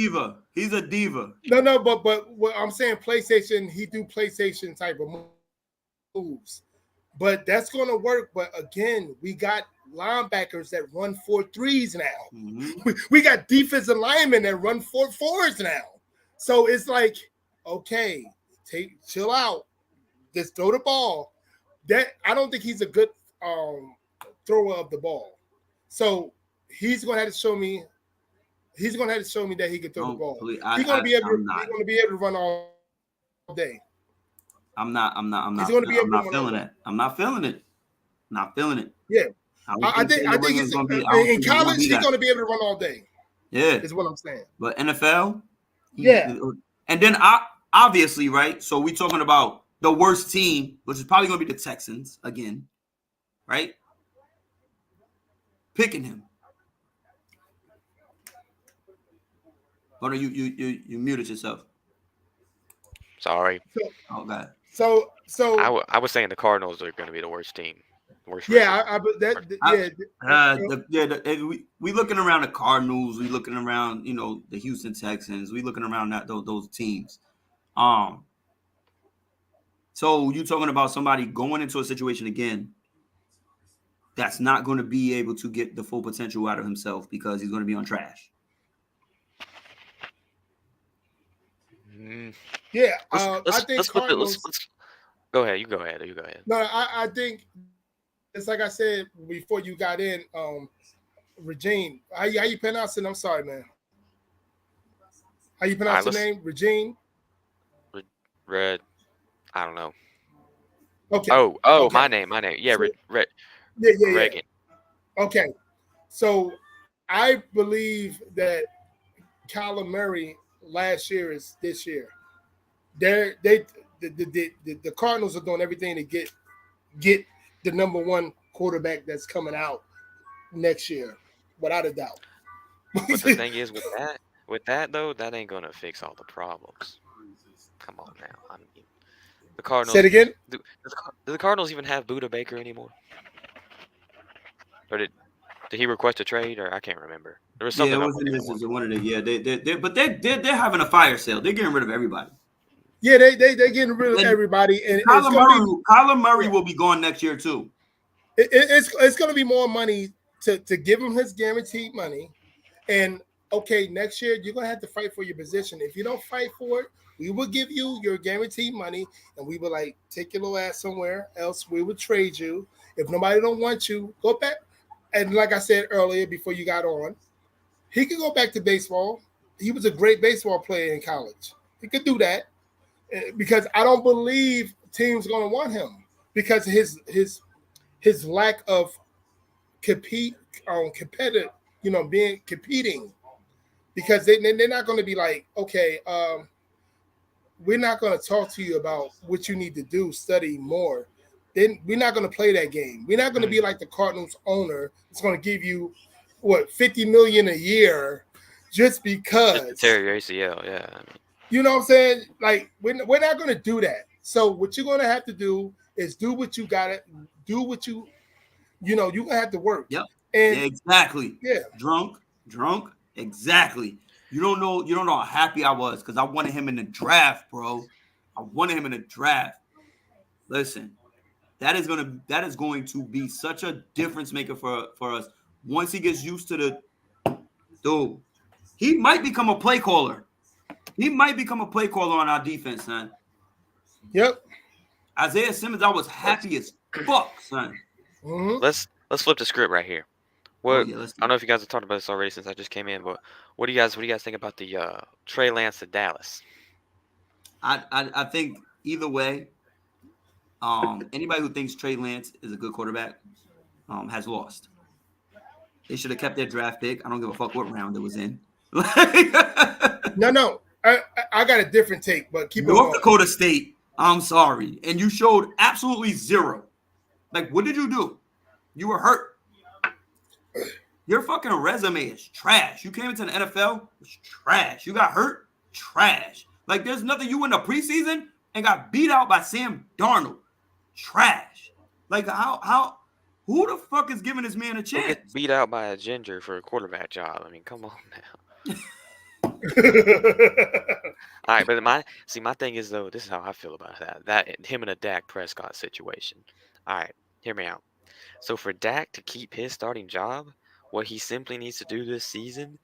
S6: He's a diva.
S3: No, but what I'm saying, PlayStation, he do PlayStation type of moves. But that's gonna work. But again, we got linebackers that run 4.3s now. Mm-hmm. We got defensive linemen that run 4.4s now. So it's like, okay, chill out. Just throw the ball. That I don't think he's a good thrower of the ball. So he's gonna have to show me. He's gonna have to show me that he can throw the ball. He's gonna be able to run all day.
S6: I'm not feeling it. I'm not feeling it.
S3: Yeah. I think he's in college. He's going to be able to run all day.
S6: Yeah,
S3: is what I'm saying.
S6: But NFL,
S3: yeah.
S6: And then obviously, right? So we're talking about the worst team, which is probably going to be the Texans again, right? picking him. Oh no, you muted yourself.
S5: Sorry.
S6: Oh God.
S3: So
S5: I was saying the Cardinals are going to be the worst team. Worst
S3: yeah,
S6: we looking around the Cardinals. We looking around, the Houston Texans. We looking around those teams. So you talking about somebody going into a situation again that's not going to be able to get the full potential out of himself because he's going to be on trash.
S3: Yeah,
S5: I
S3: think Cardinals.
S5: Go ahead. You go ahead.
S3: No, I think it's like I said before you got in, Regine. How you pronounce it? I'm sorry, man. How you pronounce the name? Regine?
S5: Red. I don't know.
S3: Okay.
S5: Okay. My name. Yeah,
S3: So,
S5: Red.
S3: Yeah.
S5: Reagan.
S3: Okay. So I believe that Kyler Murray last year is this year. The Cardinals are doing everything to get the number one quarterback that's coming out next year, without a doubt.
S5: But the thing is, with that though, that ain't gonna fix all the problems. Come on now. I mean, the Cardinals.
S3: Say it again.
S5: Do the Cardinals even have Buda Baker anymore? Or did he request a trade? Or I can't remember. There was something.
S6: Yeah, it was in this. One of the they're having a fire sale. They're getting rid of everybody.
S3: Yeah, they're getting rid of everybody, and
S6: Kyler Murray will be gone next year too.
S3: It's going to be more money to give him his guaranteed money, and okay, next year you're going to have to fight for your position. If you don't fight for it, we will give you your guaranteed money, and we will take your little ass somewhere else. We will trade you. If nobody don't want you, go back. And like I said earlier, before you got on, he could go back to baseball. He was a great baseball player in college. He could do that. Because I don't believe teams going to want him because his lack of competitive, competing, because they're not going to be like, okay, we're not going to talk to you about what you need to do, study more. Then we're not going to play that game. We're not going to be like the Cardinals owner. It's going to give you $50 million a year just because.
S5: Just tear your ACL, yeah. I mean.
S3: You know what I'm saying? Like, we're not going to do that. So what you're going to have to do is do what you got to do. You're going to have to work.
S6: Yep.
S3: And
S6: yeah, exactly.
S3: Yeah.
S6: Drunk. Exactly. You don't know how happy I was because I wanted him in the draft, bro. I wanted him in the draft. Listen, that is going to be such a difference maker for us once he gets used to the dude. He might become a play caller. He might become a play caller on our defense, son.
S3: Yep.
S6: Isaiah Simmons, I was happy as fuck, son.
S3: Mm-hmm.
S5: Let's flip the script right here. I don't know if you guys have talked about this already since I just came in, but what do you guys think about the Trey Lance to Dallas?
S6: I think either way, anybody who thinks Trey Lance is a good quarterback has lost. They should have kept their draft pick. I don't give a fuck what round it was in.
S3: No. I got a different take, but keep
S6: North Dakota State. I'm sorry, and you showed absolutely zero. Like, what did you do? You were hurt. Your fucking resume is trash. You came into the NFL, it's trash. You got hurt, trash. Like, there's nothing. You went to preseason and got beat out by Sam Darnold, trash. Like, how? Who the fuck is giving this man a chance?
S5: Get beat out by a ginger for a quarterback job. I mean, come on now. All right, but my thing is though, this is how I feel about that him and a Dak Prescott situation. All right, hear me out. So for Dak to keep his starting job, what he simply needs to do this season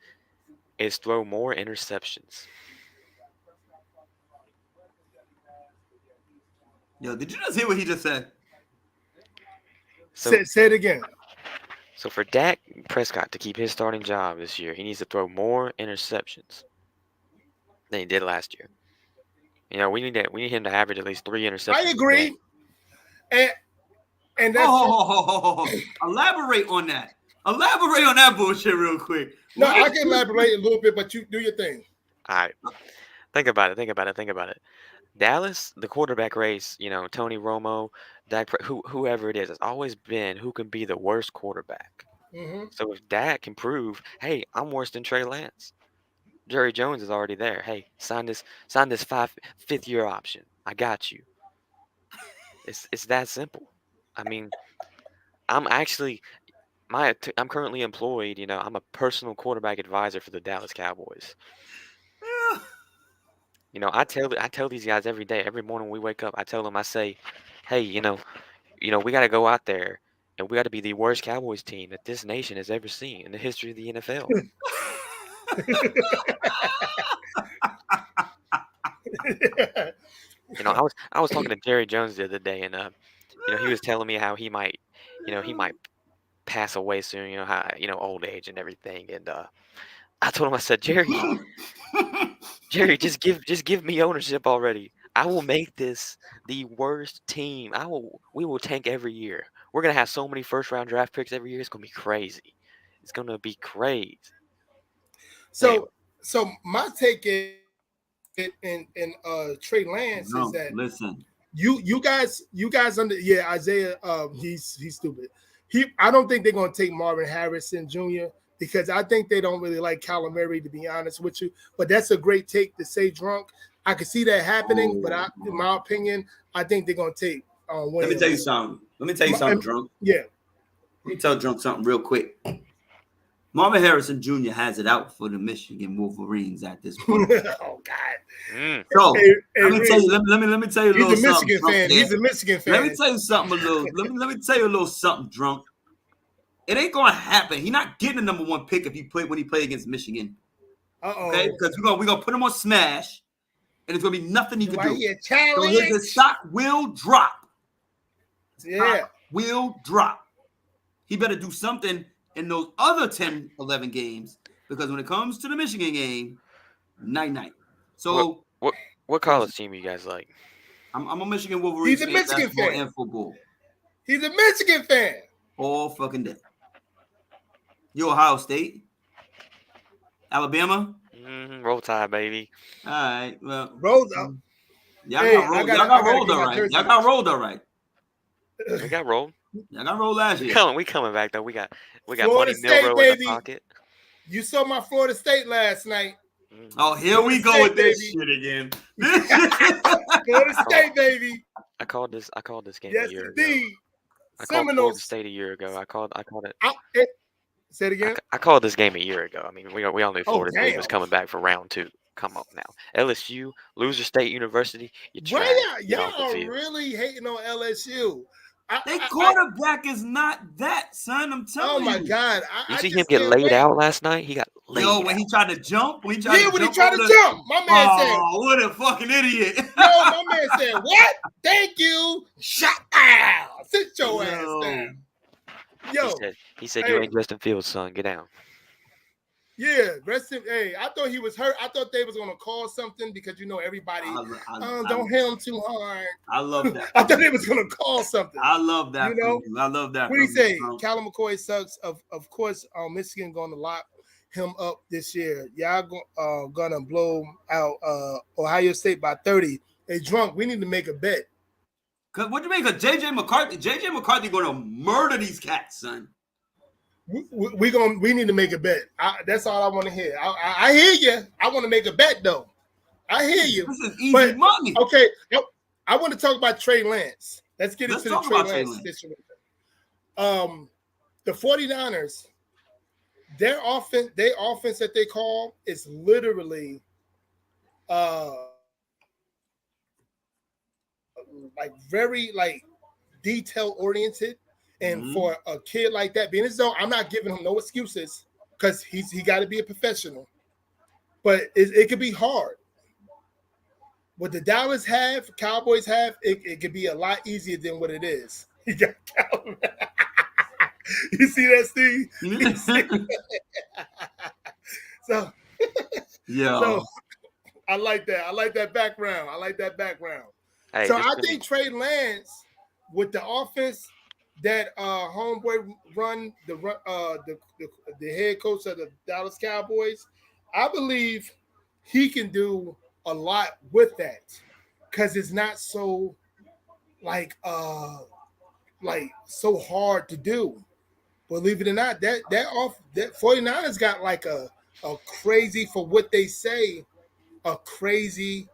S5: is throw more interceptions.
S6: Yo, did you just hear what he just said?
S3: So, say it again.
S5: So for Dak Prescott to keep his starting job this year, he needs to throw more interceptions than he did last year. We need him to average at least 3 interceptions.
S3: I agree. And that's
S6: elaborate on that. Elaborate on that bullshit real quick.
S3: No, I can elaborate a little bit, but you do your thing.
S5: All right. Think about it. Dallas, the quarterback race, Tony Romo, Dak, whoever it is, has always been who can be the worst quarterback.
S3: Mm-hmm.
S5: So if Dak can prove, hey, I'm worse than Trey Lance. Jerry Jones is already there. Hey, sign this fifth year option. I got you. It's that simple. I mean, I'm actually I'm currently employed. I'm a personal quarterback advisor for the Dallas Cowboys. I tell these guys every day, every morning we wake up. I tell them, I say, hey, we got to go out there and we got to be the worst Cowboys team that this nation has ever seen in the history of the NFL. I was talking to Jerry Jones the other day, and he was telling me how he might pass away soon. How old age and everything, and I told him, I said, Jerry, just give me ownership already. I will make this the worst team. We will tank every year. We're gonna have so many first round draft picks every year. It's gonna be crazy. It's gonna be crazy.
S3: So my take in Trey Lance is that
S6: listen.
S3: You guys Isaiah he's stupid. I don't think they're gonna take Marvin Harrison Jr. because I think they don't really like Kyler Murray, to be honest with you. But that's a great take to say drunk. I could see that happening, but in my opinion, I think they're gonna take
S6: Let me tell you something, drunk.
S3: Yeah.
S6: Let me tell drunk something real quick. Marvin Harrison Jr. has it out for the Michigan Wolverines at this point.
S3: Oh God!
S6: So let me tell you a little
S3: He's a
S6: something.
S3: Michigan fan. He's a Michigan fan.
S6: Let me tell you something let me tell you a little something, drunk. It ain't gonna happen. He's not getting the number one pick when he played against Michigan. Okay, because we're gonna put him on smash, and it's gonna be nothing he can do. So his stock will drop.
S3: Yeah,
S6: will drop. He better do something in those other 10, 11 games, because when it comes to the Michigan game, night. So
S5: what college team you guys like?
S6: I'm a Michigan Wolverines
S3: fan. He's a Michigan fan.
S6: And football.
S3: He's a Michigan fan.
S6: All fucking day. You Ohio State? Alabama?
S5: Roll Tide, baby.
S6: All right. Well,
S3: roll up.
S6: Y'all got rolled all right. Y'all got rolled all right.
S5: We got rolled.
S6: Y'all got rolled last year.
S5: We coming back though. We got
S3: Florida
S5: Money
S3: State,
S5: Milrow
S3: baby.
S5: in the pocket.
S3: You saw my Florida State last night.
S6: Oh, here we go with this shit again.
S3: Florida State, baby.
S5: I called this game
S3: yes,
S5: a year
S3: indeed.
S5: ago. I called Florida State a year ago. I called it.
S3: Say it again.
S5: I called this game a year ago. I mean, we all knew Florida State was coming back for round 2. Come on now, LSU, loser State University. Y'all
S3: are really hating on LSU.
S6: Their quarterback is not that, son. I'm telling you.
S3: Oh my God!
S5: You see him get laid out last night? He got laid out.
S6: When he tried to jump.
S3: When he tried to jump, my man said,
S6: "Oh, what a fucking idiot!"
S3: My man said, "What? Thank you. Shut down. Sit your ass down." Yo,
S5: he said, "You ain't Justin Fields, son. Get down."
S3: Yeah, I thought he was hurt. I thought they was gonna call something because everybody don't hit him too hard.
S6: I love that.
S3: I thought they was gonna call something.
S6: I love that. I love that.
S3: What do you say? Callum McCoy sucks. Of course, Michigan gonna lock him up this year. Y'all gonna blow out Ohio State by 30. Hey, drunk. We need to make a bet.
S6: Cause what do you mean? Cause JJ McCarthy gonna murder these cats, son.
S3: We need to make a bet. That's all I want to hear. I hear you. I want to make a bet though. I hear you.
S6: This is easy money.
S3: Okay, I want to talk about Trey Lance. Let's get into the Trey Lance situation. The 49ers, their offense that they call is literally very detail oriented. And for a kid like that, being as though I'm not giving him no excuses because he got to be a professional, but it could be hard. What the Dallas Cowboys have, it could be a lot easier than what it is. You see that, Steve? So I like that. I like that background.
S5: Hey,
S3: so I think Trey Lance with the offense that homeboy run the head coach of the Dallas Cowboys, I believe he can do a lot with that because it's not so so hard to do. Believe it or not, that 49ers got like a crazy, for what they say, a crazy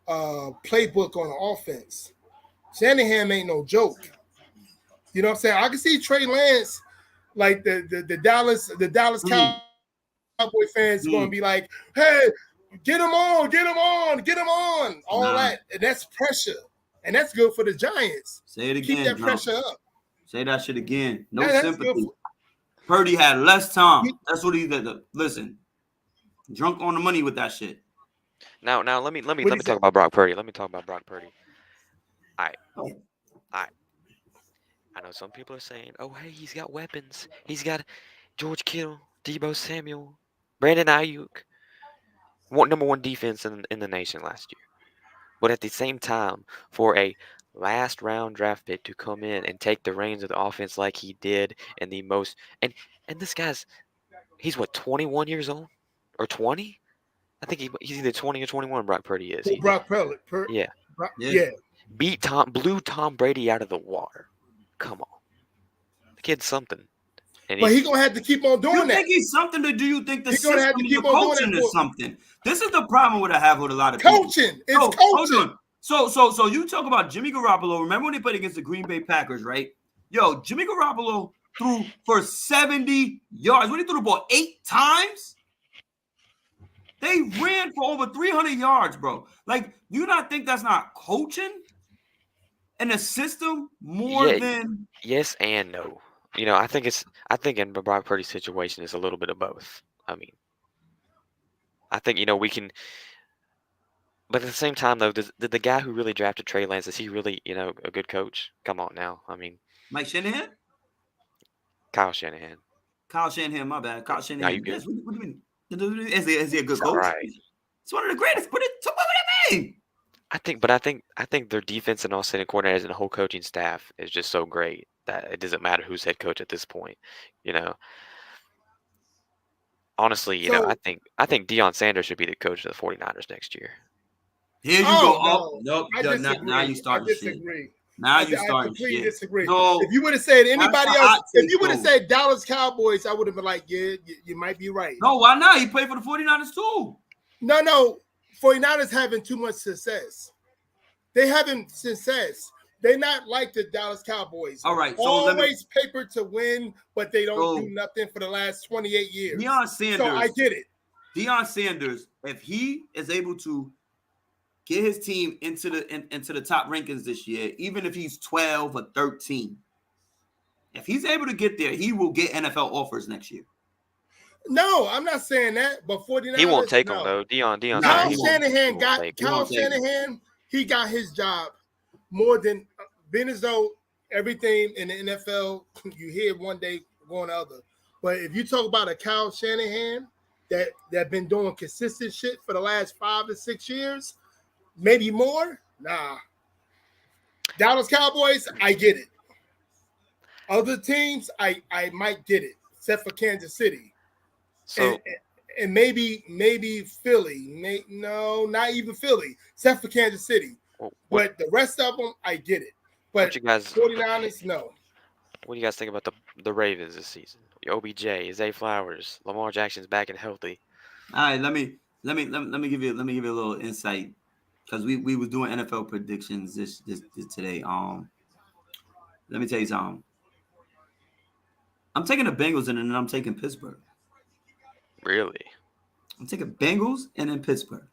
S3: playbook on offense. Shanahan ain't no joke. You know what I'm saying? I can see Trey Lance, like the Dallas Cowboy fans going to be like, hey, get him on, all that. And that's pressure. And that's good for the Giants.
S6: Say it again.
S3: Keep that pressure up.
S6: Say that shit again. No sympathy. Purdy had less time. That's what he did. Listen, drunk on the money with that shit.
S5: Now let me talk about Brock Purdy. Let me talk about Brock Purdy. All right. I know some people are saying, "Oh, hey, he's got weapons. He's got George Kittle, Deebo Samuel, Brandon Ayuk, number one defense in the nation last year." But at the same time, for a last round draft pick to come in and take the reins of the offense like he did in the most, and this guy's, he's what, 21 years old or 20? I think he's either 20 or 21. Brock Purdy is.
S3: Brock Purdy. Yeah.
S5: Blew Tom Brady out of the water. Come on, the kid's something.
S3: But he's gonna have to keep on doing that.
S6: You think he's something, or do you think the
S3: system
S6: and the coaching is something? This is the problem that I have with a lot of people.
S3: Coaching. It's coaching.
S6: So you talk about Jimmy Garoppolo. Remember when they played against the Green Bay Packers, right? Yo, Jimmy Garoppolo threw for 70 yards. When he threw the ball 8 times, they ran for over 300 yards, bro. Like, do you not think that's not coaching and a system more than?
S5: Yes and no. You know, I think in Brock Purdy's situation is a little bit of both. I mean, I think, you know, we can, but at the same time though, did the guy who really drafted Trey Lance, is he really, you know, a good coach? Come on now. I mean,
S6: Mike Shanahan?
S5: Kyle Shanahan.
S6: My bad. Kyle Shanahan.
S5: Now you good.
S6: Yes, what do you mean? Is he a good coach?
S5: Right.
S6: It's one of the greatest. What do you mean?
S5: I think their defense and offensive coordinators and the whole coaching staff is just so great that it doesn't matter who's head coach at this point. You know, honestly, you know, I think Deion Sanders should be the coach of the 49ers next year.
S6: Here you go. Nope. Now you starting shit. Now you starting shit. I completely
S3: disagree. No, if you would have said anybody else, if you would have said Dallas Cowboys, I would have been like, yeah, you might be right.
S6: No, why not? He played for the 49ers too.
S3: No. 49ers having too much success. They having success. They're not like the Dallas Cowboys.
S6: All right. So
S3: always paper to win, but they don't do nothing for the last 28 years.
S6: Deion Sanders.
S3: So I get it.
S6: Deion Sanders, if he is able to get his team into the top rankings this year, even if he's 12 or 13, if he's able to get there, he will get NFL offers next year.
S3: No, I'm not saying that, but 49ers,
S5: he won't take them though. Deion.
S3: Kyle Shanahan, he got his job more than being as though everything in the NFL you hear one day going the other. But if you talk about a Kyle Shanahan that been doing consistent shit for the last 5 to 6 years, maybe more, nah. Dallas Cowboys, I get it. Other teams, I might get it, except for Kansas City. So, and maybe Philly. No, not even Philly, except for Kansas City. But the rest of them, I get it. But 49ers, no.
S5: What do you guys think about the Ravens this season? OBJ, Zay Flowers, Lamar Jackson's back and healthy.
S6: All right, let me give you a little insight, because we was doing NFL predictions this today. Let me tell you something. I'm taking the Bengals and then I'm taking Pittsburgh.
S5: Really?
S6: I'm taking Bengals and then Pittsburgh.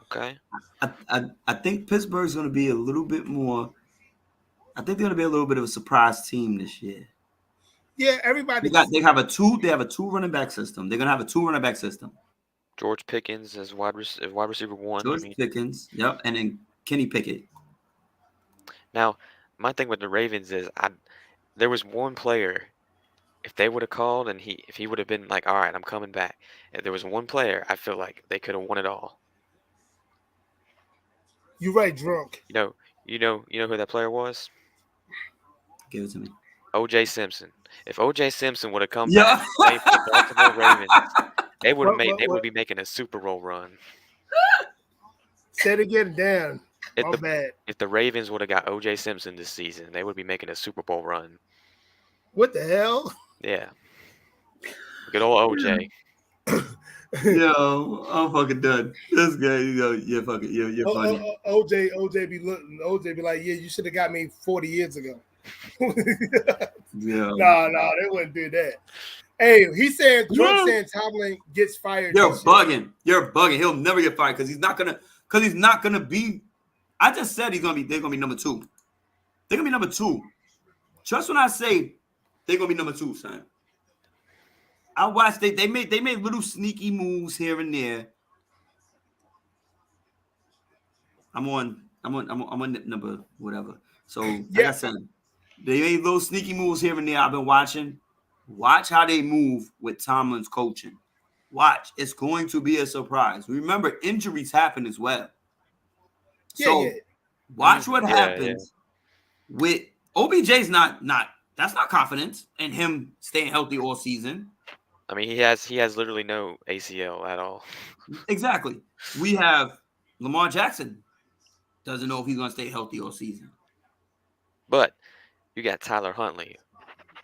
S5: Okay.
S6: I think Pittsburgh's going to be a little bit more. I think they're going to be a little bit of a surprise team this year.
S3: Yeah, everybody.
S6: They have a two running back system. They're going to have a 2 running back system.
S5: George Pickens as wide receiver 1.
S6: Pickens, yep, and then Kenny Pickett.
S5: Now, my thing with the Ravens is there was one player. If they would have called and if he would have been like, all right, I'm coming back. If there was one player, I feel like they could have won it all.
S3: You're right, drunk.
S5: You know who that player was?
S6: Give it to me.
S5: O.J. Simpson. If O.J. Simpson would have come back and played for the Baltimore Ravens, they would be making a Super Bowl run.
S3: Say it again, Dan.
S5: If the Ravens would have got O.J. Simpson this season, they would be making a Super Bowl run.
S3: What the hell?
S5: Yeah. Good old OJ.
S6: Yo, I'm fucking done. This guy, you're fucking, you're funny.
S3: OJ be like, yeah, you should have got me 40 years ago.
S6: Yeah.
S3: No, they wouldn't do that. Hey, Trump saying Tomlin gets fired.
S6: You're bugging. You're bugging. He'll never get fired because he's not gonna be. I just said they're gonna be number 2. They're gonna be number 2. Trust when I say they're gonna be number 2, son. I watched they made little sneaky moves here and there. I'm on number whatever. So like I said, they made little sneaky moves here and there. I've been watching. Watch how they move with Tomlin's coaching. Watch. It's going to be a surprise. Remember, injuries happen as well. Watch what happens with OBJ's not that's not confidence in him staying healthy all season.
S5: I mean, he has literally no ACL at all.
S6: Exactly. We have Lamar Jackson doesn't know if he's going to stay healthy all season.
S5: But you got Tyler Huntley.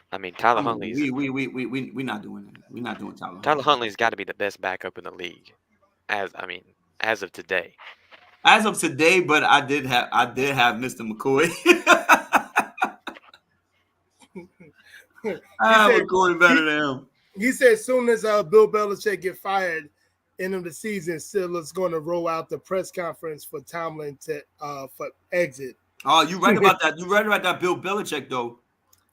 S5: I mean, Tyler Huntley's.
S6: We're not doing that. We're not doing Tyler.
S5: Tyler Huntley's got to be the best backup in the league, as of today.
S6: As of today, but I did have Mr. McCoy. I have McCoy better than him.
S3: He said as soon as Bill Belichick get fired end of the season, Steelers going to roll out the press conference for Tomlin to for exit.
S6: Oh, you right about that. You right about that Bill Belichick though.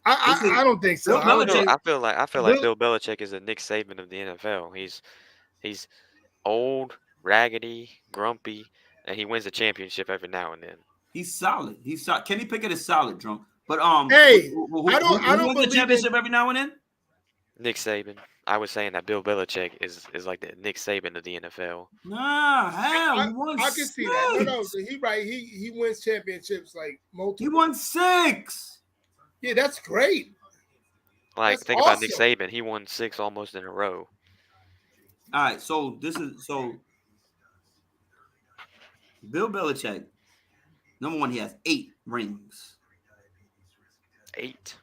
S3: I don't think so.
S5: I feel like Bill Belichick is a Nick Saban of the NFL. He's old, raggedy, grumpy, and he wins a championship every now and then.
S6: He's solid. He's solid. Kenny Pickett is solid, drunk. But
S3: hey,
S6: I don't wins the championship every now and then.
S5: Nick Saban. I was saying that Bill Belichick is like the Nick Saban of the NFL.
S6: Nah, hell,
S3: I can see that. No, he right. He wins championships like multiple.
S6: He won 6.
S3: Yeah, that's great.
S5: Like,
S3: that's
S5: think
S3: awesome.
S5: about Nick Saban. He won 6 almost in a row.
S6: All right, so Bill Belichick, number 1, he has 8 rings.
S5: 8.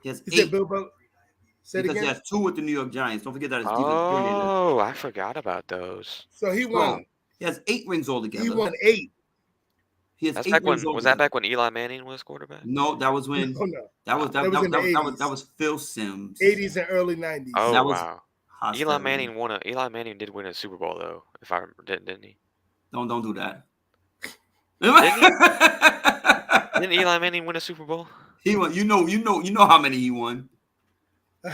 S6: He has 8.
S3: Is it Bill Belichick?
S6: Because he has 2 with the New York Giants. Don't forget that.
S5: Oh, I forgot about those.
S3: So he won.
S6: He has 8 rings altogether.
S3: He won 8.
S6: He has
S5: That's
S6: 8
S5: back
S6: rings
S5: when, was that back when Eli Manning was quarterback?
S6: No, that was when.
S3: No.
S6: That was Phil Simms.
S3: 80s and early 90s.
S5: Oh,
S6: that was
S5: wow. Eli Manning did win a Super Bowl though, if I remember, didn't he?
S6: Don't do that.
S5: Didn't Eli Manning win a Super Bowl?
S6: He won. You know how many he won.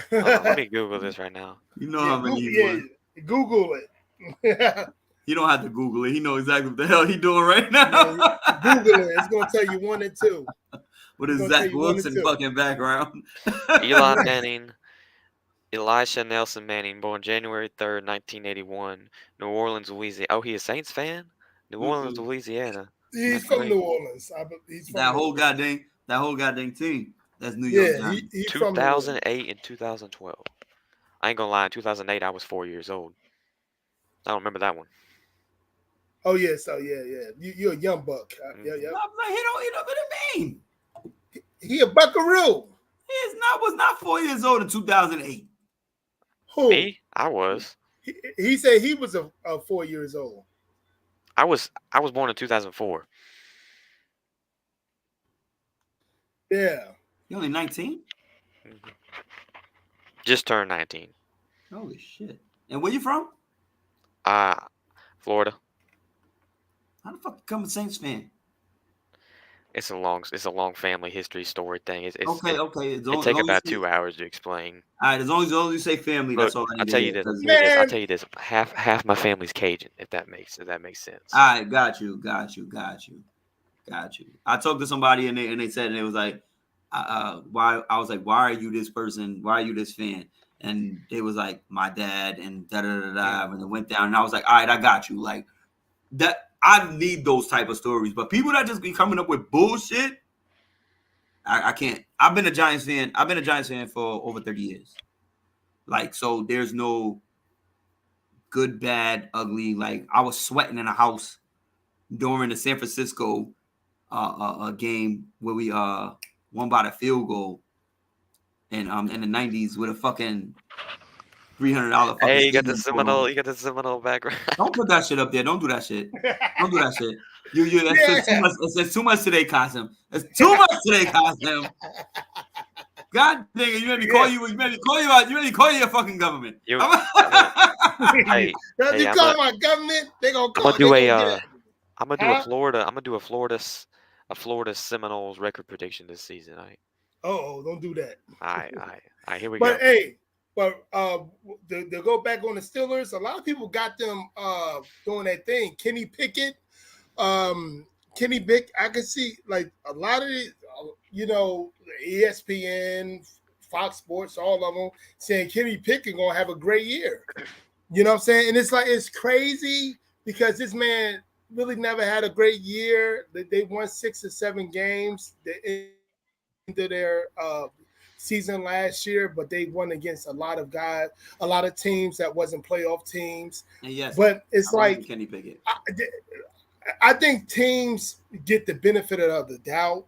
S5: Let me Google this right now.
S6: You know how many he won.
S3: Google it.
S6: You don't have to Google it. He knows exactly what the hell he's doing right now.
S3: Google it. It's gonna tell you 1 and 2.
S6: With his Zach Wilson fucking background.
S5: Eli Manning, Elisha Nelson Manning, born January 3rd, 1981, New Orleans, Louisiana. Oh, he a Saints fan? New Orleans, Louisiana.
S3: He's from New Orleans.
S6: That whole goddamn team. That's New York.
S3: He's
S5: 2008 and 2012. I ain't gonna lie. In 2008, I was 4 years old. I don't remember that one.
S3: Oh yeah, so yeah. You're a young buck. Yeah.
S6: He don't know what I mean.
S3: He a buckaroo.
S6: He was not 4 years old in 2008.
S3: Who?
S5: Me? I was.
S3: He said he was a 4 years old.
S5: I was born in 2004.
S3: Yeah.
S6: You only 19?
S5: Mm-hmm. Just turned 19.
S6: Holy shit! And where you from?
S5: Florida.
S6: How the fuck you become a Saints fan?
S5: It's a long family history story thing. It's
S6: okay.
S5: It take about 2 hours to explain.
S6: All right, as long as you say family,
S5: Look,
S6: that's all I need.
S5: I'll tell you this. Half my family's Cajun, if that makes sense.
S6: All right, got you. I talked to somebody and they said, and it was like, why? I was like, why are you this person? Why are you this fan? And they was like, my dad, and da. When it went down, and I was like, all right, I got you. Like that, I need those type of stories. But people that just be coming up with bullshit, I can't. I've been a Giants fan for over 30 years. Like, so there's no good, bad, ugly. Like, I was sweating in a house during the San Francisco game where we won by the field goal. in the 90s with a fucking $300 fucking.
S5: Hey, you got the Seminole background.
S6: Don't put that shit up there. Don't do that shit. Don't do that shit. It's too much. It's too much today, Kasim. It's too much today, Kasim. God dang it! You made me call you. You made me call you out. You made me call you your fucking government.
S5: Hey,
S3: you call my government? They gonna call.
S5: I'm gonna do a Florida Seminoles record prediction this season.
S3: Don't do that.
S5: All right, here we go.
S3: But hey, to go back on the Steelers, a lot of people got them doing that thing. Kenny Pickett, I can see like a lot of it, ESPN, Fox Sports, all of them saying Kenny Pickett gonna have a great year. You know what I'm saying? And it's crazy because this man really never had a great year. They won 6 or 7 games into their season last year, but they won against a lot of teams that wasn't playoff teams.
S6: Yes,
S3: but it's like
S6: Kenny Pickett.
S3: I think teams get the benefit of the doubt.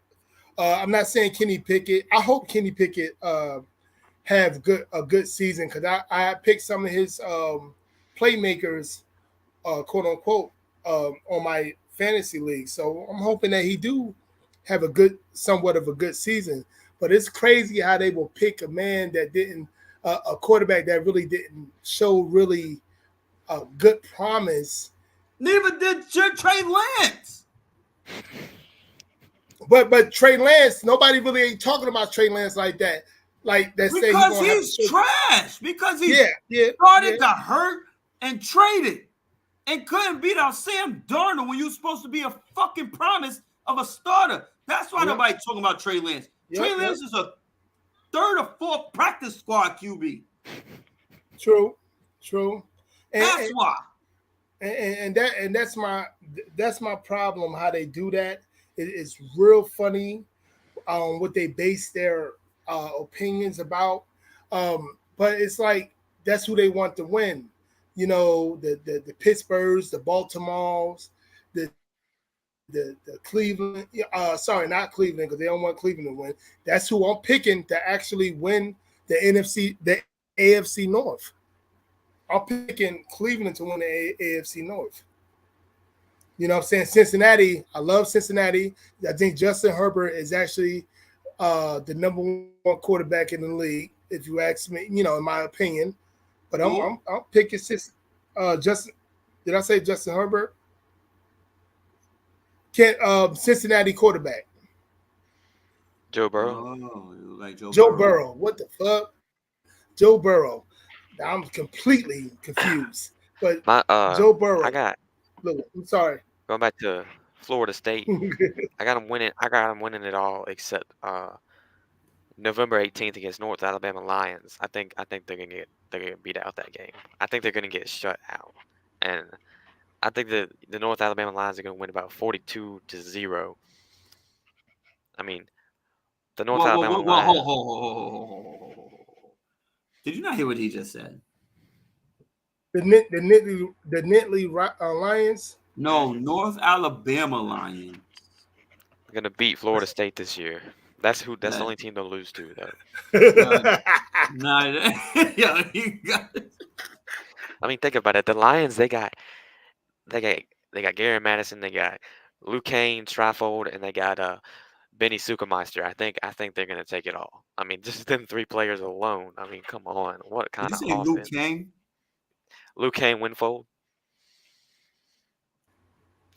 S3: I'm not saying Kenny Pickett. I hope Kenny Pickett have a good season because I picked some of his playmakers, quote unquote, on my fantasy league. So I'm hoping that he do have somewhat of a good season. But it's crazy how they will pick a man that didn't, a quarterback that really didn't show really good promise.
S6: Neither did Trey Lance.
S3: But Trey Lance, nobody really ain't talking about Trey Lance like that. Like that say
S6: because he's trash. Because he started to hurt and traded and couldn't beat out Sam Darnold when you're supposed to be a fucking promise of a starter. That's why nobody's talking about Trey Lance. Trey Lance is a 3rd or 4th practice squad QB.
S3: True. And,
S6: that's why.
S3: And that's my problem. How they do that. It's real funny. What they base their opinions about. But it's like that's who they want to win. You know, the Pittsburghs, the Baltimores, the Cleveland. Sorry, not Cleveland because they don't want Cleveland to win. That's who I'm picking to actually win the AFC North. I'm picking Cleveland to win the AFC North. You know what I'm saying? Cincinnati, I love Cincinnati. I think Justin Herbert is actually the number 1 quarterback in the league, if you ask me, in my opinion. But I'm picking Justin. Did I say Justin Herbert? Cincinnati quarterback.
S5: Joe Burrow.
S6: Oh, like
S3: Joe Burrow. What the fuck? Joe Burrow. I'm completely confused. But Joe Burrow. Look, I'm sorry.
S5: Going back to Florida State, I got them winning it all except November 18th against North Alabama Lions. I think they're gonna get beat out that game. I think they're gonna get shut out, and I think the North Alabama Lions are gonna win about 42-0. I mean, the North Alabama Lions.
S6: Hold. Did you not hear what he just said?
S3: The Nittany Lions?
S6: No, North Alabama Lions.
S5: They're gonna beat Florida State this year. That's the only team they'll lose to, though.
S6: You got it.
S5: I mean, think about it. The Lions, they got Gary Madison, they got Luke Kane, Strafford, and they got Benny Sukermeister. I think they're gonna take it all. I mean, just them 3 players alone. I mean, come on, what kind of offense?
S6: Luke Kane?
S5: Luke Kane, Winfold,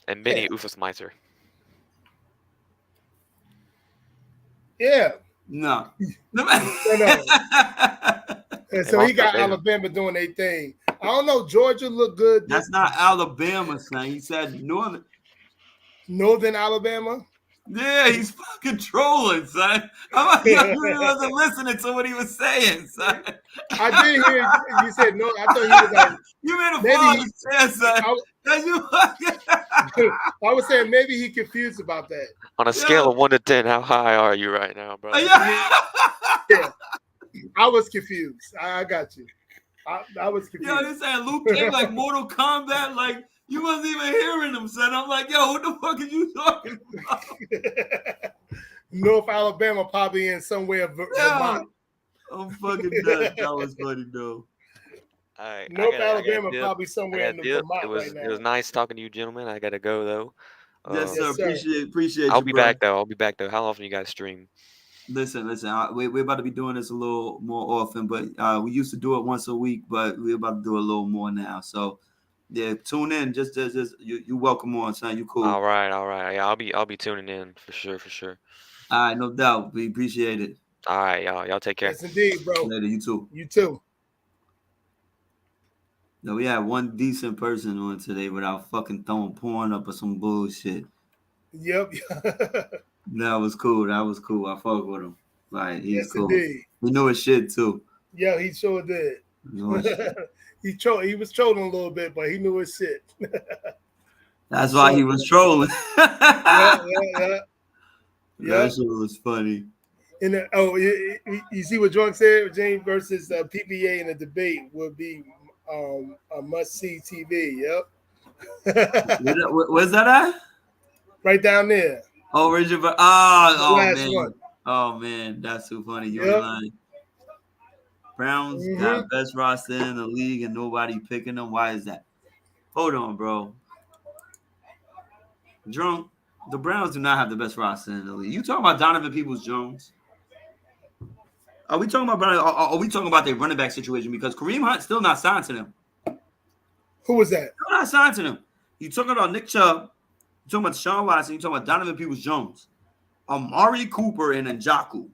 S5: and Benny Ufusmeister.
S3: Yeah.
S6: No.
S3: And so he got Alabama doing their thing. I don't know. Georgia looked good.
S6: That's not Alabama, son. He said
S3: Northern Alabama.
S6: Yeah, he's fucking trolling, son. He wasn't listening to what he was saying, son.
S3: I did hear you said no. I thought he was like.
S6: You made a fall chest, son.
S3: I was saying maybe he confused about that.
S5: On a scale of 1 to 10, how high are you right now, bro?
S3: Yeah. I was confused. I got you. I was confused.
S6: Yo, they saying Luke Kane like Mortal Kombat, like you wasn't even hearing him, son. I'm like, yo, what the fuck are you talking about?
S3: North Alabama probably in somewhere Vermont.
S6: I'm fucking nuts. That was funny though.
S5: All right,
S3: North
S5: I got
S3: Alabama
S5: dip.
S3: probably
S5: I
S3: somewhere
S5: got
S3: in the
S5: dip.
S3: Vermont
S5: It was
S3: right now.
S5: it was nice talking to you, gentlemen. I gotta go though.
S6: Yes, sir.
S3: Yes, sir.
S6: Appreciate
S5: I'll
S6: you,
S5: be
S6: bro.
S5: back though. I'll be back though. How often you guys stream?
S6: Listen. We're about to be doing this a little more often, but we used to do it once a week, but we're about to do a little more now. So, yeah, tune in. Just you welcome on, son. You cool.
S5: All right. Yeah, I'll be tuning in for sure.
S6: All right, no doubt. We appreciate it.
S5: All right, y'all take care.
S3: Yes, indeed, bro.
S6: Later, you too.
S3: You too.
S6: No, we had one decent person on today without fucking throwing porn up or some bullshit.
S3: Yep.
S6: That was cool. I fuck with him. Like, he's
S3: Yes,
S6: cool.
S3: indeed.
S6: He knew his shit too.
S3: Yeah, he sure did.
S6: He knew his shit.
S3: He was trolling a little bit, but he knew his shit.
S6: That's why he was trolling.
S3: Yeah.
S6: That shit was funny.
S3: And you see what Drunk said? James versus PPA in a debate would be a must-see TV. Yep.
S6: Where's that at?
S3: Right down there.
S6: Oh, Richard. Oh man, that's too funny. You're lying. Browns got best roster in the league and nobody picking them. Why is that? Hold on, bro. Drunk. The Browns do not have the best roster in the league. You talking about Donovan Peoples-Jones? Are we talking about Brown? Are we talking about their running back situation? Because Kareem Hunt still not signed to them.
S3: Who was that?
S6: Still not signed to them. You talking about Nick Chubb? You talking about Deshaun Watson? You talking about Donovan Peoples-Jones? Amari Cooper and Njoku.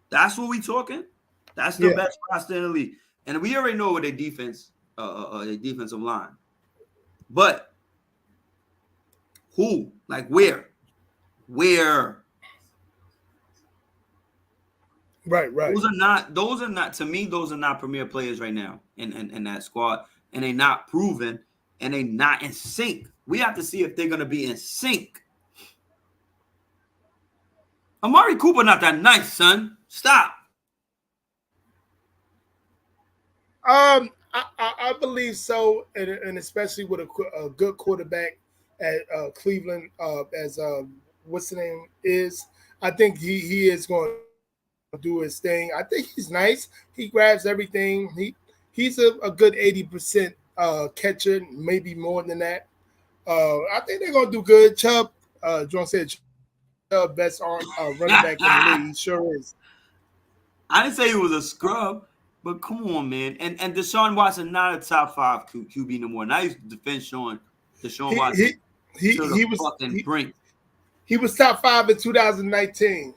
S6: That's what we talking. That's the best roster in the league, and we already know what their defensive line. But who? Like where?
S3: Right.
S6: Those are not to me. Those are not premier players right now in that squad, and they not proven, and they not in sync. We have to see if they're gonna be in sync. Amari Cooper not that nice, son. Stop.
S3: I believe so, and especially with a good quarterback at Cleveland, as what's the name is. I think he is going to do his thing. I think he's nice. He grabs everything. He's a good 80% catcher, maybe more than that. I think they're going to do good. Chubb, John said, Chubb best running back in the league. He sure is.
S6: I didn't say he was a scrub. But come on, man. And Deshaun Watson not a top 5 QB no more. Now he's defend Deshaun Watson.
S3: He was top 5 in 2019.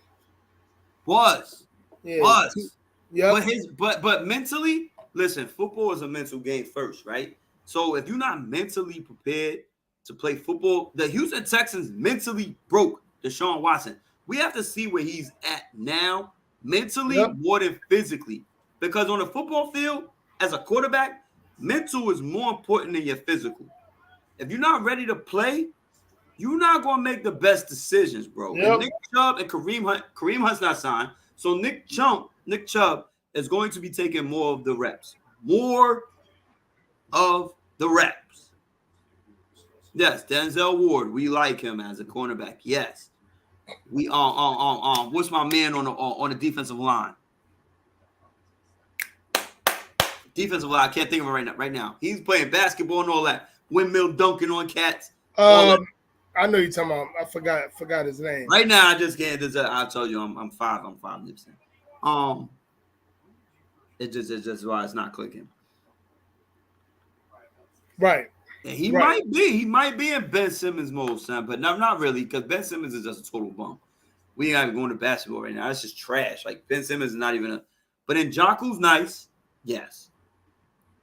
S6: Was.
S3: Yeah.
S6: But mentally, listen, football is a mental game first, right? So if you're not mentally prepared to play football, the Houston Texans mentally broke Deshaun Watson. We have to see where he's at now, mentally more than physically. Because on the football field, as a quarterback, mental is more important than your physical. If you're not ready to play, you're not going to make the best decisions, bro.
S3: Yep.
S6: And Nick Chubb and Kareem Hunt's not signed. So Nick Chubb is going to be taking more of the reps. Yes, Denzel Ward, we like him as a cornerback. Yes. We what's my man on the defensive line? Defensive line, I can't think of it right now. He's playing basketball and all that. Windmill dunking on cats.
S3: I know you're talking about. I forgot his name.
S6: Right now, I just can't. I told you, I'm 5 lips in. It's just why it's not clicking.
S3: Right.
S6: And he might be in Ben Simmons mode, son, but not really, because Ben Simmons is just a total bum. We ain't even going to basketball right now. That's just trash. Like Ben Simmons is not even but Njoku's nice. Yes.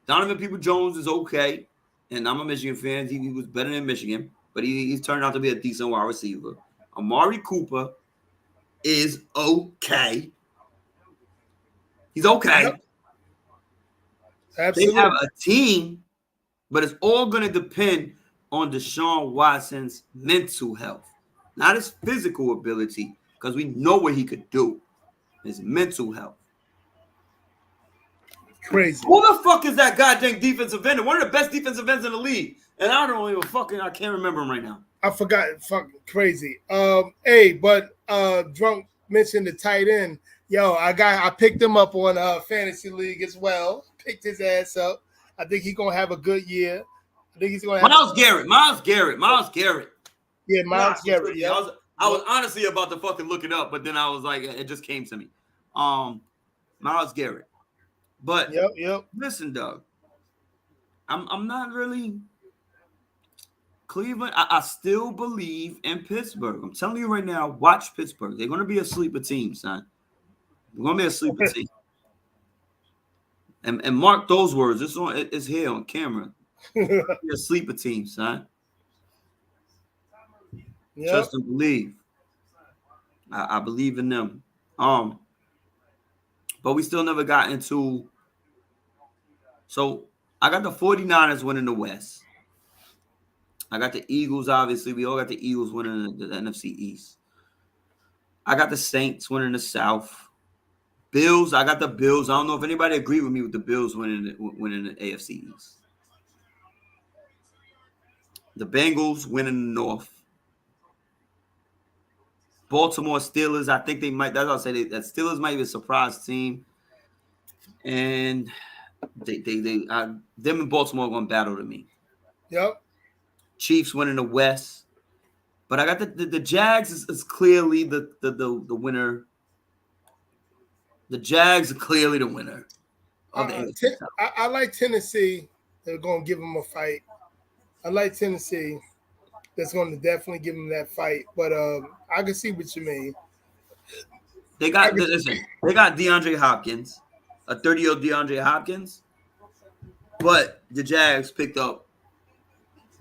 S6: Donovan Peoples-Jones is okay, and I'm a Michigan fan. He was better than Michigan, but he's turned out to be a decent wide receiver. Amari Cooper is okay. He's okay.
S3: Yep. Absolutely.
S6: They have a team, but it's all going to depend on Deshaun Watson's mental health, not his physical ability, because we know what he could do. His mental health.
S3: Crazy.
S6: Who the fuck is that goddamn defensive end? One of the best defensive ends in the league. And I don't even I can't remember him right now.
S3: I forgot. Fucking crazy. But Drunk mentioned the tight end. Yo, I picked him up on fantasy league as well. Picked his ass up. I think he's gonna have a good year. I think he's gonna have
S6: Miles Garrett.
S3: Yeah, Miles Garrett. Yeah.
S6: I was honestly about to fucking look it up, but then I was like, it just came to me. Miles Garrett. But
S3: yep.
S6: Listen, Doug, I'm not really Cleveland. I still believe in Pittsburgh. I'm telling you right now, watch Pittsburgh. They're gonna be a sleeper team, son. They're gonna be a sleeper team. And mark those words. It's here on camera. Be a sleeper team, son. Yep. Trust and believe. I believe in them. But we still never got into. So I got the 49ers winning the West. I got the Eagles, obviously. We all got the Eagles winning the NFC East. I got the Saints winning the South. Bills, I got the Bills. I don't know if anybody agree with me with the Bills winning the AFC East. The Bengals winning the North. Baltimore Steelers, I think they might. That's what I'll say. That Steelers might be a surprise team, and them and Baltimore are going to battle to me.
S3: Yep.
S6: Chiefs winning the West, but I got the Jags is clearly the winner. The Jags are clearly the winner.
S3: I like Tennessee. They're going to give them a fight. I like Tennessee. That's going to definitely give them that fight. But I can see what you mean.
S6: They got DeAndre Hopkins, a 30-year-old DeAndre Hopkins. But the Jags picked up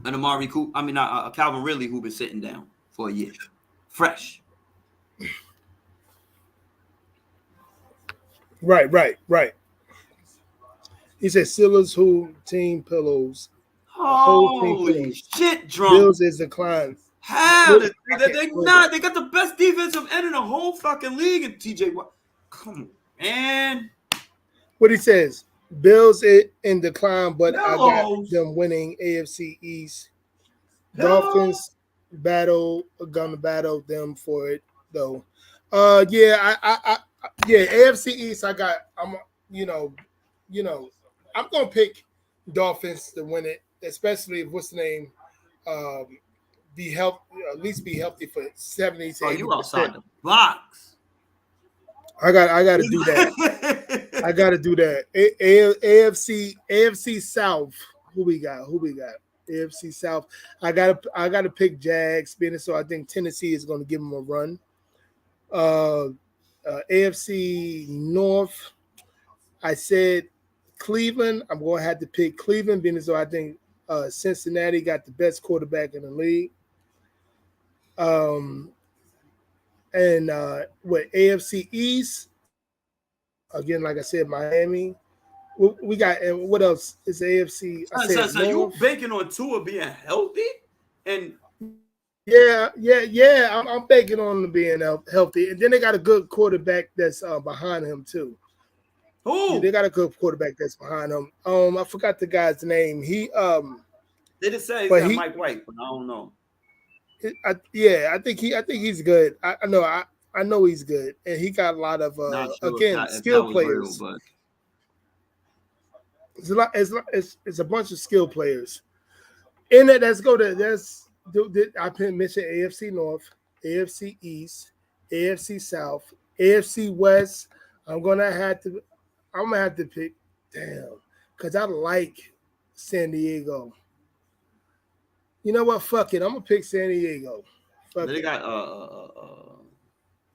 S6: an Calvin Ridley who been sitting down for a year. Fresh.
S3: Right. He said Steelers who team pillows.
S6: Holy shit, drunk.
S3: Bills is declined.
S6: How? They not. They got the best defensive end in the whole fucking league. And TJ Watt. Come on, man.
S3: What he says, Bills in decline, but I got them winning AFC East. Dolphins gonna battle them for it though. AFC East. I'm gonna pick Dolphins to win it, especially if what's the name, be healthy, at least be healthy for 70 to 80%.
S6: You outside the box.
S3: I got to do that. I got to do that. AFC South. Who we got? AFC South. I got to pick Jags, so I think Tennessee is going to give them a run. AFC North. I said Cleveland. I'm going to have to pick Cleveland, so I think Cincinnati got the best quarterback in the league. AFC East, again, like I said, Miami. We got, and what else is AFC?
S6: So you banking on Tua being healthy? And
S3: yeah. I'm banking on him being healthy, and then they got a good quarterback that's behind him too.
S6: Who?
S3: They got a good quarterback that's behind him. I forgot the guy's name. They
S6: just say he's got Mike White, but I don't know.
S3: I think he's good. I know he's good, and he got a lot of skill players.
S6: Real,
S3: it's a bunch of skill players. In it, I mentioned AFC North, AFC East, AFC South, AFC West. I'm gonna have to pick because I like San Diego. You know what? Fuck it. I'm gonna pick San Diego.
S6: They got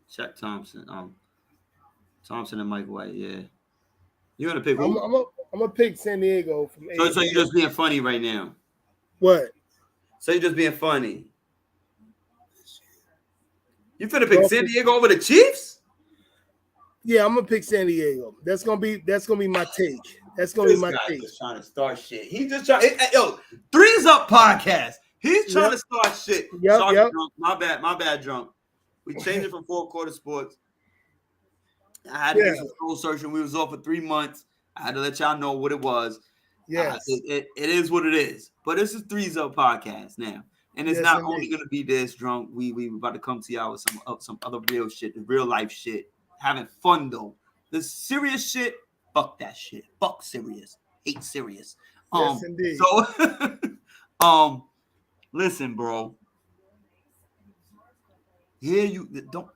S6: Shaq Thompson, Thompson and Mike White. Yeah, you gonna pick who?
S3: I'm gonna pick San Diego from.
S6: So you're just being funny right now.
S3: What?
S6: So you're just being funny. You finna pick San Diego over the Chiefs?
S3: Yeah, I'm gonna pick San Diego. That's gonna be my take. That's gonna be my take.
S6: Just trying to start shit. He's just trying. Threes Up podcast. He's trying to start shit. Sorry, drunk. My bad, drunk. We changed it from Four Quarter Sports. I had to do some soul searching. We was off for 3 months. I had to let y'all know what it was.
S3: Yes,
S6: it is what it is. But this is Threes Up podcast now, and it's not only gonna be this drunk. We about to come to y'all with some other real shit, real life shit having fun though. The serious shit, fuck that shit. Fuck serious. Hate serious.
S3: Yes, indeed.
S6: So, listen, bro. Here you don't.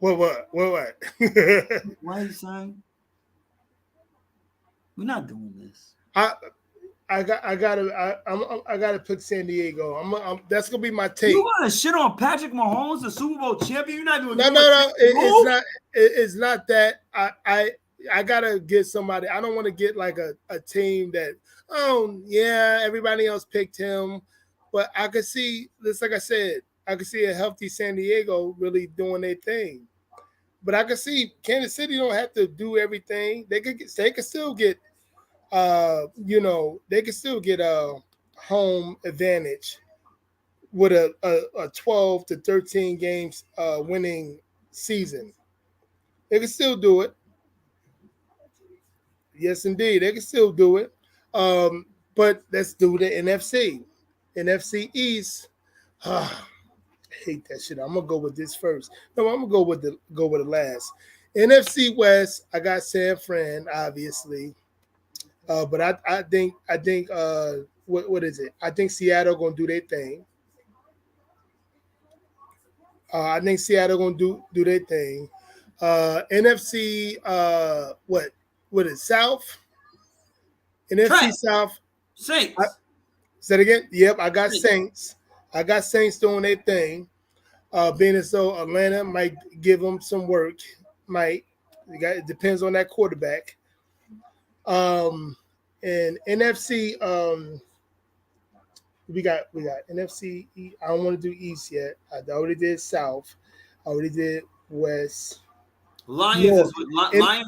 S3: What?
S6: Why are you saying? We're not doing this.
S3: I gotta pick San Diego. That's gonna be my take.
S6: You want to shit on Patrick Mahomes, the Super Bowl champion? You're not doing.
S3: No. It's not. It's not that. I gotta get somebody. I don't want to get like a team that. Oh yeah, everybody else picked him, but I could see this. Like I said, I could see a healthy San Diego really doing their thing. But I can see Kansas City don't have to do everything. They could still get, they could still get a home advantage with a 12 to 13 games winning season. They can still do it. Yes, indeed, they can still do it. But let's do the NFC. NFC East. I hate that shit. I'm gonna go with this first. No, I'm gonna go with the last. NFC West, I got San Fran, obviously. But I think what is it? I think Seattle gonna do their thing. I think Seattle gonna do their thing. NFC what is South? NFC South.
S6: Saints.
S3: Say it again. Yep, I got Saints. I got Saints doing their thing. Being as though Atlanta might give them some work. It depends on that quarterback. And NFC, we got NFC. I don't want to do East yet. I already did South. I already did West.
S6: Lions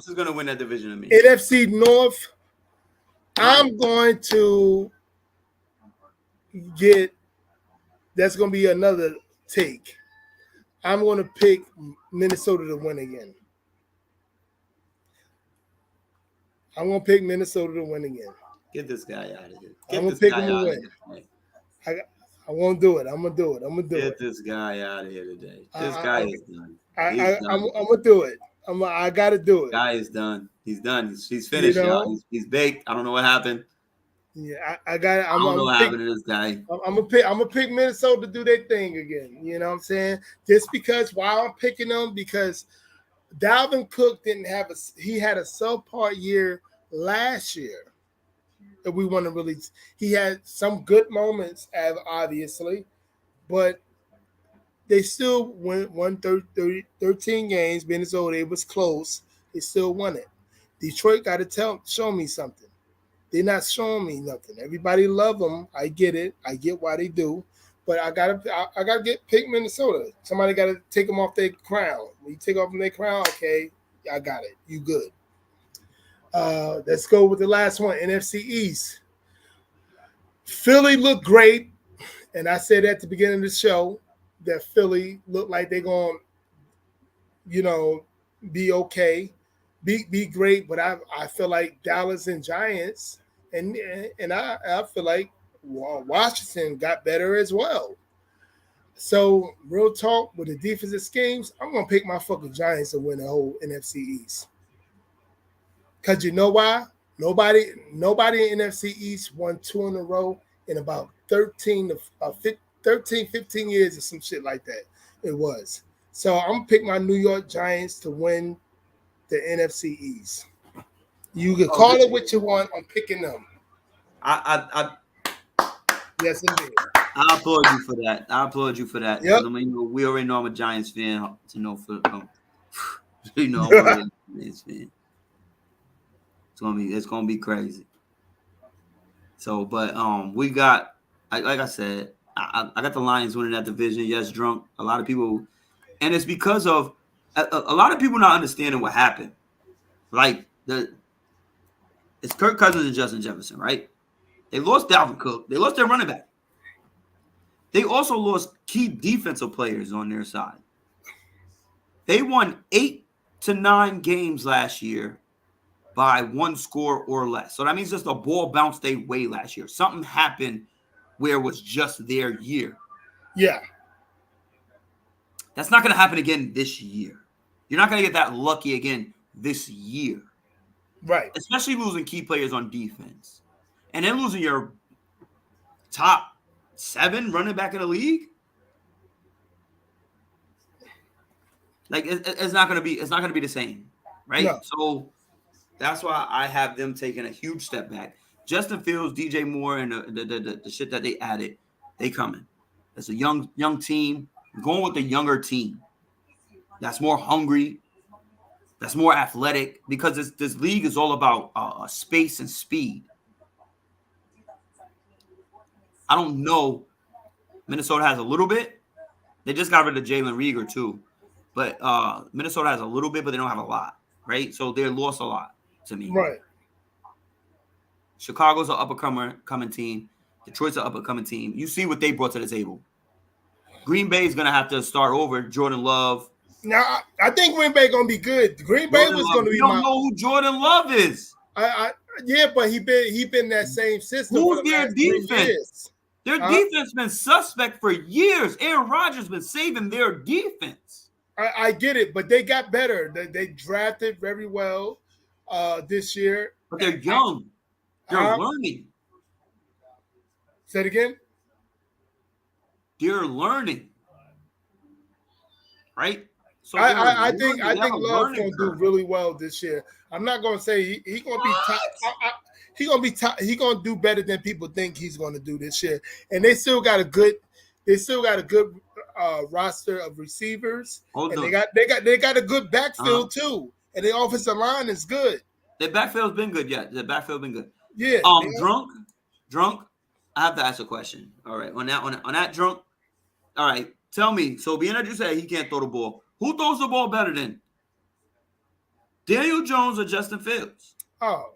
S6: is going to win that division to me.
S3: NFC North. I'm going to get. That's going to be another take. I'm going to pick Minnesota to win again.
S6: Get this guy out of here.
S3: I'm going to pick him to win. I won't do it. I'm going to do it.
S6: Get this guy out of here today. This guy is done.
S3: I'm going to do it. I got to do it.
S6: Guy is done. He's done. He's finished, y'all. He's baked. I don't know what happened.
S3: Yeah, I got it.
S6: I don't know what happened to this guy.
S3: I'm gonna pick Minnesota to do their thing again. You know what I'm saying? Just because why I'm picking them, because Dalvin Cook he had a subpar year last year. That we want to really. He had some good moments, obviously, but they still won 13 games. Minnesota, it was close. They still won it. Detroit got to show me something. They're not showing me nothing. Everybody love them. I get it. I get why they do, but I gotta pick Minnesota. Somebody got to take them off their crown. When you take off their crown, okay, I got it. You good? Let's go with the last one. NFC East. Philly looked great, and I said at the beginning of the show that Philly looked like they're going, be okay, be great. But I feel like Dallas and Giants. And I feel like Washington got better as well. So, real talk, with the defensive schemes, I'm going to pick my fucking Giants to win the whole NFC East. Because you know why? Nobody in NFC East won 2 in a row in about 15 years or some shit like that. It was. So, I'm going to pick my New York Giants to win the NFC East. You can call it what you want. I'm picking them. Yes, indeed.
S6: I applaud you for that.
S3: Yep.
S6: I mean, we already know I'm a Giants fan. I'm a Giants fan. It's gonna be crazy. So, but we got, like I said, I got the Lions winning that division. Yes, drunk. A lot of people, and it's because of a lot of people not understanding what happened. Like it's Kirk Cousins and Justin Jefferson, right? They lost Dalvin Cook. They lost their running back. They also lost key defensive players on their side. They won 8 to 9 games last year by 1 score or less. So that means just a ball bounced their way last year. Something happened where it was just their year.
S3: Yeah.
S6: That's not going to happen again this year. You're not going to get that lucky again this year.
S3: Right.
S6: Especially losing key players on defense. And then losing your top 7 running back in the league. Like it's not going to be the same, right?
S3: No.
S6: So that's why I have them taking a huge step back. Justin Fields, DJ Moore, and the shit that they added, they coming. It's a young team. I'm going with the younger team. That's more hungry. That's more athletic, because this league is all about space and speed. I don't know. Minnesota has a little bit. They just got rid of Jalen Reagor too. But Minnesota has a little bit, but they don't have a lot, right? So they lost a lot to me.
S3: Right.
S6: Chicago's an up-and-coming team. Detroit's an up-and-coming team. You see what they brought to the table. Green Bay is going to have to start over. Jordan Love.
S3: Now, I think Green Bay going to be good. Green Bay was going to be.
S6: You don't know who Jordan Love is.
S3: Yeah, but he been that same system.
S6: Who's their defense? Their defense been suspect for years. Aaron Rodgers been saving their defense.
S3: I get it, but they got better. They drafted very well this year.
S6: But they're young. They're learning.
S3: Say it again.
S6: They're learning. Right? So
S3: I think Love's gonna do really well this year. I'm not gonna say he's gonna be top. He's gonna be top. He's gonna do better than people think he's gonna do this year. And they still got a good roster of receivers. They got a good backfield too. And the offensive line is good.
S6: Their backfield's been good, yeah. The backfield been good.
S3: Yeah.
S6: Drunk. I have to ask a question. All right, on that drunk. All right, tell me. So being that you say he can't throw the ball, who throws the ball better than Daniel Jones or Justin Fields?
S3: Oh,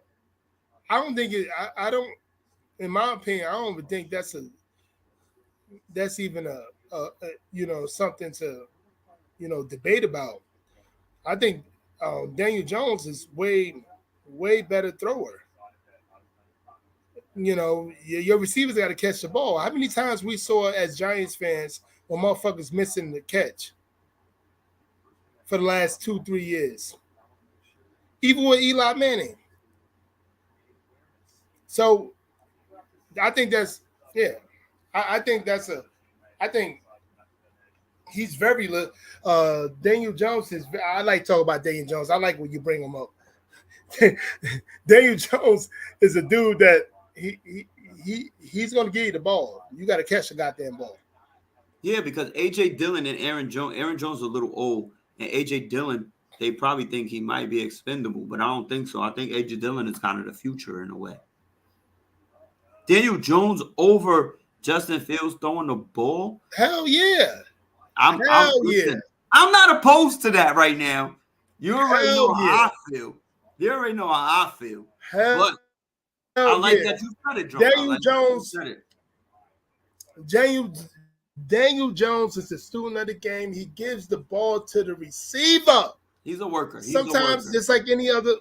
S3: I don't think it. I don't. In my opinion, I don't even think that's even a something to debate about. I think Daniel Jones is way better thrower. Your receivers got to catch the ball. How many times we saw as Giants fans when motherfuckers missing the catch for the last 2-3 years, even with Eli Manning. So I think that's I think he's very Daniel Jones is. I like to talk about Daniel Jones. I like when you bring him up. Daniel Jones is a dude that he's going to give you the ball. You got to catch the goddamn ball.
S6: Yeah, because A.J. Dillon and Aaron Jones is a little old, and A.J. Dillon, they probably think he might be expendable, but I don't think so. I think A.J. Dillon is kind of the future in a way. Daniel Jones over Justin Fields throwing the ball?
S3: Hell yeah.
S6: I'm not opposed to that right now. You already know how I feel. You already know how I feel. But I like that you said it,
S3: Daniel Jones. Daniel Jones is the student of the game. He gives the ball to the receiver.
S6: He's a worker.
S3: Sometimes, just like any other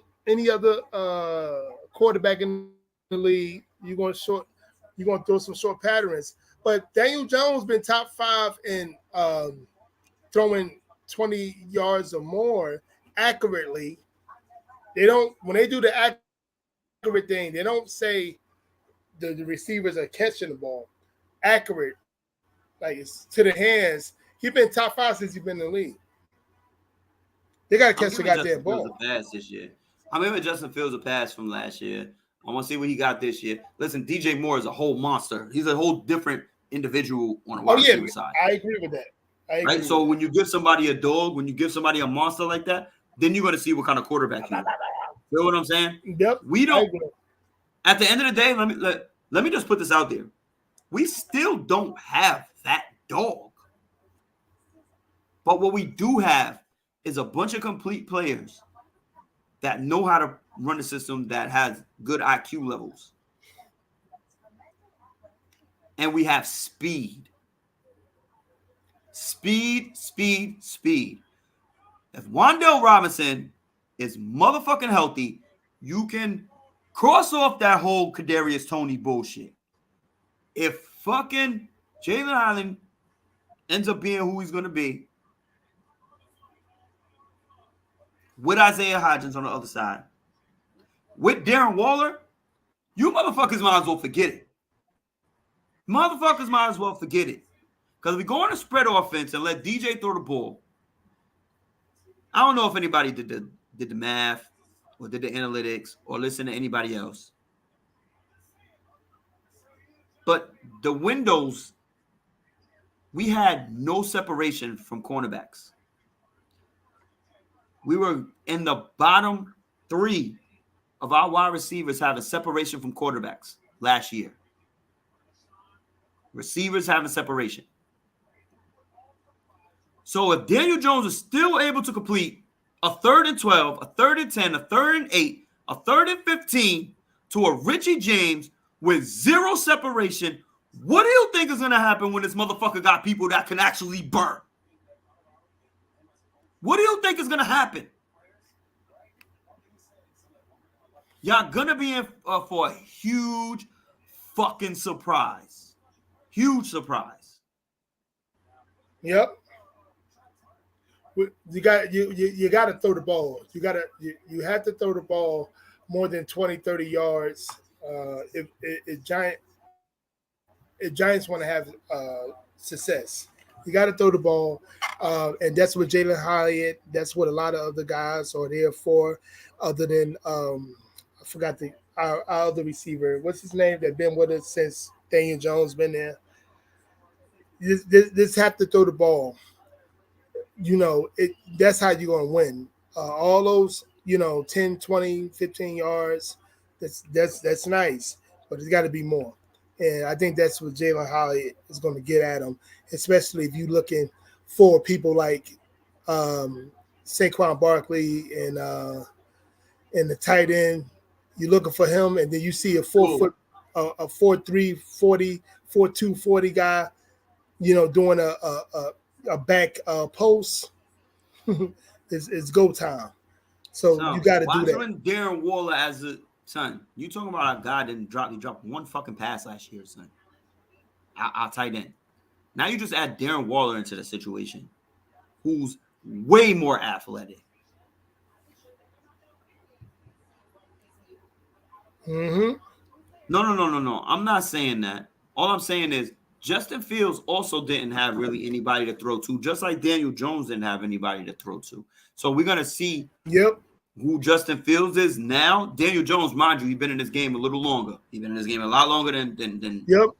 S3: quarterback in the league, you're going to throw some short patterns. But Daniel Jones been top 5 in throwing 20 yards or more accurately. When they do the accurate thing, they don't say the receivers are catching the ball. Accurate, like it's to the hands. He's been top 5 since he's been in the league. They got to catch the goddamn ball.
S6: Pass this year. I'm giving Justin Fields a pass from last year. I want to see what he got this year. Listen, DJ Moore is a whole monster. He's a whole different individual on the wide receiver side.
S3: I agree with that.
S6: Right? So when you give somebody a dog, when you give somebody a monster like that, then you're going to see what kind of quarterback you are. You know what I'm saying?
S3: Yep.
S6: We don't. At the end of the day, let me just put this out there. We still don't have that dog. But what we do have is a bunch of complete players that know how to run a system that has good IQ levels. And we have speed. Speed. If Wan'Dale Robinson is motherfucking healthy, you can cross off that whole Kadarius Toney bullshit. If fucking Jalen Allen ends up being who he's going to be, with Isaiah Hodgins on the other side, with Darren Waller, you motherfuckers might as well forget it. Motherfuckers might as well forget it. Because if we go on a spread offense and let DJ throw the ball, I don't know if anybody did the math or did the analytics or listen to anybody else. But the windows, we had no separation from cornerbacks. We were in the bottom 3 of our wide receivers having separation from quarterbacks last year. Receivers having separation. So if Daniel Jones is still able to complete a 3rd and 12, a 3rd and 10, a 3rd and 8, a 3rd and 15 to a Richie James with 0 separation, what do you think is going to happen when this motherfucker got people that can actually burn? What do you think is going to happen? Y'all going to be in for a huge fucking surprise. Huge surprise.
S3: Yep. You got to throw the ball. You have to throw the ball more than 20, 30 yards. If Giants want to have success, you got to throw the ball, and that's what Jalen Hyatt. That's what a lot of other guys are there for. Other than I forgot our other receiver. What's his name? That been with us since Daniel Jones been there. This have to throw the ball. That's how you're going to win. All those, 10, 20, 15 yards, that's nice, but it's got to be more. And I think that's what Jalen Hyatt is going to get at him, especially if you're looking for people like Saquon Barkley and the tight end. You're looking for him, and then you see a 4'3", 40, 4'2", 40 guy, doing a back post. It's go time. So you got to do that.
S6: Why Darren Waller as a son? You talking about a guy that he dropped one fucking pass last year, son. Our tight end. Now you just add Darren Waller into the situation, who's way more athletic.
S3: Mm-hmm.
S6: No. I'm not saying that. All I'm saying is Justin Fields also didn't have really anybody to throw to, just like Daniel Jones didn't have anybody to throw to. So we're going to see who Justin Fields is now. Daniel Jones, mind you, he's been in this game a little longer. He's been in this game a lot longer than
S3: Yep.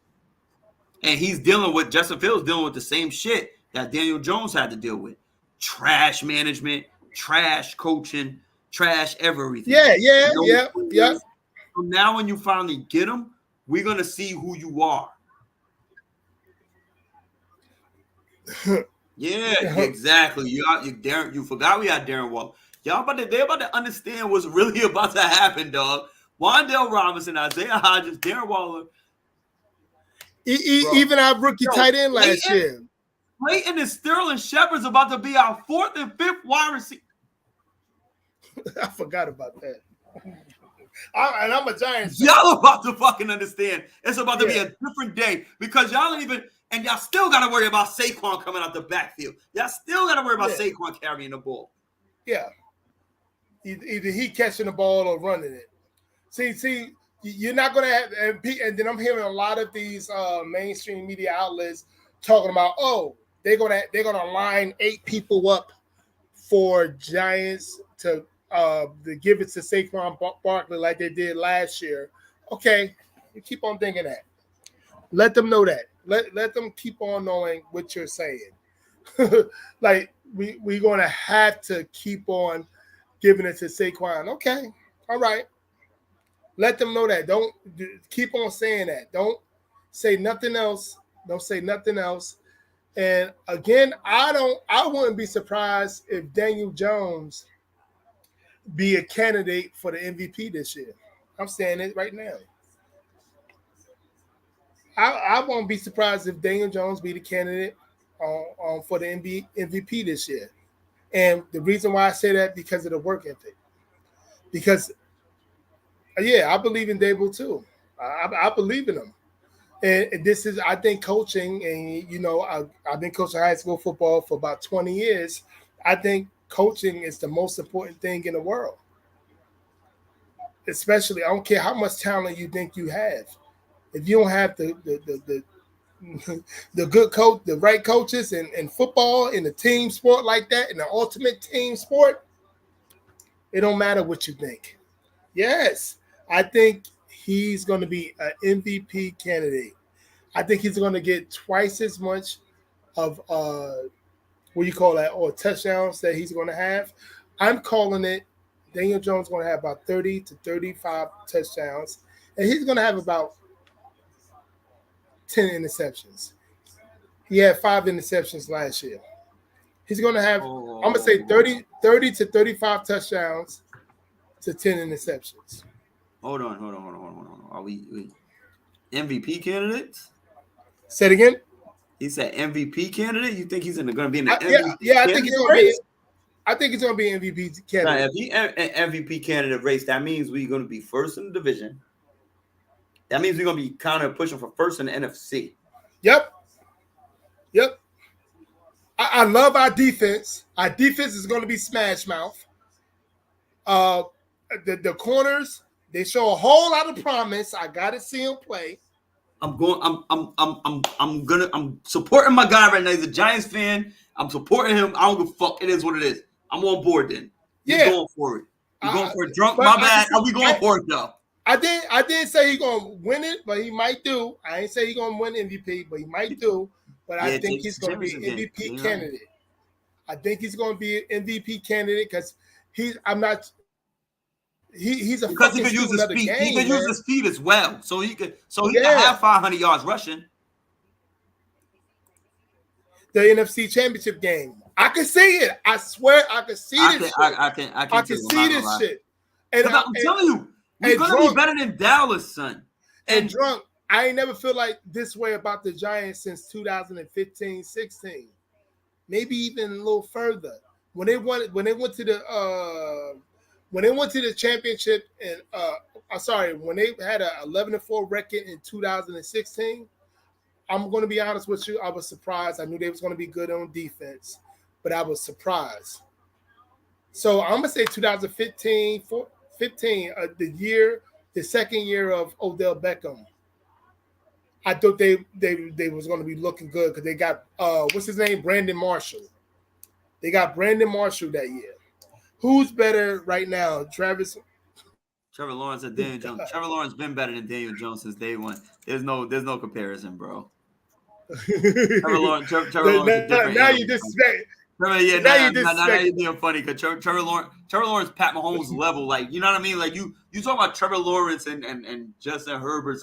S6: And Justin Fields dealing with the same shit that Daniel Jones had to deal with. Trash management, trash coaching, trash everything.
S3: Yeah.
S6: So now when you finally get him, we're going to see who you are. Yeah, exactly. You forgot we had Darren Waller. They're about to understand what's really about to happen, dog. Wan'Dale Robinson, Isaiah Hodgins, Darren Waller.
S3: Even our rookie tight end last year.
S6: Clayton and Sterling Shepard's about to be our 4th and 5th wide receiver.
S3: I forgot about that. And I'm a Giants fan.
S6: Y'all about to fucking understand. It's about to be a different day because y'all ain't even, and y'all still got to worry about Saquon coming out the backfield. Y'all still got to worry about Saquon carrying the ball.
S3: Yeah. Either he catching the ball or running it. See, you're not going to have, and then I'm hearing a lot of these mainstream media outlets talking about, they're gonna line 8 people up for Giants to give it to Saquon Barkley like they did last year. Okay, you keep on thinking that. Let them know that. Let them keep on knowing what you're saying. Like we're gonna have to keep on giving it to Saquon. Okay, all right. Let them know that. Don't keep on saying that. Don't say nothing else. Don't say nothing else. And again, I wouldn't be surprised if Daniel Jones be a candidate for the MVP this year. I'm saying it right now. I won't be surprised if Daniel Jones be the candidate for the MVP this year. And the reason why I say that because of the work ethic. Because, I believe in Dable too. I believe in him. And this is, I think, coaching. And, I've been coaching high school football for about 20 years. I think coaching is the most important thing in the world. Especially, I don't care how much talent you think you have. If you don't have the good coach, the right coaches in football, in a team sport like that, in the ultimate team sport, it don't matter what you think. Yes, I think he's going to be an MVP candidate. I think he's going to get twice as much of what you call that, or touchdowns that he's going to have. I'm calling it Daniel Jones going to have about 30 to 35 touchdowns, and he's going to have about 10 interceptions. He had 5 interceptions last year. He's going to have, I'm going to say 30 to 35 touchdowns to 10 interceptions.
S6: Hold on. Are we MVP candidates?
S3: Say it again.
S6: He said MVP candidate. You think he's going to be in the MVP?
S3: Yeah, I think he's going to be. I think he's going to be an MVP candidate.
S6: Now, if he an MVP candidate race, that means we're going to be first in the division. That means we're going to be kind of pushing for first in the NFC.
S3: Yep. I love our defense. Our defense is going to be smash mouth. The corners, they show a whole lot of promise. I got to see them play.
S6: I'm supporting my guy right now. He's a Giants fan. I'm supporting him. I don't give a fuck. It is what it is. I'm on board then. You're going for it. You're going for it. Drunk, my bad. Are we going for it though?
S3: I didn't say he's gonna win it, but he might do. I ain't say he's gonna win MVP, but he might do. But I think he's gonna be an MVP candidate. I think he's gonna be an MVP candidate because he's a
S6: because he can use his feet. He can use his feet as well, so he can have 500 yards rushing.
S3: The NFC Championship game, I can see it. I swear, I can see this.
S6: I can
S3: see this shit. And
S6: I'm telling you, we're gonna be better than Dallas, son.
S3: And Drunk, I ain't never feel like this way about the Giants since 2015-16, maybe even a little further. When they went to the championship, and when they had a 11-4 record in 2016, I'm going to be honest with you, I was surprised. I knew they was going to be good on defense, but I was surprised. So I'm gonna say 2015, the second year of Odell Beckham. I thought they was going to be looking good because they got what's his name, Brandon Marshall. They got Brandon Marshall that year. Who's better right now, Trevor
S6: Lawrence or Daniel Jones? Trevor Lawrence been better than Daniel Jones since day one. There's no comparison, bro. Trevor Lawrence is different.
S3: Now you disrespect.
S6: Now you're being funny because Trevor Lawrence, Pat Mahomes level, like, you know what I mean? Like you talk about Trevor Lawrence and Justin Herbert,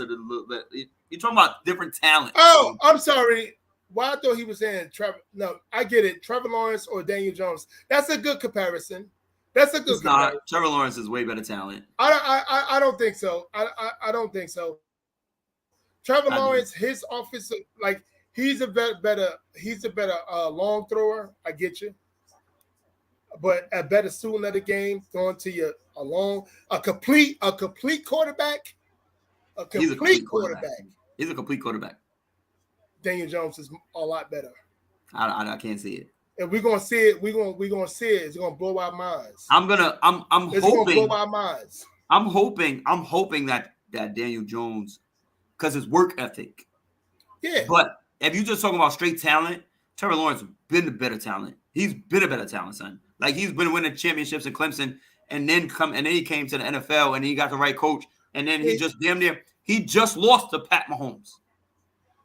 S6: you're talking about different talent.
S3: Oh, I'm sorry. Well, I thought he was saying Trevor. No, I get it. Trevor Lawrence or Daniel Jones. That's a good comparison. Comparison.
S6: Trevor Lawrence is way better talent.
S3: I don't think so. I don't think so. Trevor Lawrence, his offensive, like, he's a better long thrower. I get you, but a better student of the game, throwing to you a complete quarterback.
S6: He's a complete quarterback.
S3: Daniel Jones is a lot better.
S6: I can't see it.
S3: And we're gonna see it. We're gonna see it. It's gonna blow our minds.
S6: I'm
S3: hoping. Gonna blow our minds.
S6: I'm hoping that Daniel Jones, because his work ethic.
S3: Yeah.
S6: But if you're just talking about straight talent, Trevor Lawrence has been a better talent. He's been a better talent, son. Like, he's been winning championships in Clemson, and then he came to the NFL and he got the right coach, and then he just lost to Pat Mahomes.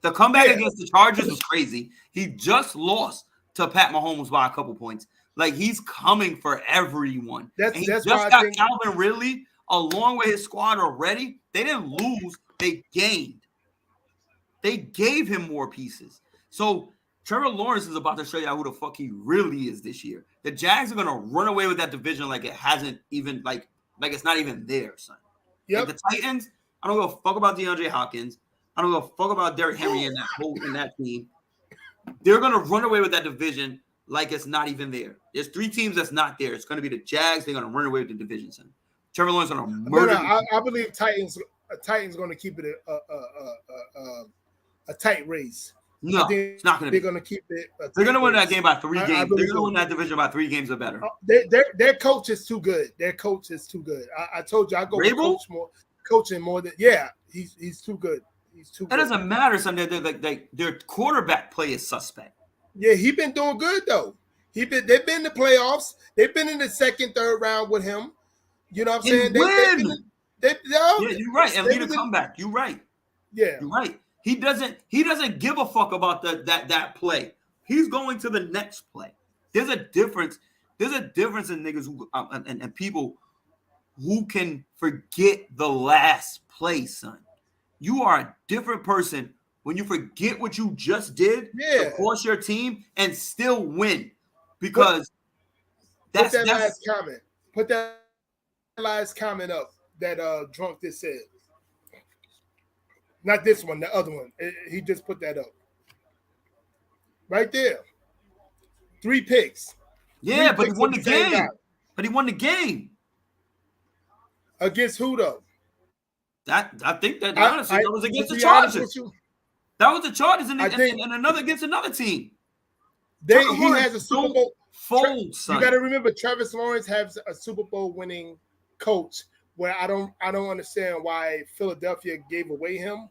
S6: The comeback against the Chargers was crazy. He just lost to Pat Mahomes by a couple points. Like, he's coming for everyone. He just got Calvin Ridley along with his squad already. They didn't lose. They gained. They gave him more pieces. So Trevor Lawrence is about to show you who the fuck he really is this year. The Jags are going to run away with that division like it hasn't even, like it's not even there, son.
S3: Yep.
S6: Like, the Titans, I don't give a fuck about DeAndre Hopkins. I don't give a fuck about Derrick Henry in that team. They're going to run away with that division like it's not even there. There's 3 teams that's not there. It's going to be the Jags. They're going to run away with the division, son. Trevor Lawrence is going to murder.
S3: I believe Titans going to keep it a tight race.
S6: No, it's not going to be.
S3: They're going to keep it.
S6: They're going to win that game by 3 games.
S3: Really
S6: they're going to win that division by 3 games or better.
S3: Their coach is too good. Their coach is too good. I told you I go
S6: Vrabel?
S3: with coaching more than he's too good. He's too.
S6: That
S3: good.
S6: doesn't matter. Their quarterback play is suspect.
S3: Yeah, he's been doing good though. They've been in the playoffs. They've been in the second, third round with him. You know what I'm saying?
S6: Yeah, you're right. And lead a comeback. You're right.
S3: Yeah,
S6: you're right. He doesn't give a fuck about that play. He's going to the next play. There's a difference. There's a difference in niggas who and people who can forget the last play, son. You are a different person when you forget what you just did to force your team and still win. Because
S3: that's last comment. Put that last comment up that Drunk just said. Not this one, the other one. He just put that up. Right there. 3 picks.
S6: Yeah, but he won the game. But he won the game.
S3: Against who though?
S6: I think that honestly that was against the Chargers. That was the Chargers and another against another team.
S3: He has a Super Bowl.
S6: Son.
S3: You got to remember, Travis Lawrence has a Super Bowl winning coach. Where I don't understand why Philadelphia gave away him,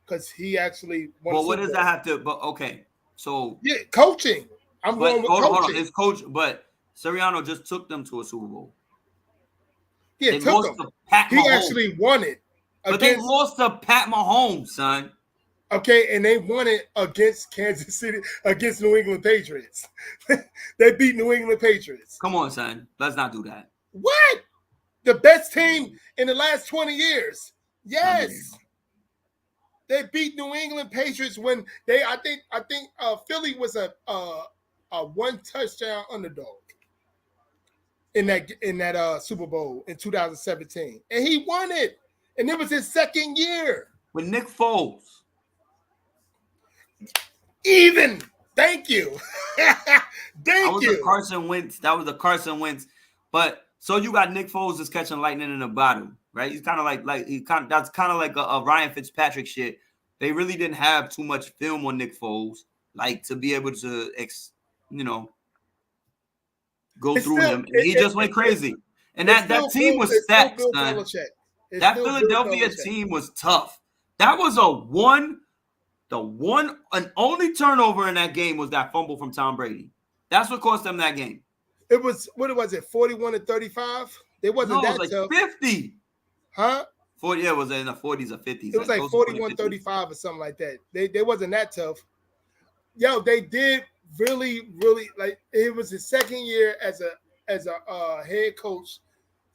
S3: because he actually won.
S6: Well, what does that have to? But okay, so
S3: coaching. I'm going with coaching. Hold on,
S6: it's coach, but Sirianni just took them to a Super Bowl.
S3: Yeah,
S6: they took
S3: him. He actually won it.
S6: But they lost to Pat Mahomes, son.
S3: Okay, and they won it against Kansas City, against New England Patriots. They beat New England Patriots.
S6: Come on, son. Let's not do that.
S3: What? The best team in the last 20 years. Yes. They beat New England Patriots when I think Philly was a 1 touchdown underdog in that Super Bowl in 2017. And he won it. And it was his second year.
S6: With Nick Foles.
S3: Even. Thank you.
S6: That was the Carson Wentz. But so you got Nick Foles just catching lightning in a bottle, right? He's kind of that's kind of like a Ryan Fitzpatrick shit. They really didn't have too much film on Nick Foles, like to be able to, go through him. And he just went crazy. And that team was stacked, son. That Philadelphia team was tough. That was the one and only turnover in that game was that fumble from Tom Brady. That's what cost them that game.
S3: It was, what was it, 41-35? It wasn't that
S6: like
S3: tough.
S6: 50.
S3: Huh?
S6: 40, it was in the 40s or 50s.
S3: It was like 41-35 or something like that. They wasn't that tough. Yo, they did really, really, like, it was his second year as a head coach.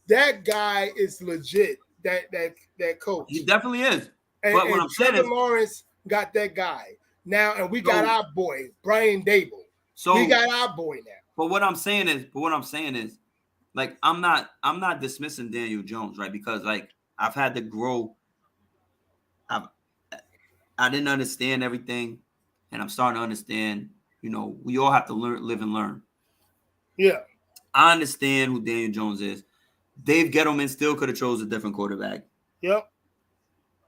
S3: That guy is legit. That coach.
S6: He definitely is.
S3: But what I'm saying is, Lawrence got that guy now, and we got our boy Brian Dable. So we got our boy now.
S6: But what I'm saying is, like, I'm not dismissing Daniel Jones, right? Because like I've had to grow. I didn't understand everything, and I'm starting to understand. We all have to live and learn.
S3: Yeah,
S6: I understand who Daniel Jones is. Dave Gettleman still could have chose a different quarterback.
S3: Yep.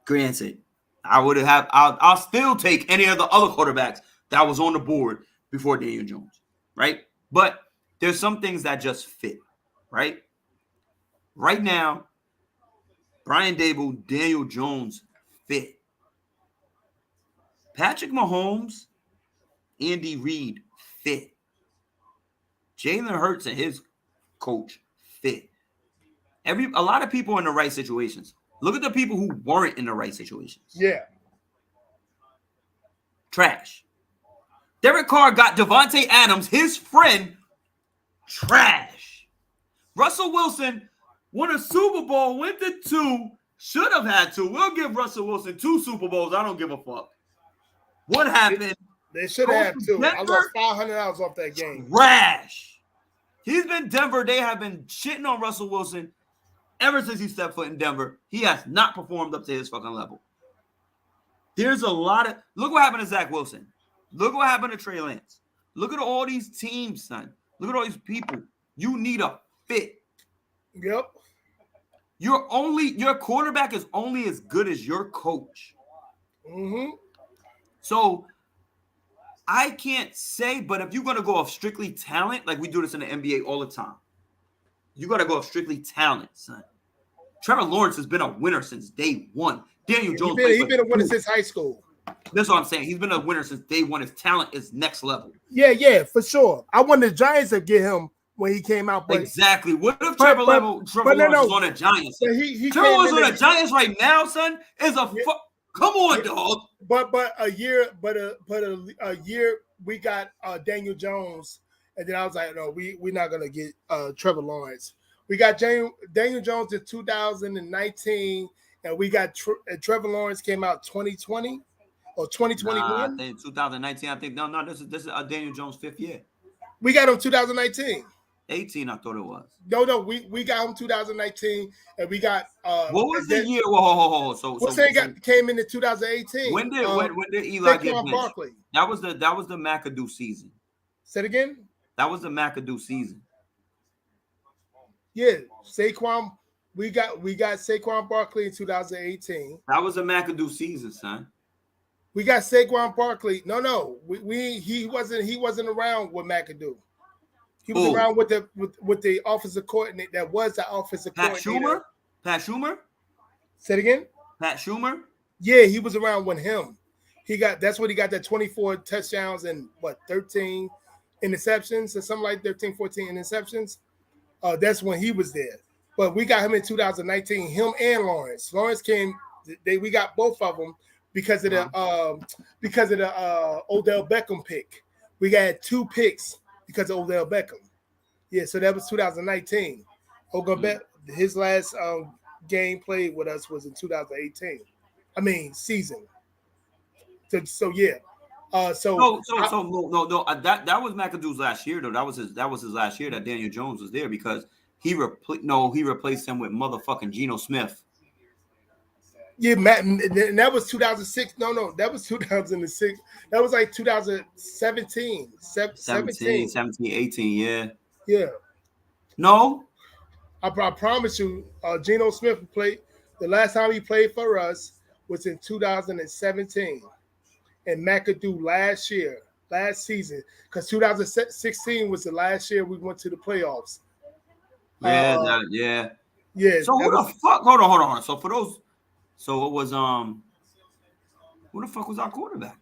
S6: Granted, I'll still take any of the other quarterbacks that was on the board before Daniel Jones, right? But there's some things that just fit, right? Right now, Brian Dable, Daniel Jones fit. Patrick Mahomes, Andy Reid fit. Jalen Hurts and his coach fit. A lot of people in the right situations. Look at the people who weren't in the right situations.
S3: Yeah.
S6: Trash. Derek Carr got Devontae Adams, his friend, trash. Russell Wilson won a Super Bowl, went to 2, should have had 2. We'll give Russell Wilson 2 Super Bowls. I don't give a fuck. What happened?
S3: They should have 2. I lost $500 off that game.
S6: Trash. He's been Denver. They have been shitting on Russell Wilson ever since he stepped foot in Denver. He has not performed up to his fucking level. There's a lot of... Look what happened to Zach Wilson. Look what happened to Trey Lance. Look at all these teams, son. Look at all these people. You need a fit.
S3: Yep.
S6: Your quarterback is only as good as your coach.
S3: Mm-hmm.
S6: So I can't say, but if you're gonna go off strictly talent, like we do this in the NBA all the time, you gotta go off strictly talent, son. Trevor Lawrence has been a winner since day one. Daniel Jones,
S3: he's been a winner since high school.
S6: That's what I'm saying. He's been a winner since day one. His talent is next level.
S3: Yeah, for sure. I wanted the Giants to get him when he came out. But,
S6: exactly. What if Trevor Lawrence was on the Giants? Trevor Lawrence on the Giants right now, son, is a come on, dog.
S3: But a year we got Daniel Jones, and then I was like, no, we're not gonna get Trevor Lawrence. We got Daniel Jones in 2019, and we got Trevor Lawrence came out 2020 or 2021.
S6: I think 2019. I think no. This is Daniel Jones' 5th year.
S3: We got him 2019.
S6: 18, I thought it was.
S3: No, we got him 2019, and we got.
S6: What was the year? Whoa. So
S3: came in 2018.
S6: When did Eli get benched?
S3: Barkley.
S6: That was the McAdoo season.
S3: Say it again.
S6: That was the McAdoo season.
S3: Yeah, Saquon. We got Saquon Barkley in 2018.
S6: That was the McAdoo season, son.
S3: We got Saquon Barkley. No. He wasn't around with McAdoo. He was around with the offensive coordinator. That was the offensive coordinator.
S6: Pat Schumer.
S3: Say it again.
S6: Pat Schumer.
S3: Yeah, he was around with him. That's what he got that 24 touchdowns and 13 interceptions or something like 13, 14 interceptions. That's when he was there. But we got him in 2019. Him and Lawrence. Lawrence came. We got both of them because of the Odell Beckham pick. We got 2 picks because of Odell Beckham. Yeah, so that was 2019. His last game played with us was in 2018. I mean season. So yeah. No. That was McAdoo's last year though. That was his last year that Daniel Jones was there because he replaced him with motherfucking Geno Smith. Yeah, Matt, and that was 2006. No, that was 2006. That was like 2017. 17,
S6: 18, yeah.
S3: Yeah.
S6: No.
S3: I promise you, Geno Smith played the last time he played for us was in 2017. And McAdoo last season, because 2016 was the last year we went to the playoffs.
S6: Yeah. So who the fuck? Hold on. So for those, it was who the fuck was our quarterback?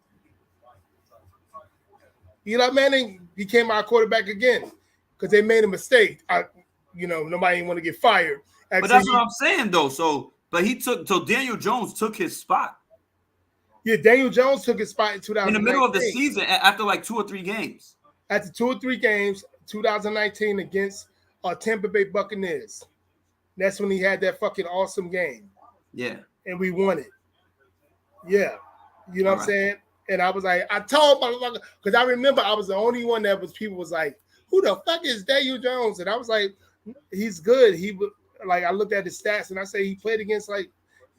S3: Eli Manning became our quarterback again because they made a mistake. Nobody want to get fired.
S6: But that's what I'm saying though. So Daniel Jones took his spot.
S3: Yeah, Daniel Jones took his spot in 2019.
S6: In the middle of the season, after like 2 or 3 games.
S3: After 2 or 3 games, 2019 against Tampa Bay Buccaneers. That's when he had that fucking awesome game.
S6: Yeah.
S3: And we won it. Yeah. You know what I'm saying? And I was like, I told motherfucker, because I remember I was the only one people was like, who the fuck is Daniel Jones? And I was like, he's good. I looked at his stats and I say he played against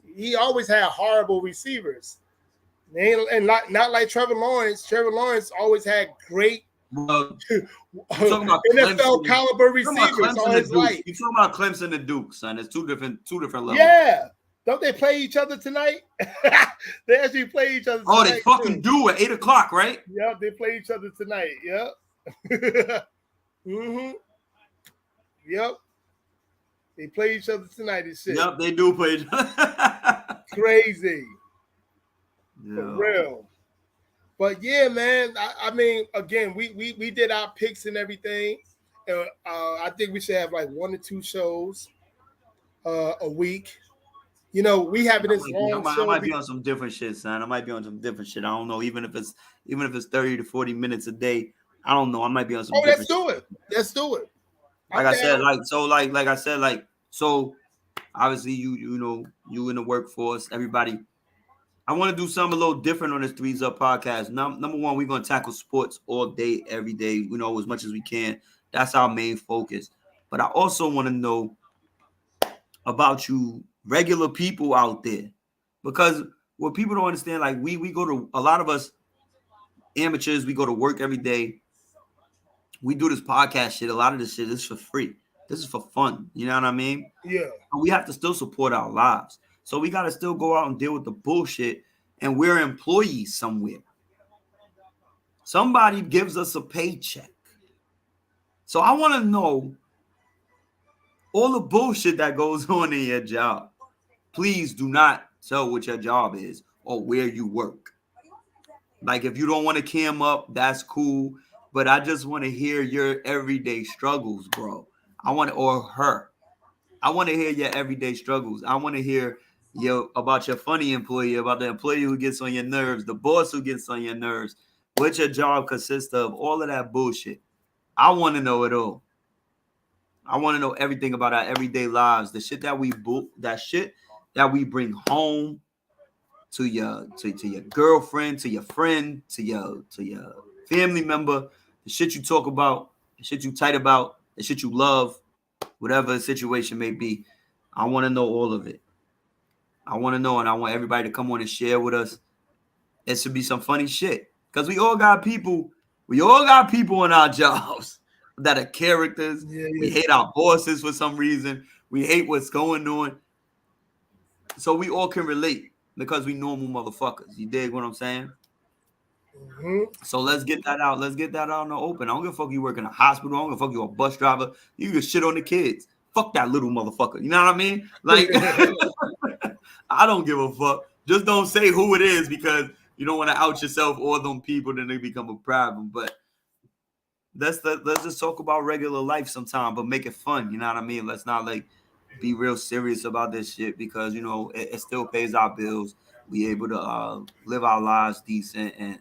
S3: he always had horrible receivers. And not like Trevor Lawrence. Trevor Lawrence always had great NFL caliber receivers all his life.
S6: You're talking about Clemson and Duke, son. It's two different levels.
S3: Yeah. Don't they play each other tonight? They actually play each other tonight.
S6: Oh, they fucking do at 8:00, right?
S3: Yeah, they play each other tonight. Yep. Mm-hmm. Yep. They play each other tonight and shit.
S6: Yep, they do play each other.
S3: Crazy.
S6: Yeah.
S3: For real. But yeah, man. I mean, again, we did our picks and everything. I think we should have 1 or 2 shows a week. We have it this long show.
S6: I might be on some different shit, son. I might be on some different shit. I don't know. Even if it's 30 to 40 minutes a day, I don't know. I might be on some.
S3: Let's do it. Let's do it.
S6: Like I said, so obviously you in the workforce, everybody. I want to do something a little different on this Threes Up podcast. Number one, we're gonna tackle sports all day, every day. As much as we can. That's our main focus. But I also want to know about you, regular people out there, because what people don't understand, we go to, a lot of us amateurs, we go to work every day. We do this podcast shit. A lot of this shit is for free. This is for fun. You know what I mean?
S3: Yeah.
S6: And we have to still support our lives. So we got to still go out and deal with the bullshit. And we're employees somewhere. Somebody gives us a paycheck. So I want to know all the bullshit that goes on in your job. Please do not tell what your job is or where you work. Like, if you don't want to cam up, that's cool. But I just want to hear your everyday struggles, bro. Or her. I want to hear your everyday struggles. I want to hear about your funny employee, about the employee who gets on your nerves, the boss who gets on your nerves, what your job consists of, all of that bullshit. I want to know it all. I want to know everything about our everyday lives, the shit that we bring home to your girlfriend, to your friend, to your family member, the shit you talk about, the shit you tight about, the shit you love, whatever the situation may be. I want to know all of it. I want to know, and I want everybody to come on and share with us. It should be some funny shit, because we all got people in our jobs that are characters. Yeah. We hate our bosses for some reason. We hate what's going on. So we all can relate because we normal motherfuckers. You dig what I'm saying? Mm-hmm. So let's get that out. Let's get that out in the open. I don't give a fuck you work in a hospital. I don't give a fuck you a bus driver. You can shit on the kids. Fuck that little motherfucker. You know what I mean? Like, I don't give a fuck. Just don't say who it is, because you don't want to out yourself or them people, then they become a problem. But let's just talk about regular life sometime, but make it fun. You know what I mean? Let's not like be real serious about this shit, because, you know, it still pays our bills. We able to live our lives decent and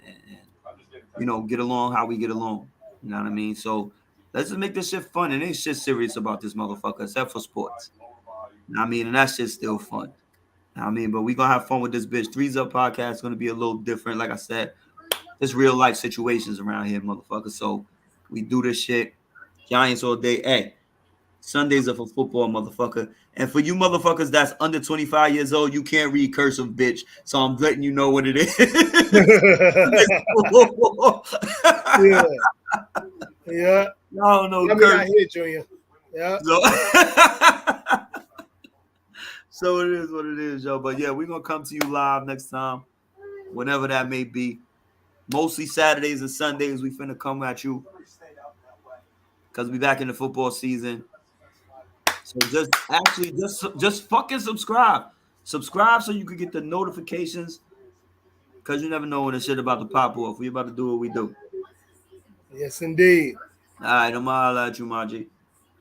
S6: you know, get along how we get along. You know what I mean? So let's just make this shit fun. And ain't shit serious about this motherfucker except for sports. You know what I mean? And that shit's still fun. You know what I mean? But we gonna have fun with this bitch. Threes Up Podcast is gonna be a little different. Like I said, there's real life situations around here, motherfucker. So we do this shit. Giants all day. Hey, Sundays are for football, motherfucker. And for you motherfuckers that's under 25 years old, you can't read cursive, bitch. So I'm letting you know what it is.
S3: Yeah. Yeah.
S6: No,
S3: I mean, I hear Junior. Yeah.
S6: So it is what it is, yo. But yeah, we're gonna come to you live next time, whenever that may be. Mostly Saturdays and Sundays, we finna come at you, because we back in the football season. So just fucking subscribe. Subscribe so you can get the notifications, because you never know when the shit about to pop off. We about to do what we do.
S3: Yes, indeed.
S6: All right, I'm gonna holler at you, Margie.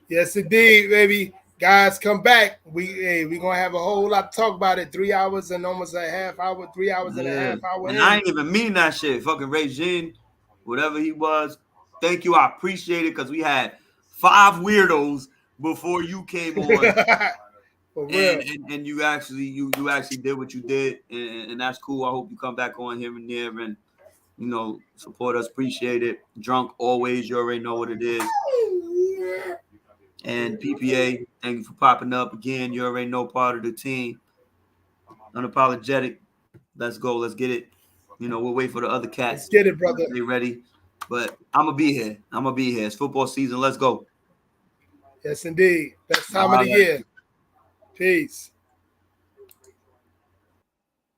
S3: Yes, indeed, baby. Guys, come back. We gonna have a whole lot to talk about it. 3 hours and almost a half hour, 3 hours and a half hour.
S6: And I ain't even mean that shit. Fucking Regine, whatever he was. Thank you. I appreciate it, because we had 5 weirdos before you came on. and you actually did what you did, and that's cool. I hope you come back on here and there and, you know, support us. Appreciate it. Drunk always, you already know what it is. And PPA, thank you for popping up again. You already know, part of the team. Unapologetic. Let's go. Let's get it. You know, we'll wait for the other cats.
S3: Let's get it, brother.
S6: They ready. But I'm gonna be here. It's football season. Let's go.
S3: Yes, indeed. Best time of the year. Peace.